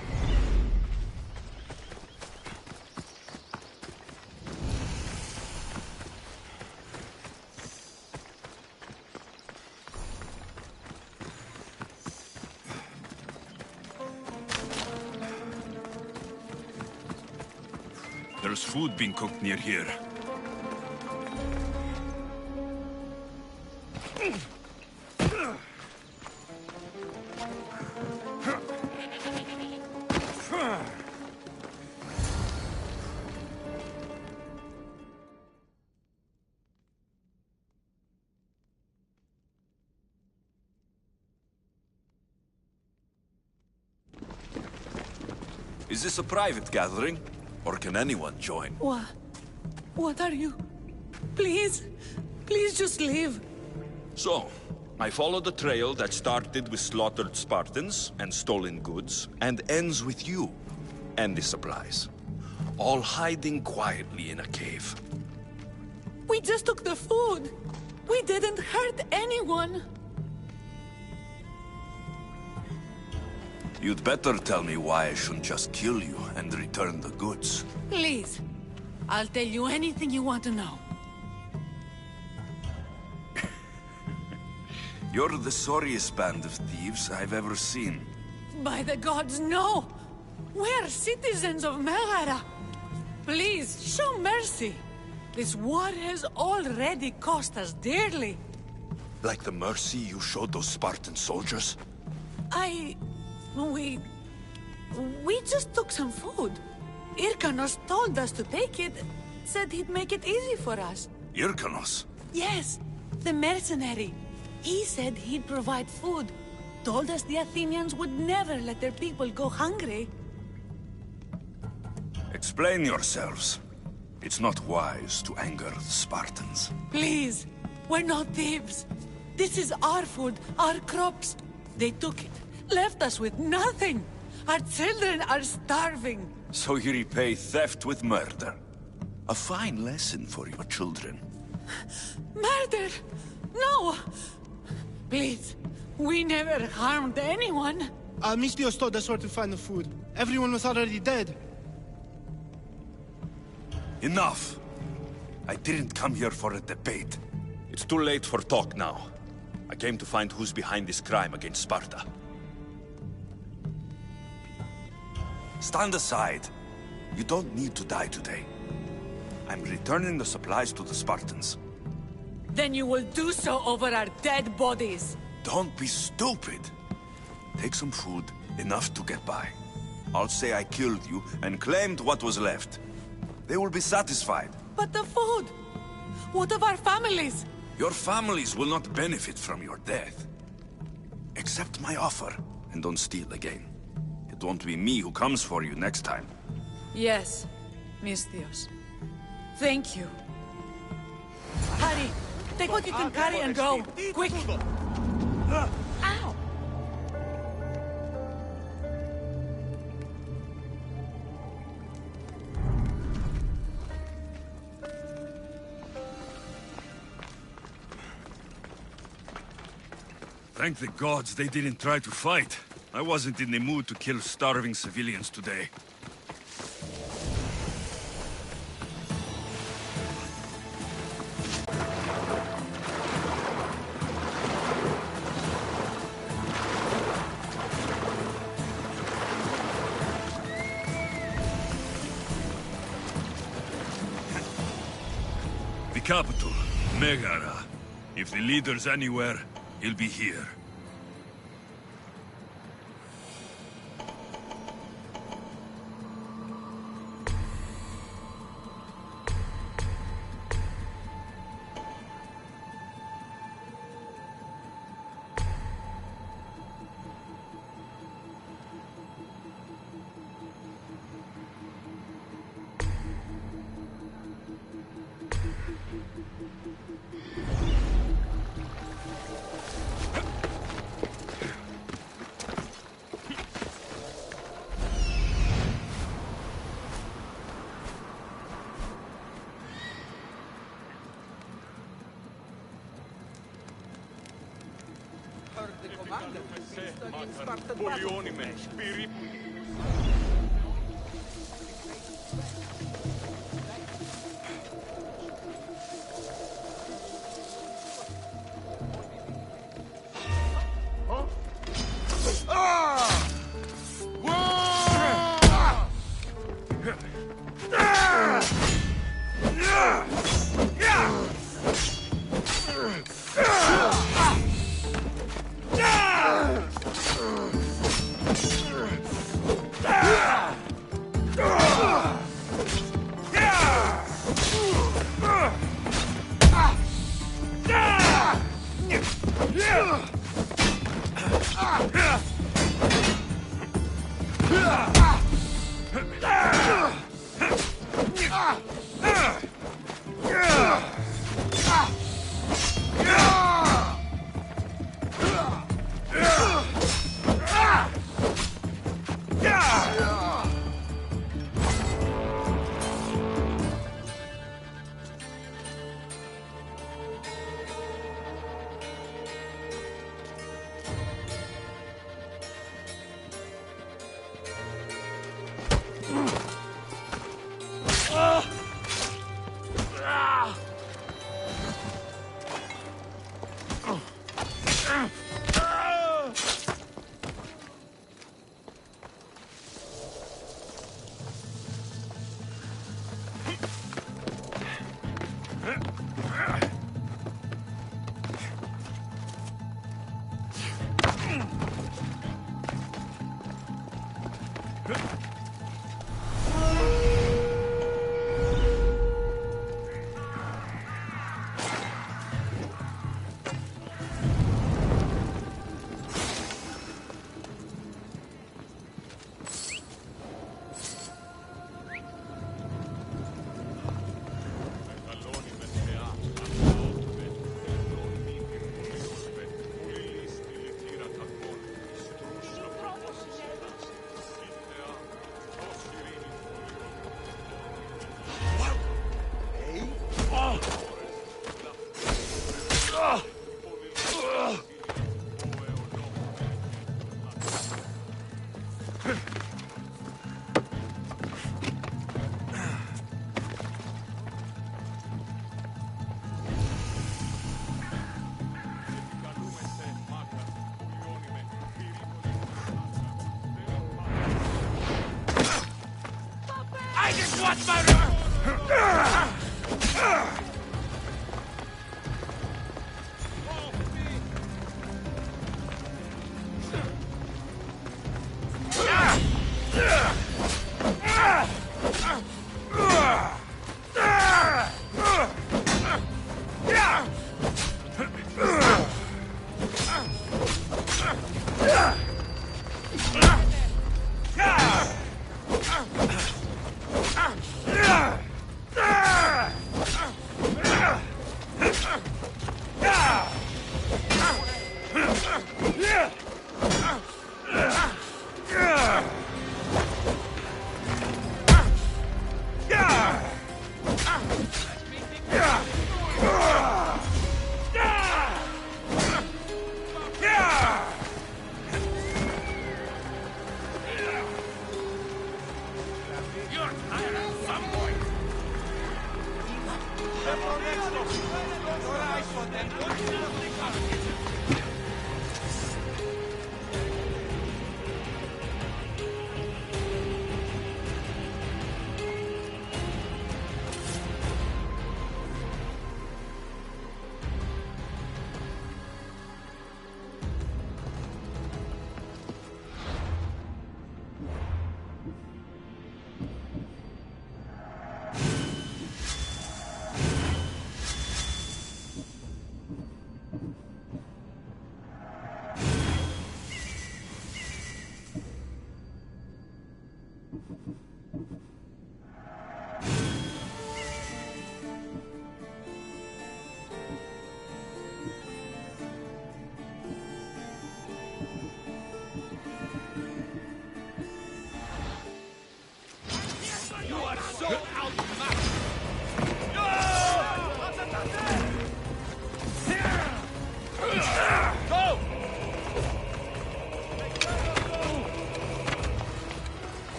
There's food being cooked near here. Is this a private gathering? Or can anyone join? What are you? Please, please just leave. So, I followed a trail that started with slaughtered Spartans and stolen goods, and ends with you and the supplies. All hiding quietly in a cave. We just took the food. We didn't hurt anyone. You'd better tell me why I shouldn't just kill you and return the goods. Please, I'll tell you anything you want to know. You're the sorriest band of thieves I've ever seen. By the gods, no! We're citizens of Megara. Please, show mercy. This war has already cost us dearly. Like the mercy you showed those Spartan soldiers? We just took some food. Irkanos told us to take it, said he'd make it easy for us. Irkanos? Yes, the mercenary. He said he'd provide food. Told us the Athenians would never let their people go hungry. Explain yourselves. It's not wise to anger the Spartans. Please, we're not thieves. This is our food, our crops. They took it, left us with nothing. Our children are starving. So you repay theft with murder. A fine lesson for your children. Murder? No! Please, we never harmed anyone. Alexios told us where to find the food. Everyone was already dead. Enough! I didn't come here for a debate. It's too late for talk now. I came to find who's behind this crime against Sparta. Stand aside. You don't need to die today. I'm returning the supplies to the Spartans. Then you will do so over our dead bodies. Don't be stupid. Take some food, enough to get by. I'll say I killed you and claimed what was left. They will be satisfied. But the food? What of our families? Your families will not benefit from your death. Accept my offer, and don't steal again. It won't be me who comes for you next time. Yes, Misthios. Thank you. Hurry! Take what you can carry and go! Quick! Ow! Thank the gods they didn't try to fight. I wasn't in the mood to kill starving civilians today. The capital, Megara. If the leader's anywhere, he'll be here. What's my...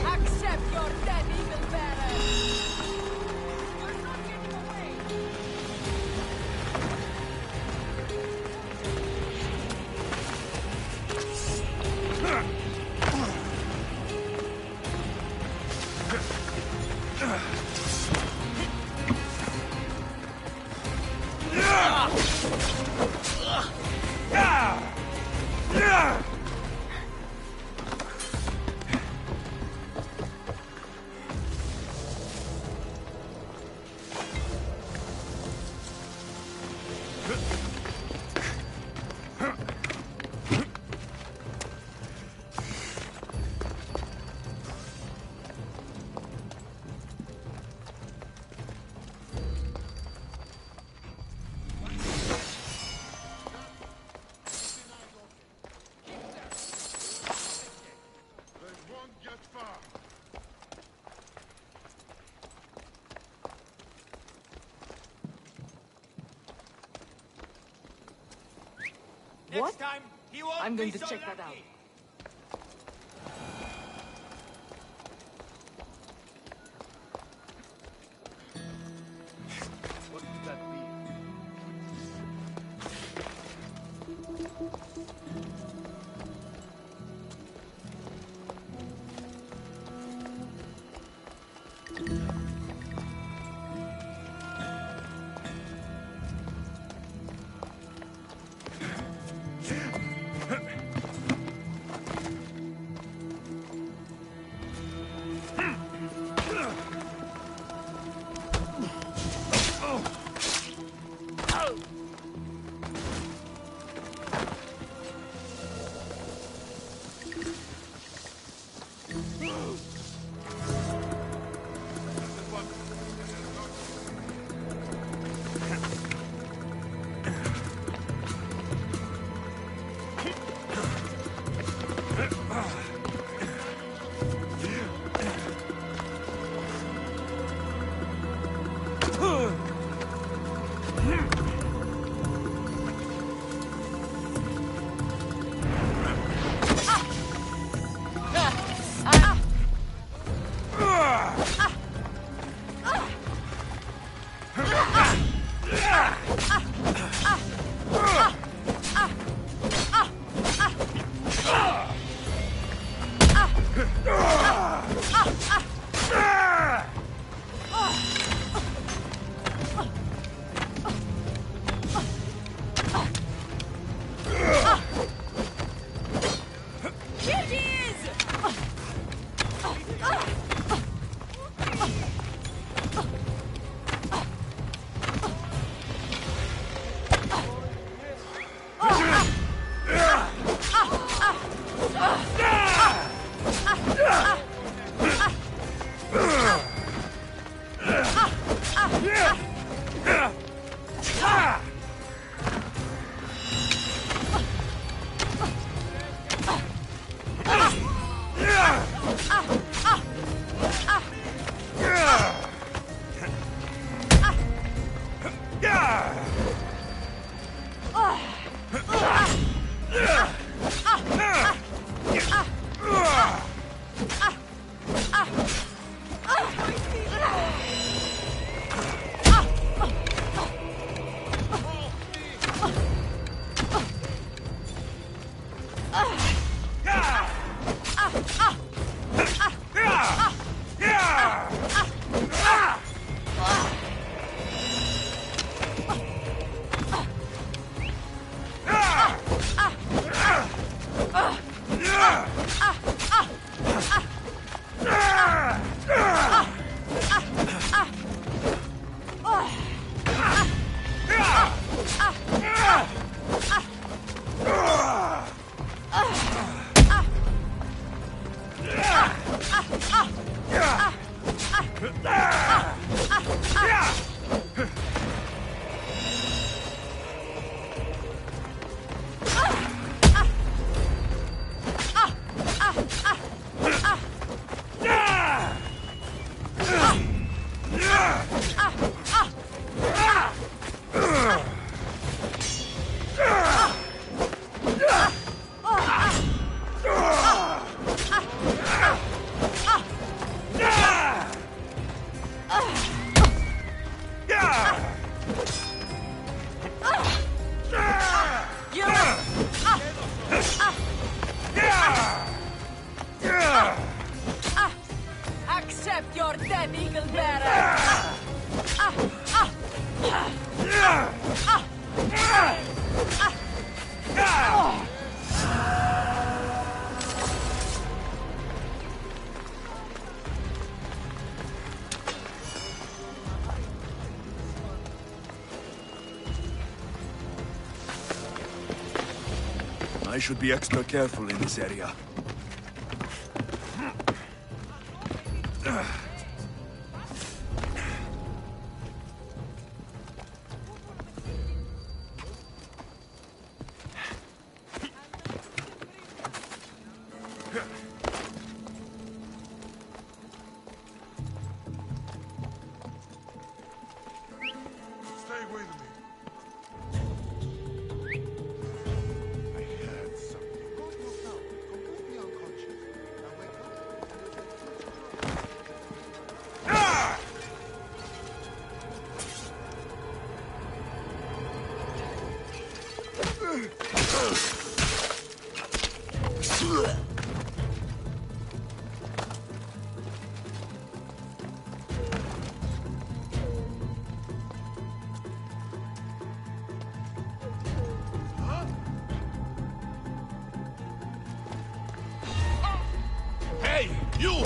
Accept your dead, evil bearer! What? I'm going to check that out. What could that be? Accept your death, Eagle Bearer! I should be extra careful in this area. Stay with me. Hey, you!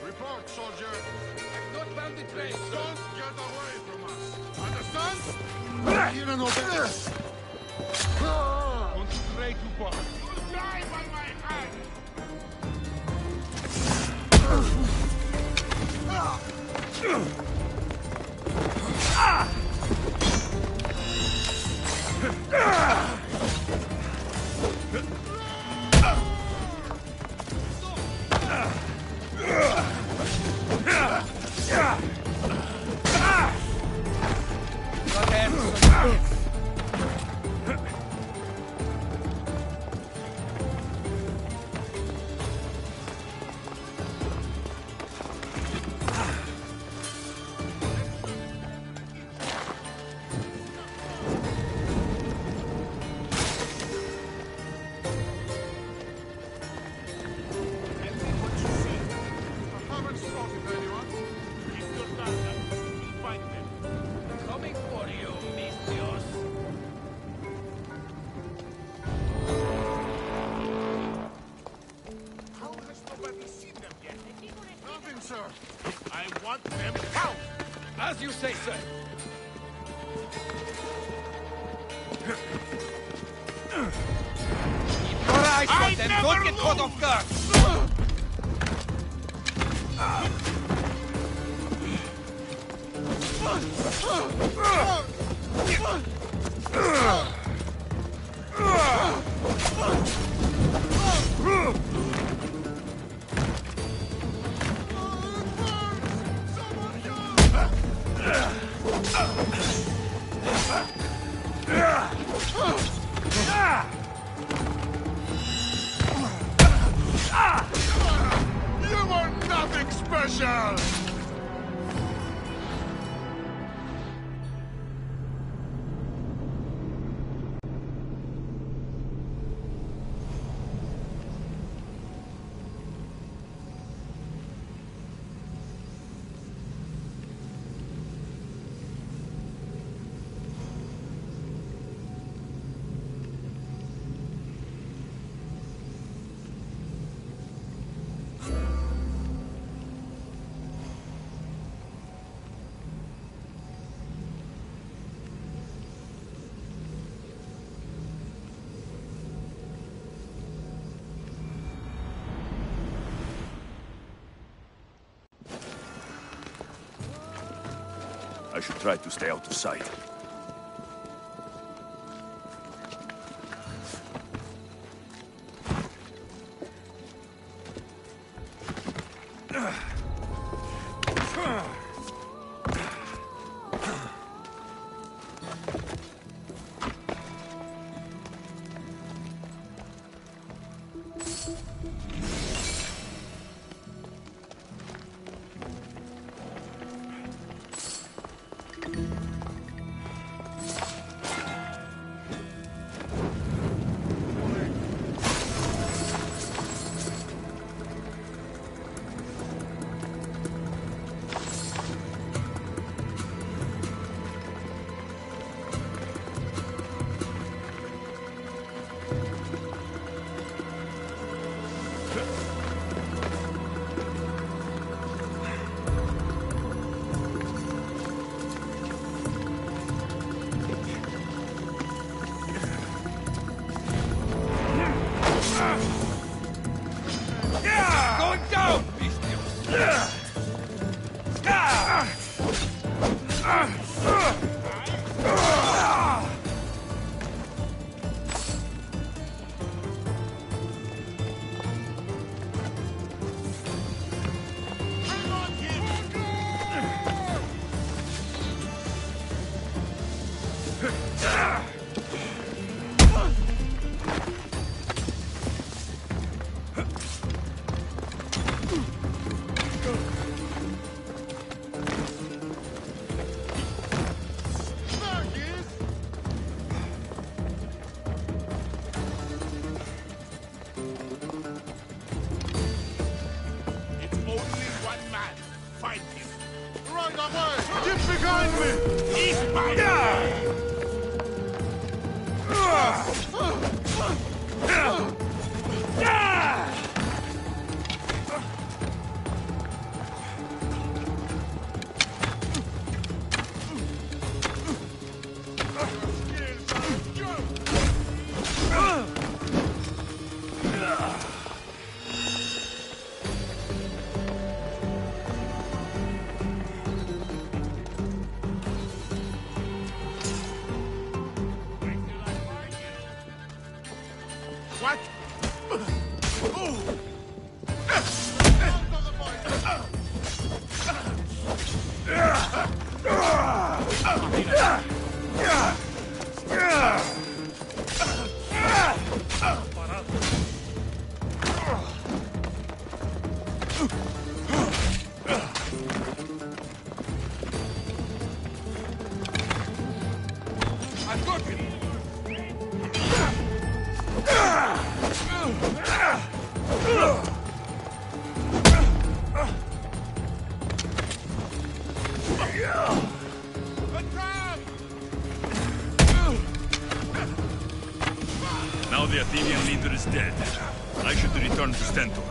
Report, soldier. Not bandit train. Don't get away from us. Understand? Here and over. Concentrate to bar. You'll die by my hand. Go ahead, soldier. As you say, sir. Keep your eyes on them. Don't get caught off guard. You are nothing special! I should try to stay out of sight. Going down, Beastios! It's only one man. Find him. Right away! Get behind me! He's mine! What? I've got him! Now the Athenian leader is dead. I should return to Stentor.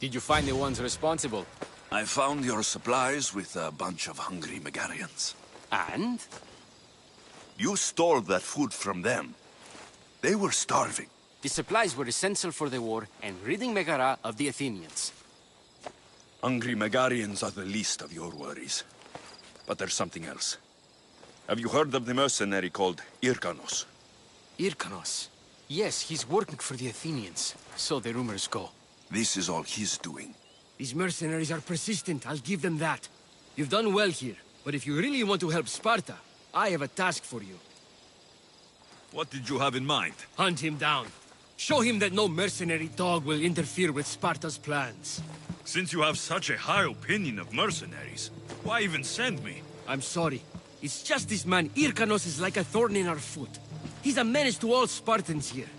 Did you find the ones responsible? I found your supplies with a bunch of hungry Megarians. And? You stole that food from them. They were starving. The supplies were essential for the war and ridding Megara of the Athenians. Hungry Megarians are the least of your worries. But there's something else. Have you heard of the mercenary called Irkanos? Irkanos? Yes, he's working for the Athenians. So the rumors go. This is all he's doing. These mercenaries are persistent, I'll give them that. You've done well here, but if you really want to help Sparta, I have a task for you. What did you have in mind? Hunt him down. Show him that no mercenary dog will interfere with Sparta's plans. Since you have such a high opinion of mercenaries, why even send me? I'm sorry. It's just this man Irkanos is like a thorn in our foot. He's a menace to all Spartans here.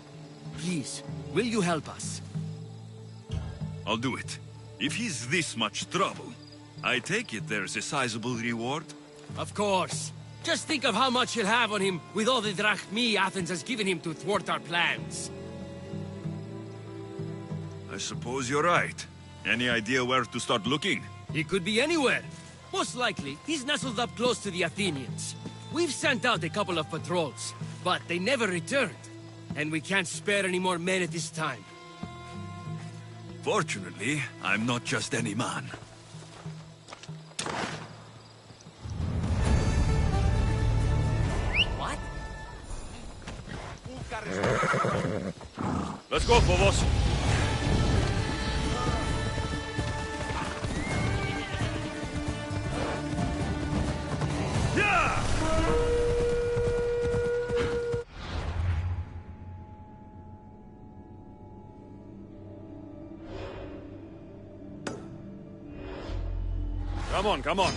Please, will you help us? I'll do it. If he's this much trouble, I take it there's a sizable reward? Of course. Just think of how much he'll have on him with all the drachmi Athens has given him to thwart our plans. I suppose you're right. Any idea where to start looking? He could be anywhere. Most likely, he's nestled up close to the Athenians. We've sent out a couple of patrols, but they never returned. And we can't spare any more men at this time. Fortunately, I'm not just any man. What? Let's go, Phobos. Come on, come on.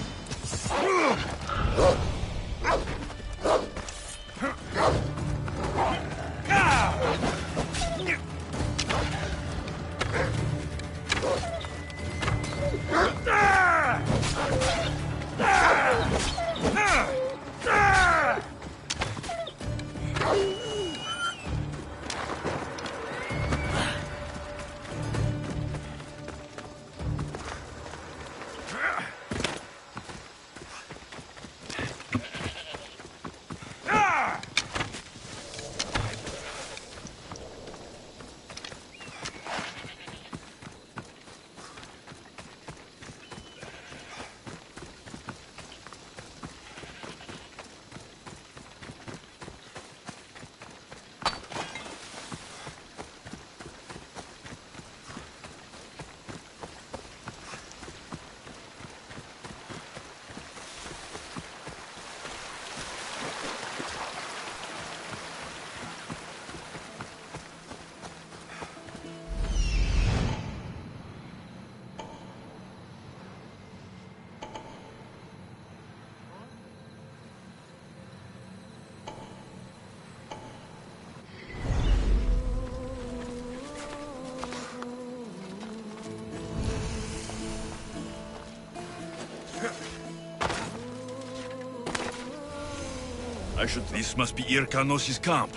This must be Irkanos' camp.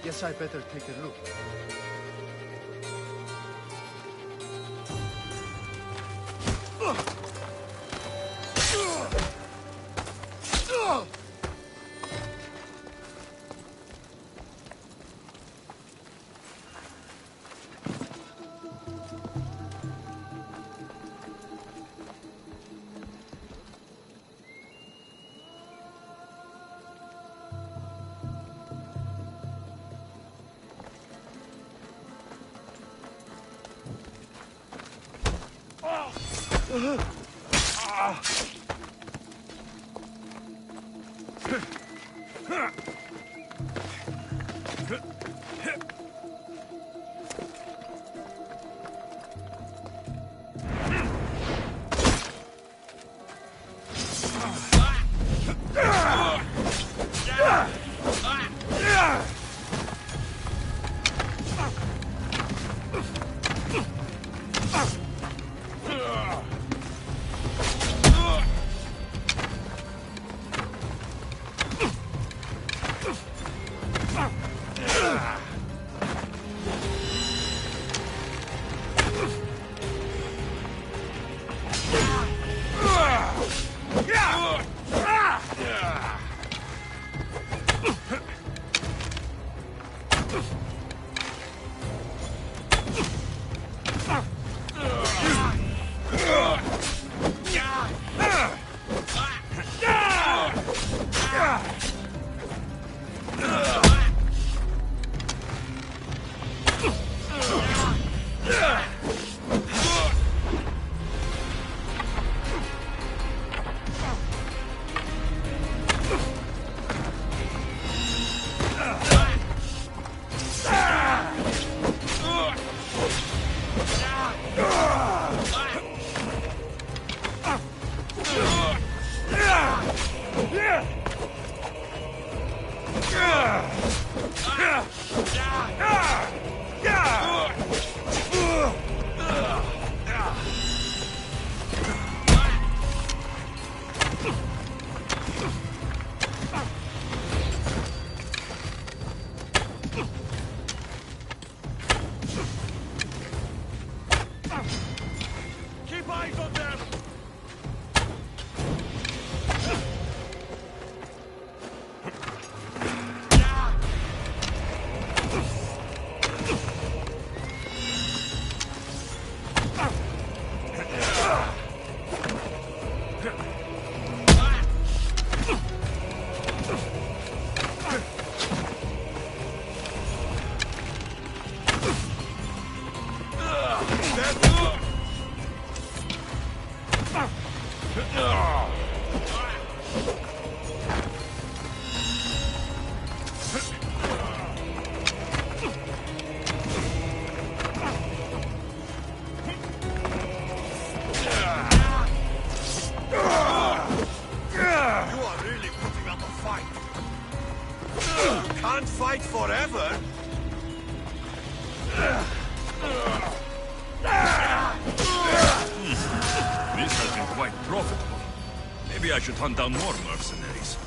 Guess I better take a look. Maybe I should hunt down more mercenaries.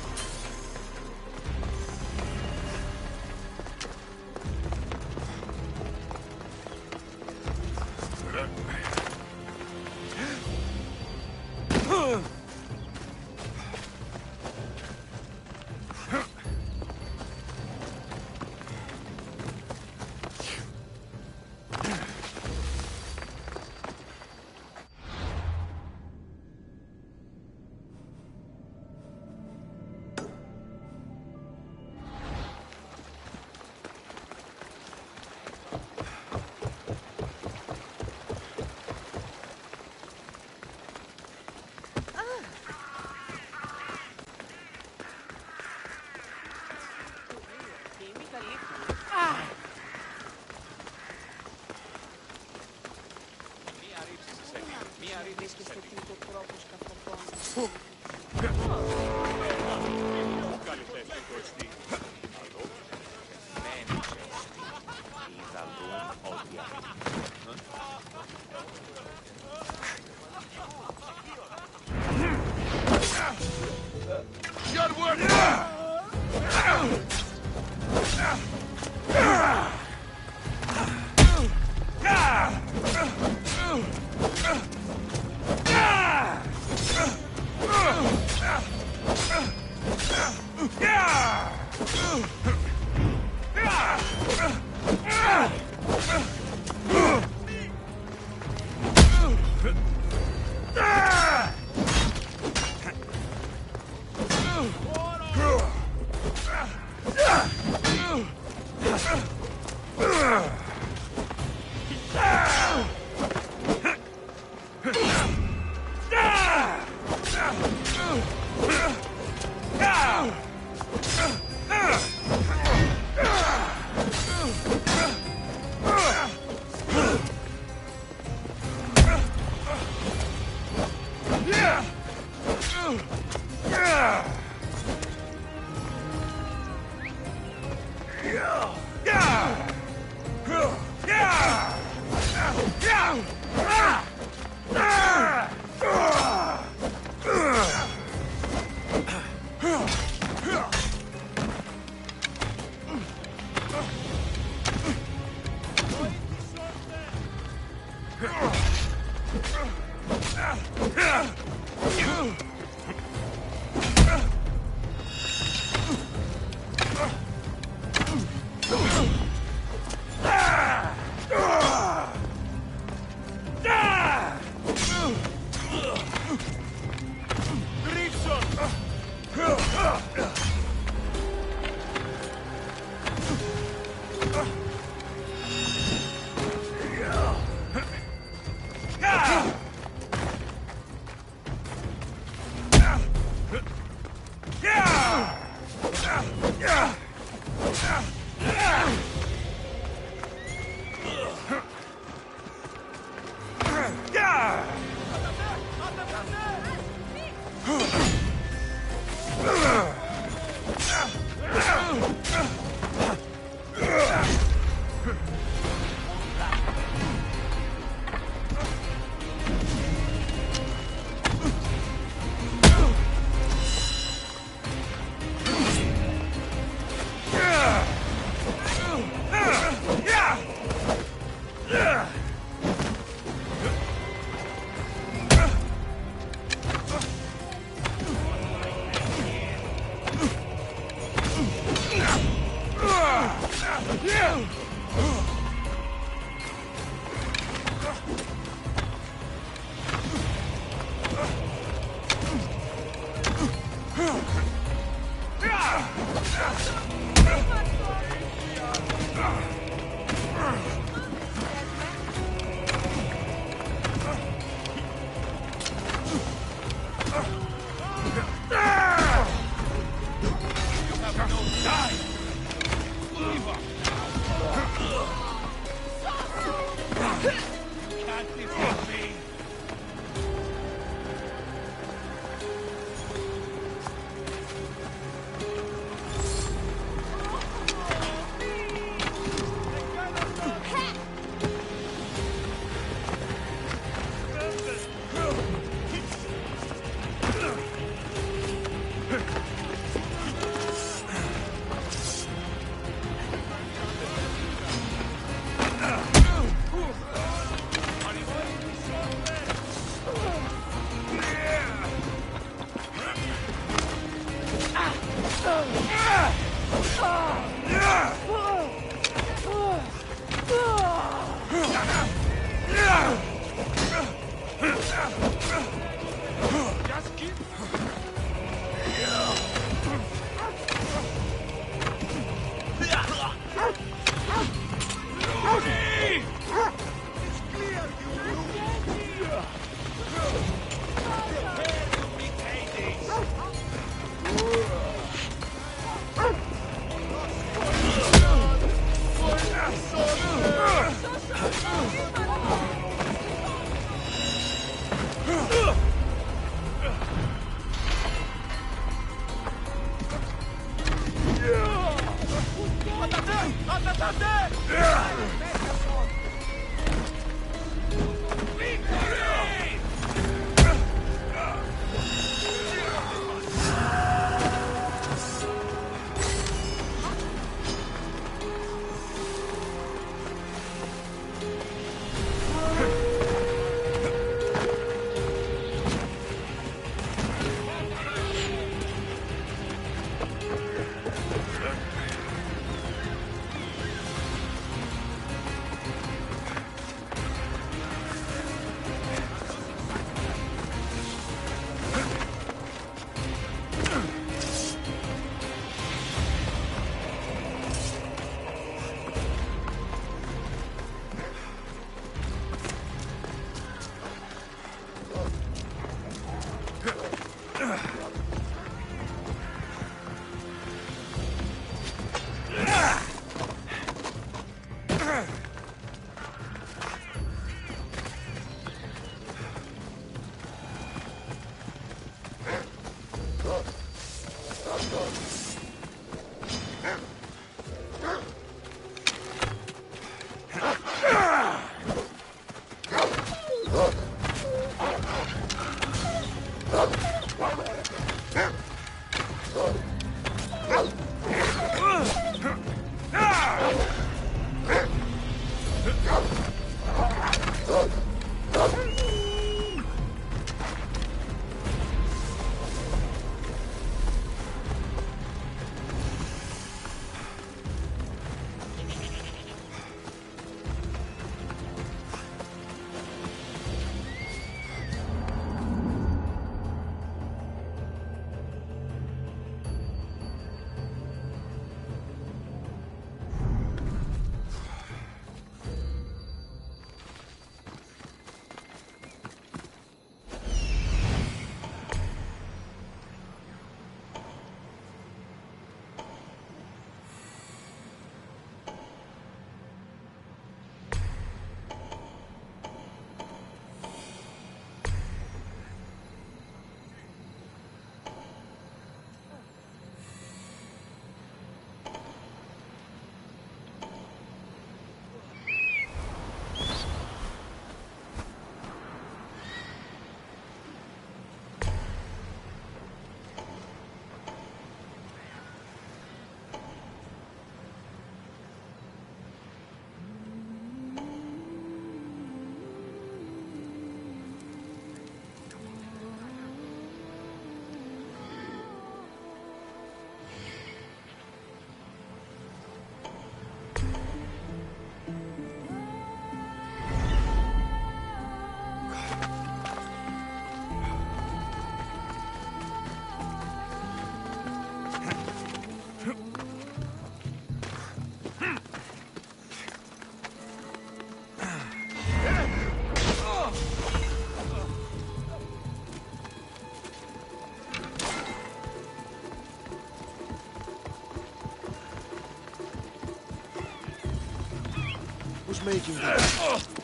Who's making this?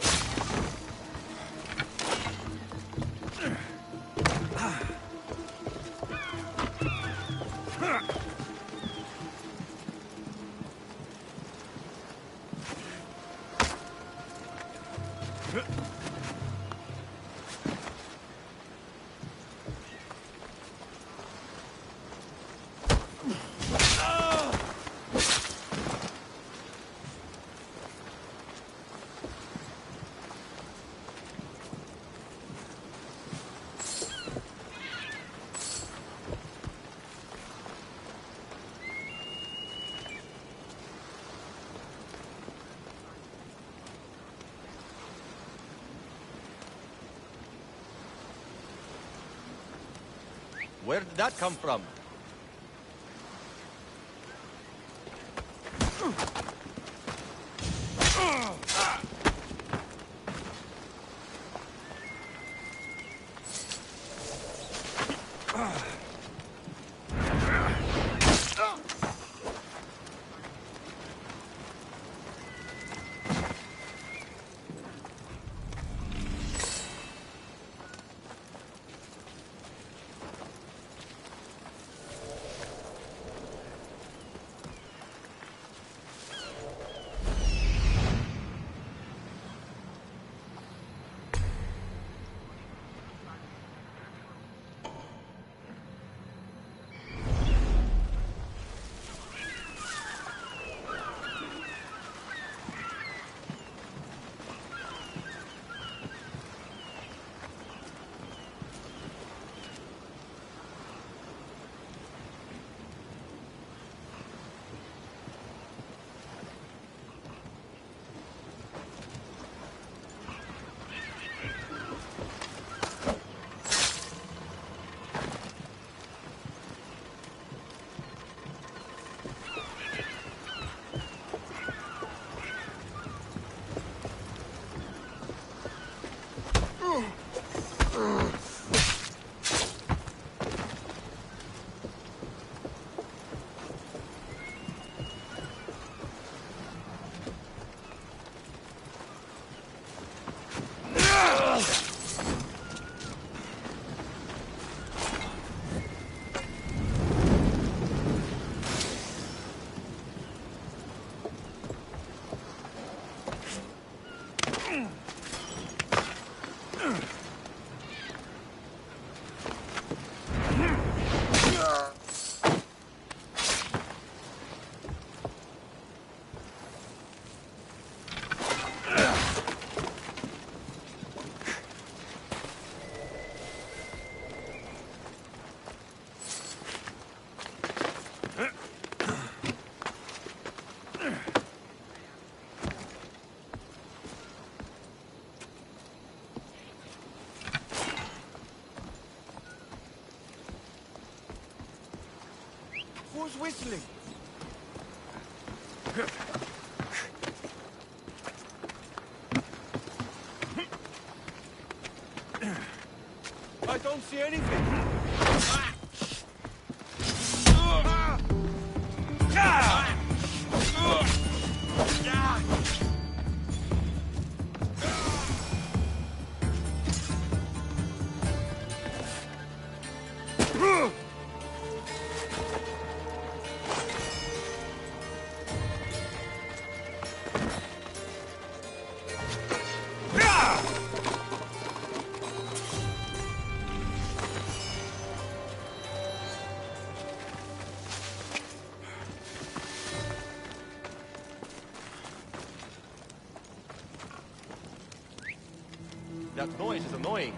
Where did that come from? Who's whistling? I don't see anything. That noise is annoying.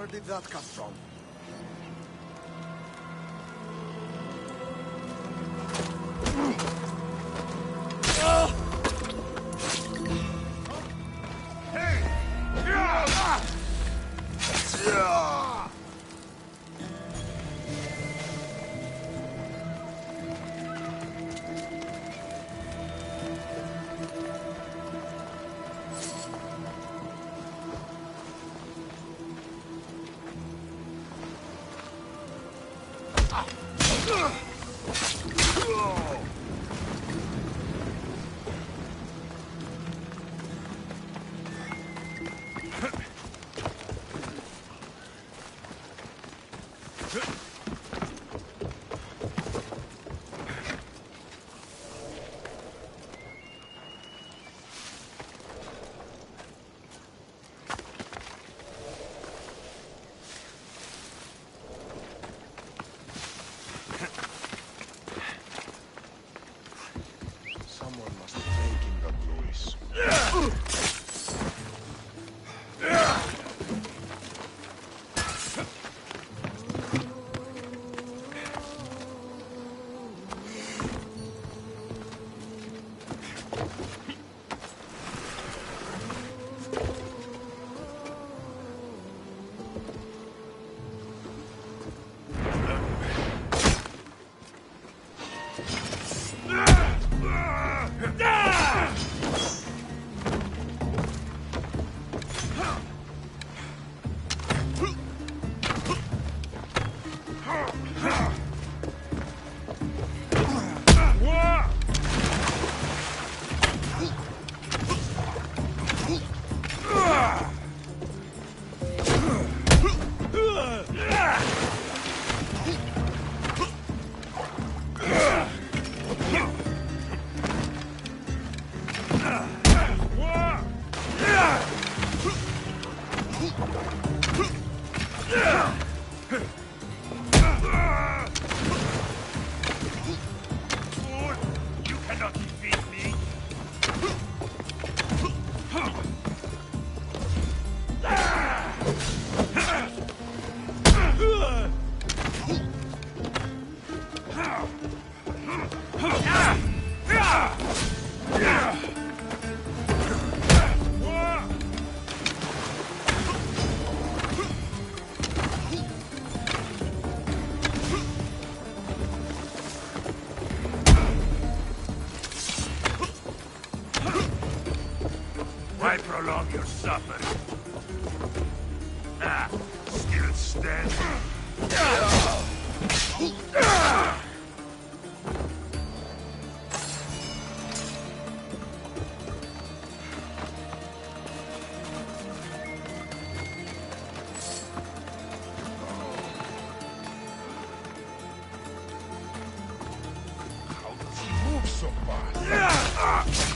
Where did that come from? Why prolong your suffering? Ah, still standing. How does he move so fast?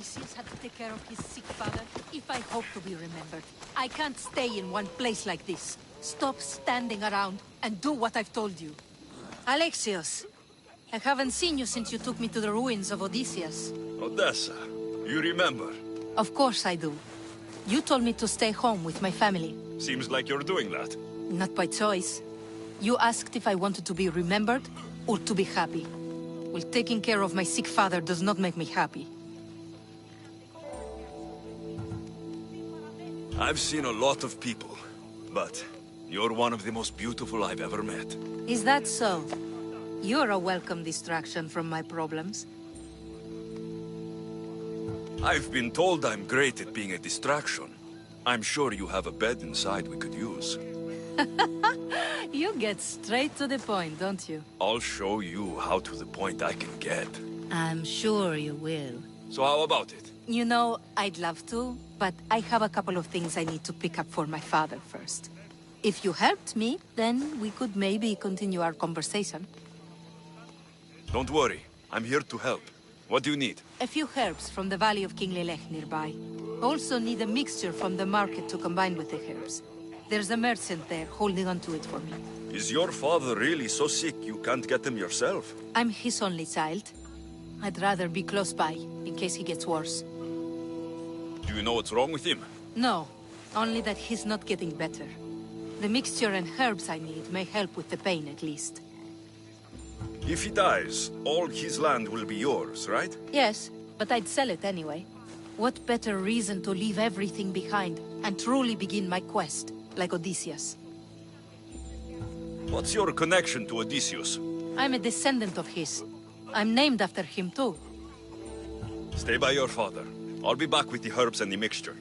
Odysseus had to take care of his sick father? If I hope to be remembered, I can't stay in one place like this. Stop standing around and do what I've told you. Alexios, I haven't seen you since you took me to the ruins of Odysseus. Odessa, you remember? Of course I do. You told me to stay home with my family. Seems like you're doing that. Not by choice. You asked if I wanted to be remembered or to be happy. Well, taking care of my sick father does not make me happy. I've seen a lot of people, but you're one of the most beautiful I've ever met. Is that so? You're a welcome distraction from my problems. I've been told I'm great at being a distraction. I'm sure you have a bed inside we could use. You get straight to the point, don't you? I'll show you how to the point I can get. I'm sure you will. So how about it? You know, I'd love to, but I have a couple of things I need to pick up for my father first. If you helped me, then we could maybe continue our conversation. Don't worry, I'm here to help. What do you need? A few herbs from the Valley of King Lelech nearby. Also need a mixture from the market to combine with the herbs. There's a merchant there holding on to it for me. Is your father really so sick you can't get him yourself? I'm his only child. I'd rather be close by, in case he gets worse. Do you know what's wrong with him? No, only that he's not getting better. The mixture and herbs I need may help with the pain at least. If he dies, all his land will be yours, right? Yes, but I'd sell it anyway. What better reason to leave everything behind and truly begin my quest, like Odysseus? What's your connection to Odysseus? I'm a descendant of his. I'm named after him too. Stay by your father. I'll be back with the herbs and the mixture.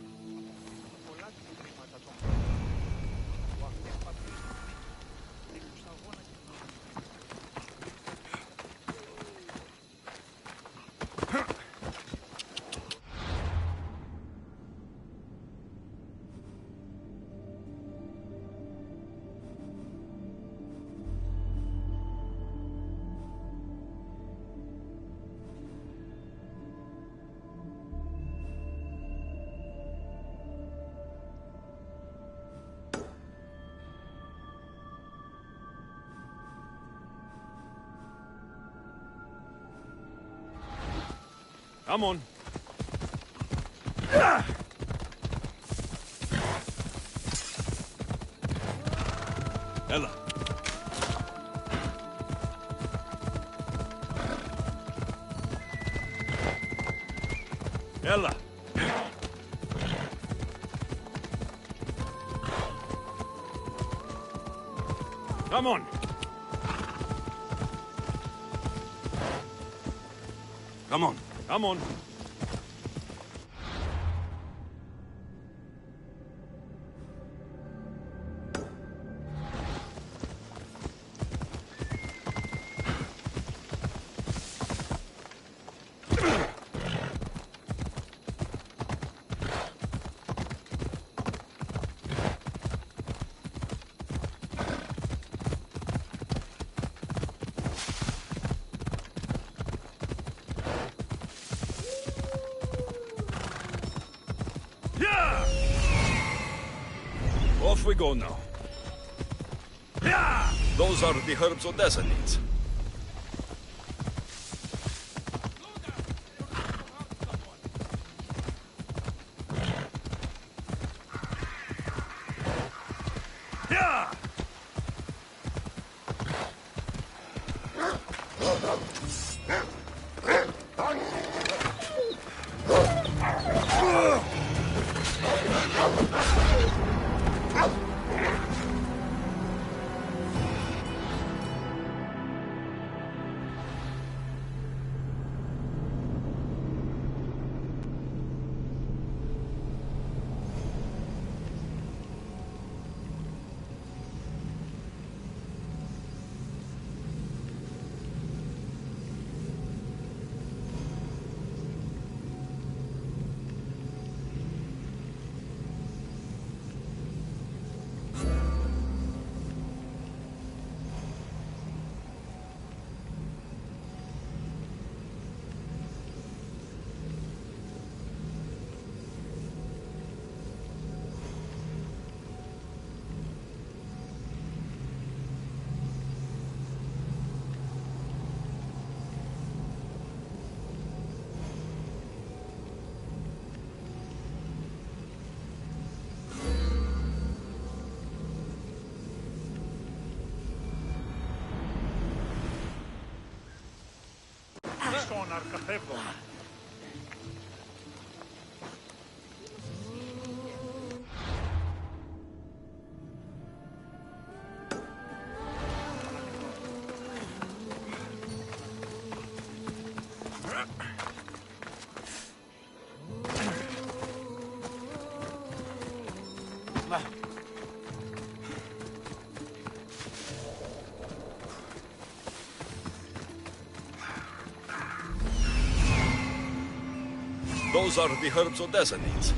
Come on. Ella. Ella. Come on. Come on. Come on. Off we go now. Those are the herbs Odessa needs. Those are the herbs Odessa needs.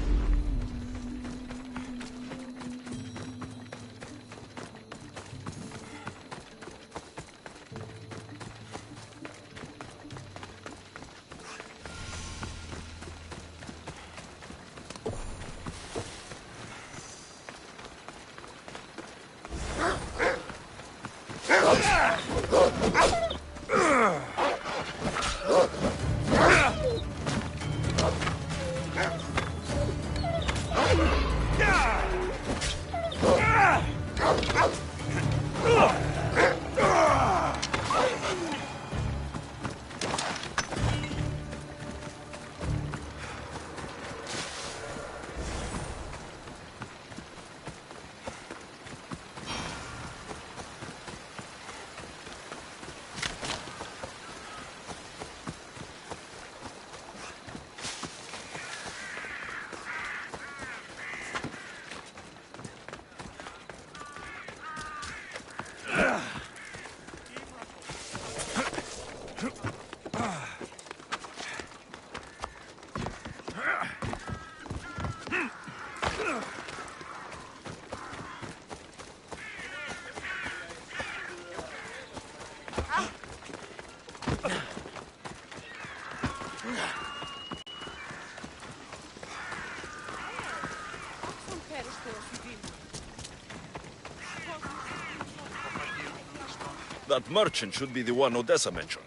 That merchant should be the one Odessa mentioned.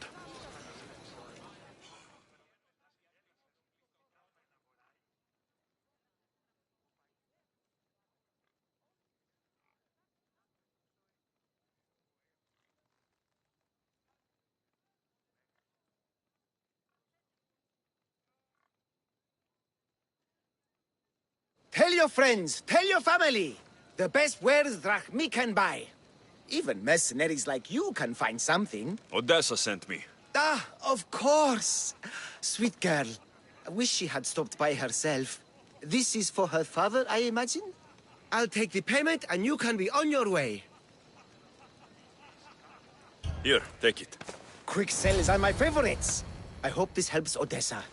Tell your friends, tell your family. The best wares drachmi can buy. Even mercenaries like you can find something. Odessa sent me. Ah, of course. Sweet girl. I wish she had stopped by herself. This is for her father, I imagine? I'll take the payment and you can be on your way. Here, take it. Quick sales are my favorites. I hope this helps Odessa.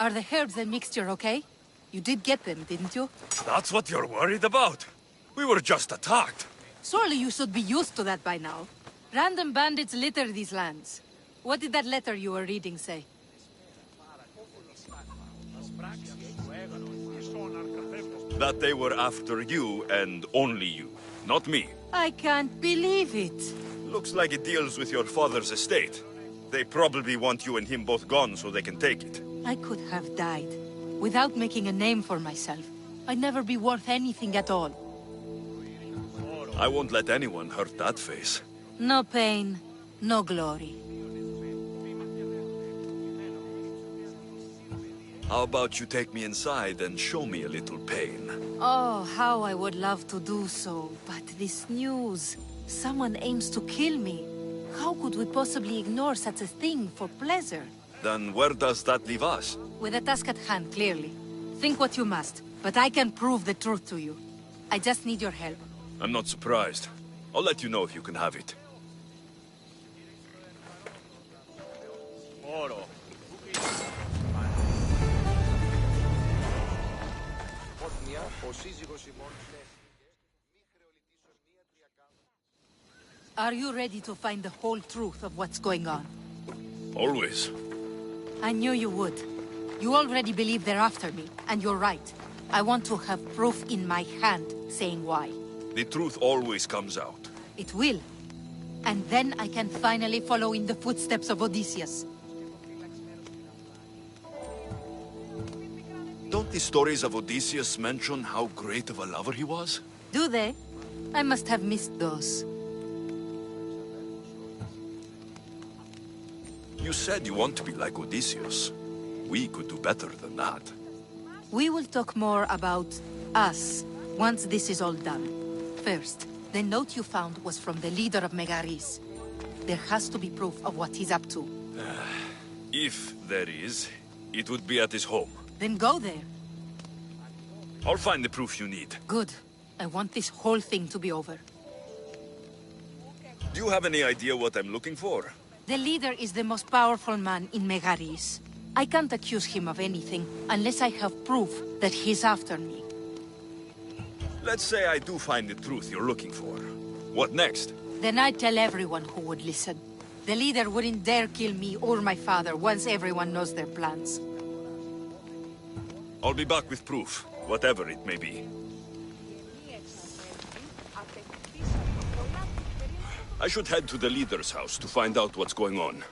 Are the herbs and mixture okay? You did get them, didn't you? That's what you're worried about? We were just attacked. Surely you should be used to that by now. Random bandits litter these lands. What did that letter you were reading say? That they were after you, and only you. Not me. I can't believe it. Looks like it deals with your father's estate. They probably want you and him both gone so they can take it. I could have died. Without making a name for myself. I'd never be worth anything at all. I won't let anyone hurt that face. No pain, no glory. How about you take me inside and show me a little pain? Oh, how I would love to do so. But this news... Someone aims to kill me. How could we possibly ignore such a thing for pleasure? Then where does that leave us? With a task at hand, clearly. Think what you must, but I can prove the truth to you. I just need your help. I'm not surprised. I'll let you know if you can have it. Are you ready to find the whole truth of what's going on? Always. I knew you would. You already believe they're after me, and you're right. I want to have proof in my hand saying why. The truth always comes out. It will. And then I can finally follow in the footsteps of Odysseus. Don't the stories of Odysseus mention how great of a lover he was? Do they? I must have missed those. You said you want to be like Odysseus. We could do better than that. We will talk more about us once this is all done. First, the note you found was from the leader of Megaris. There has to be proof of what he's up to. If there is, it would be at his home. Then go there. I'll find the proof you need. Good. I want this whole thing to be over. Do you have any idea what I'm looking for? The leader is the most powerful man in Megaris. I can't accuse him of anything unless I have proof that he's after me. Let's say I do find the truth you're looking for. What next? Then I'd tell everyone who would listen. The leader wouldn't dare kill me or my father once everyone knows their plans. I'll be back with proof, whatever it may be. I should head to the leader's house to find out what's going on.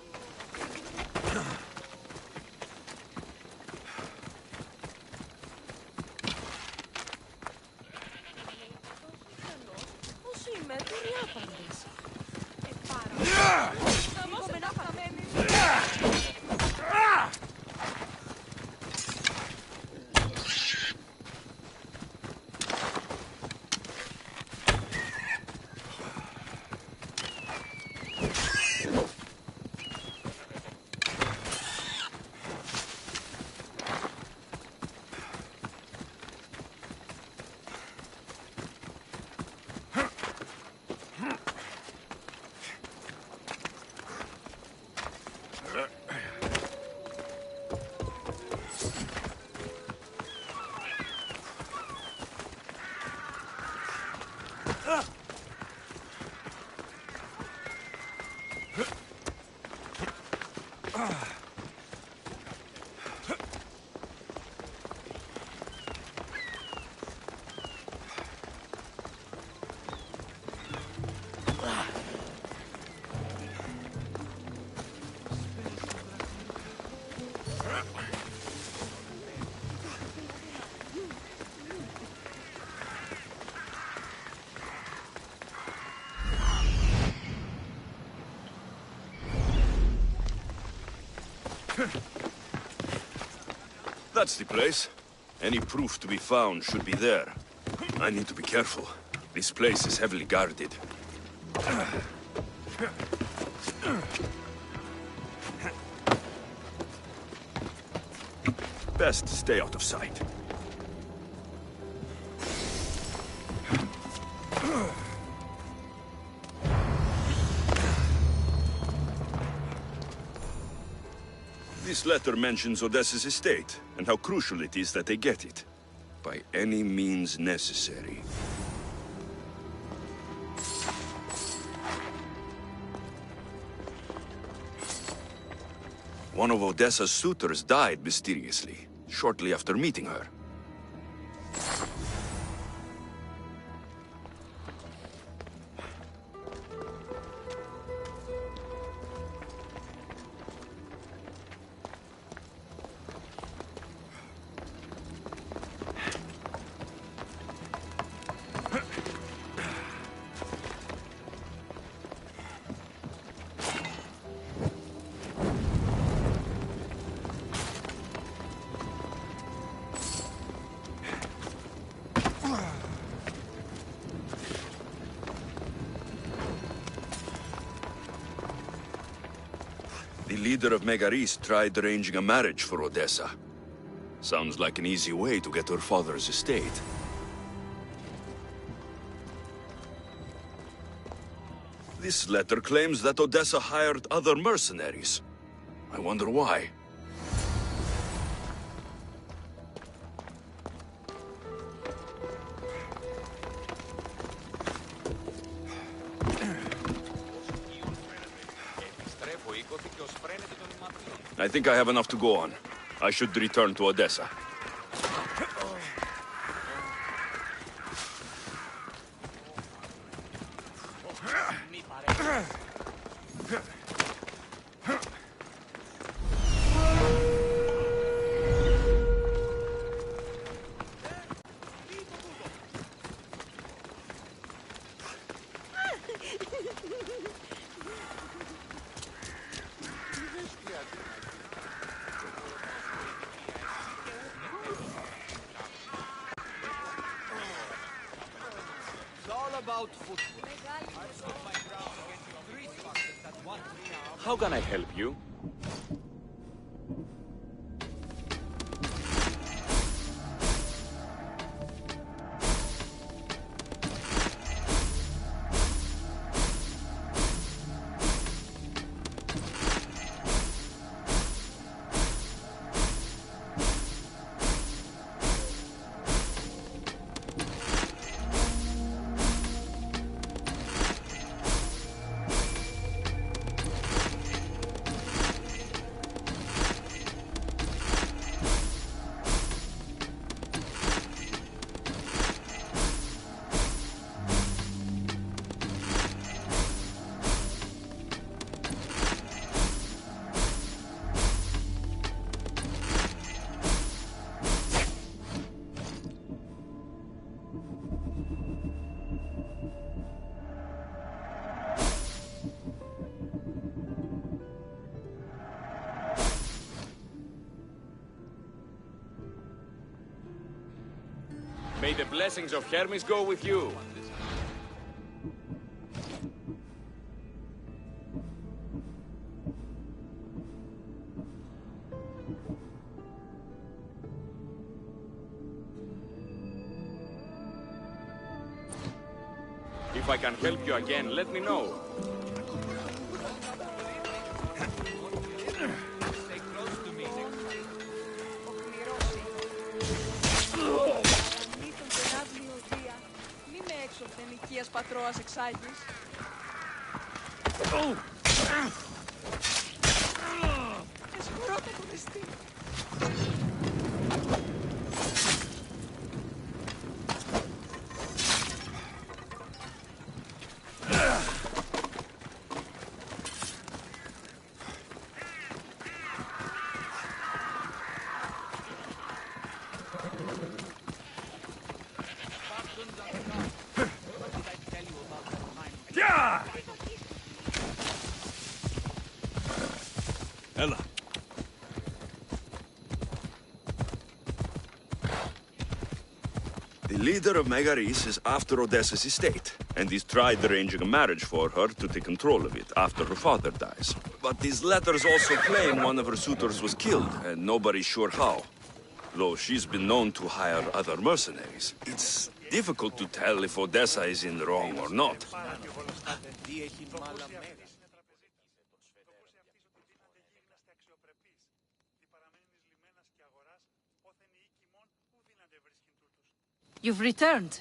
That's the place. Any proof to be found should be there. I need to be careful. This place is heavily guarded. Best stay out of sight. This This letter mentions Odessa's estate, and how crucial it is that they get it. By any means necessary. One of Odessa's suitors died mysteriously, shortly after meeting her. The leader of Megaris tried arranging a marriage for Odessa. Sounds like an easy way to get her father's estate. This letter claims that Odessa hired other mercenaries. I wonder why. I think I have enough to go on. I should return to Odessa. How can I help you? May the blessings of Hermes go with you. If I can help you again, let me know. Πατρόας εξάγεις. Εσχωρώ τα κουρεστή. Ella. The leader of Megaris is after Odessa's estate, and he's tried arranging a marriage for her to take control of it after her father dies. But these letters also claim one of her suitors was killed, and nobody's sure how. Though she's been known to hire other mercenaries. It's difficult to tell if Odessa is in the wrong or not. You've returned.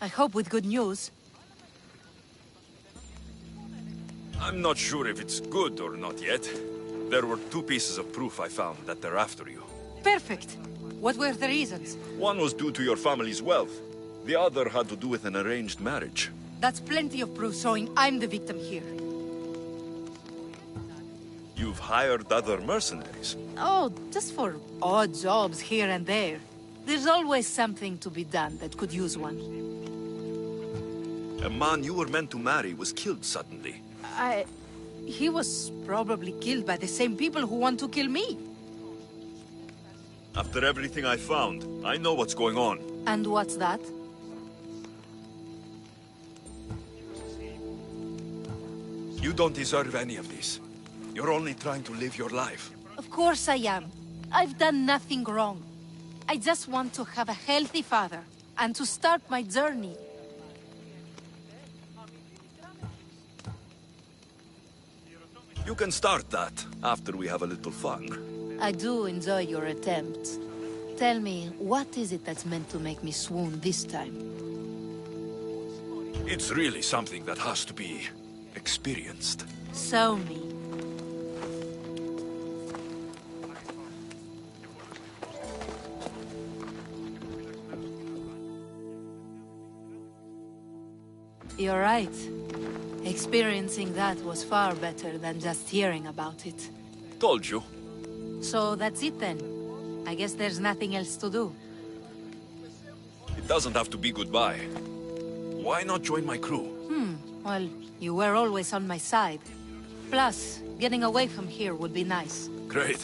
I hope with good news. I'm not sure if it's good or not yet. There were 2 pieces of proof I found that they're after you. Perfect. What were the reasons? One was due to your family's wealth. The other had to do with an arranged marriage. That's plenty of proof showing I'm the victim here. You've hired other mercenaries. Oh, just for odd jobs here and there. There's always something to be done that could use one. A man you were meant to marry was killed suddenly. He was probably killed by the same people who want to kill me. After everything I found, I know what's going on. And what's that? You don't deserve any of this. You're only trying to live your life. Of course I am. I've done nothing wrong. I just want to have a healthy father, and to start my journey. You can start that after we have a little fun. I do enjoy your attempts. Tell me, what is it that's meant to make me swoon this time? It's really something that has to be experienced. Show me. You're right. Experiencing that was far better than just hearing about it. Told you. So that's it then. I guess there's nothing else to do. It doesn't have to be goodbye. Why not join my crew? Well, you were always on my side. Plus, getting away from here would be nice. Great.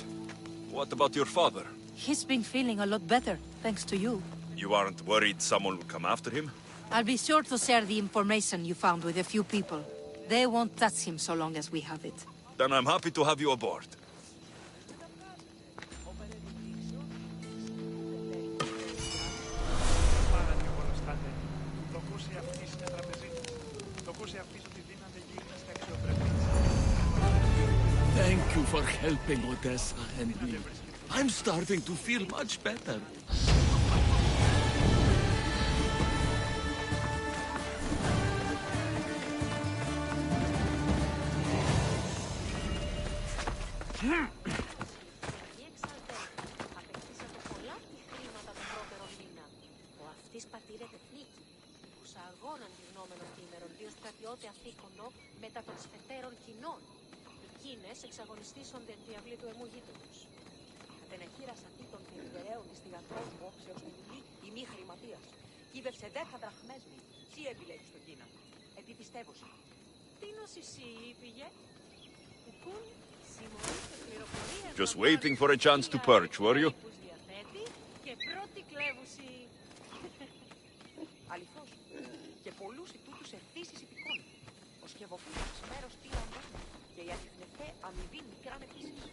What about your father? He's been feeling a lot better, thanks to you. You aren't worried someone will come after him? I'll be sure to share the information you found with a few people. They won't touch him so long as we have it. Then I'm happy to have you aboard. Thank you for helping Odessa and me. I'm starting to feel much better. Εξαγωνιστήσονται εν διαβλή του εμού γείτονος. Κατενεχείρας αντί των περιβεραίων της θυγατρός μου όψεως την ουλή η μη χρηματίας. Κύβευσε 10 δραχμές μη. Τι επιλέγεις το Κίνα. Επιπιστεύωσε. Τι νοσησί πήγε. Κουκούν, συμμορήστε πληροφορίες. Just waiting for a chance to perch, were you? Και πρώτη κλέβουση. Αληθώς. Και πολλούς ετούτους ευθύσεις υπηκών. Ο σκευοφύλακας μέρος τύλαντος και η αριθμευτέ αμοιβή μικράν επίσης.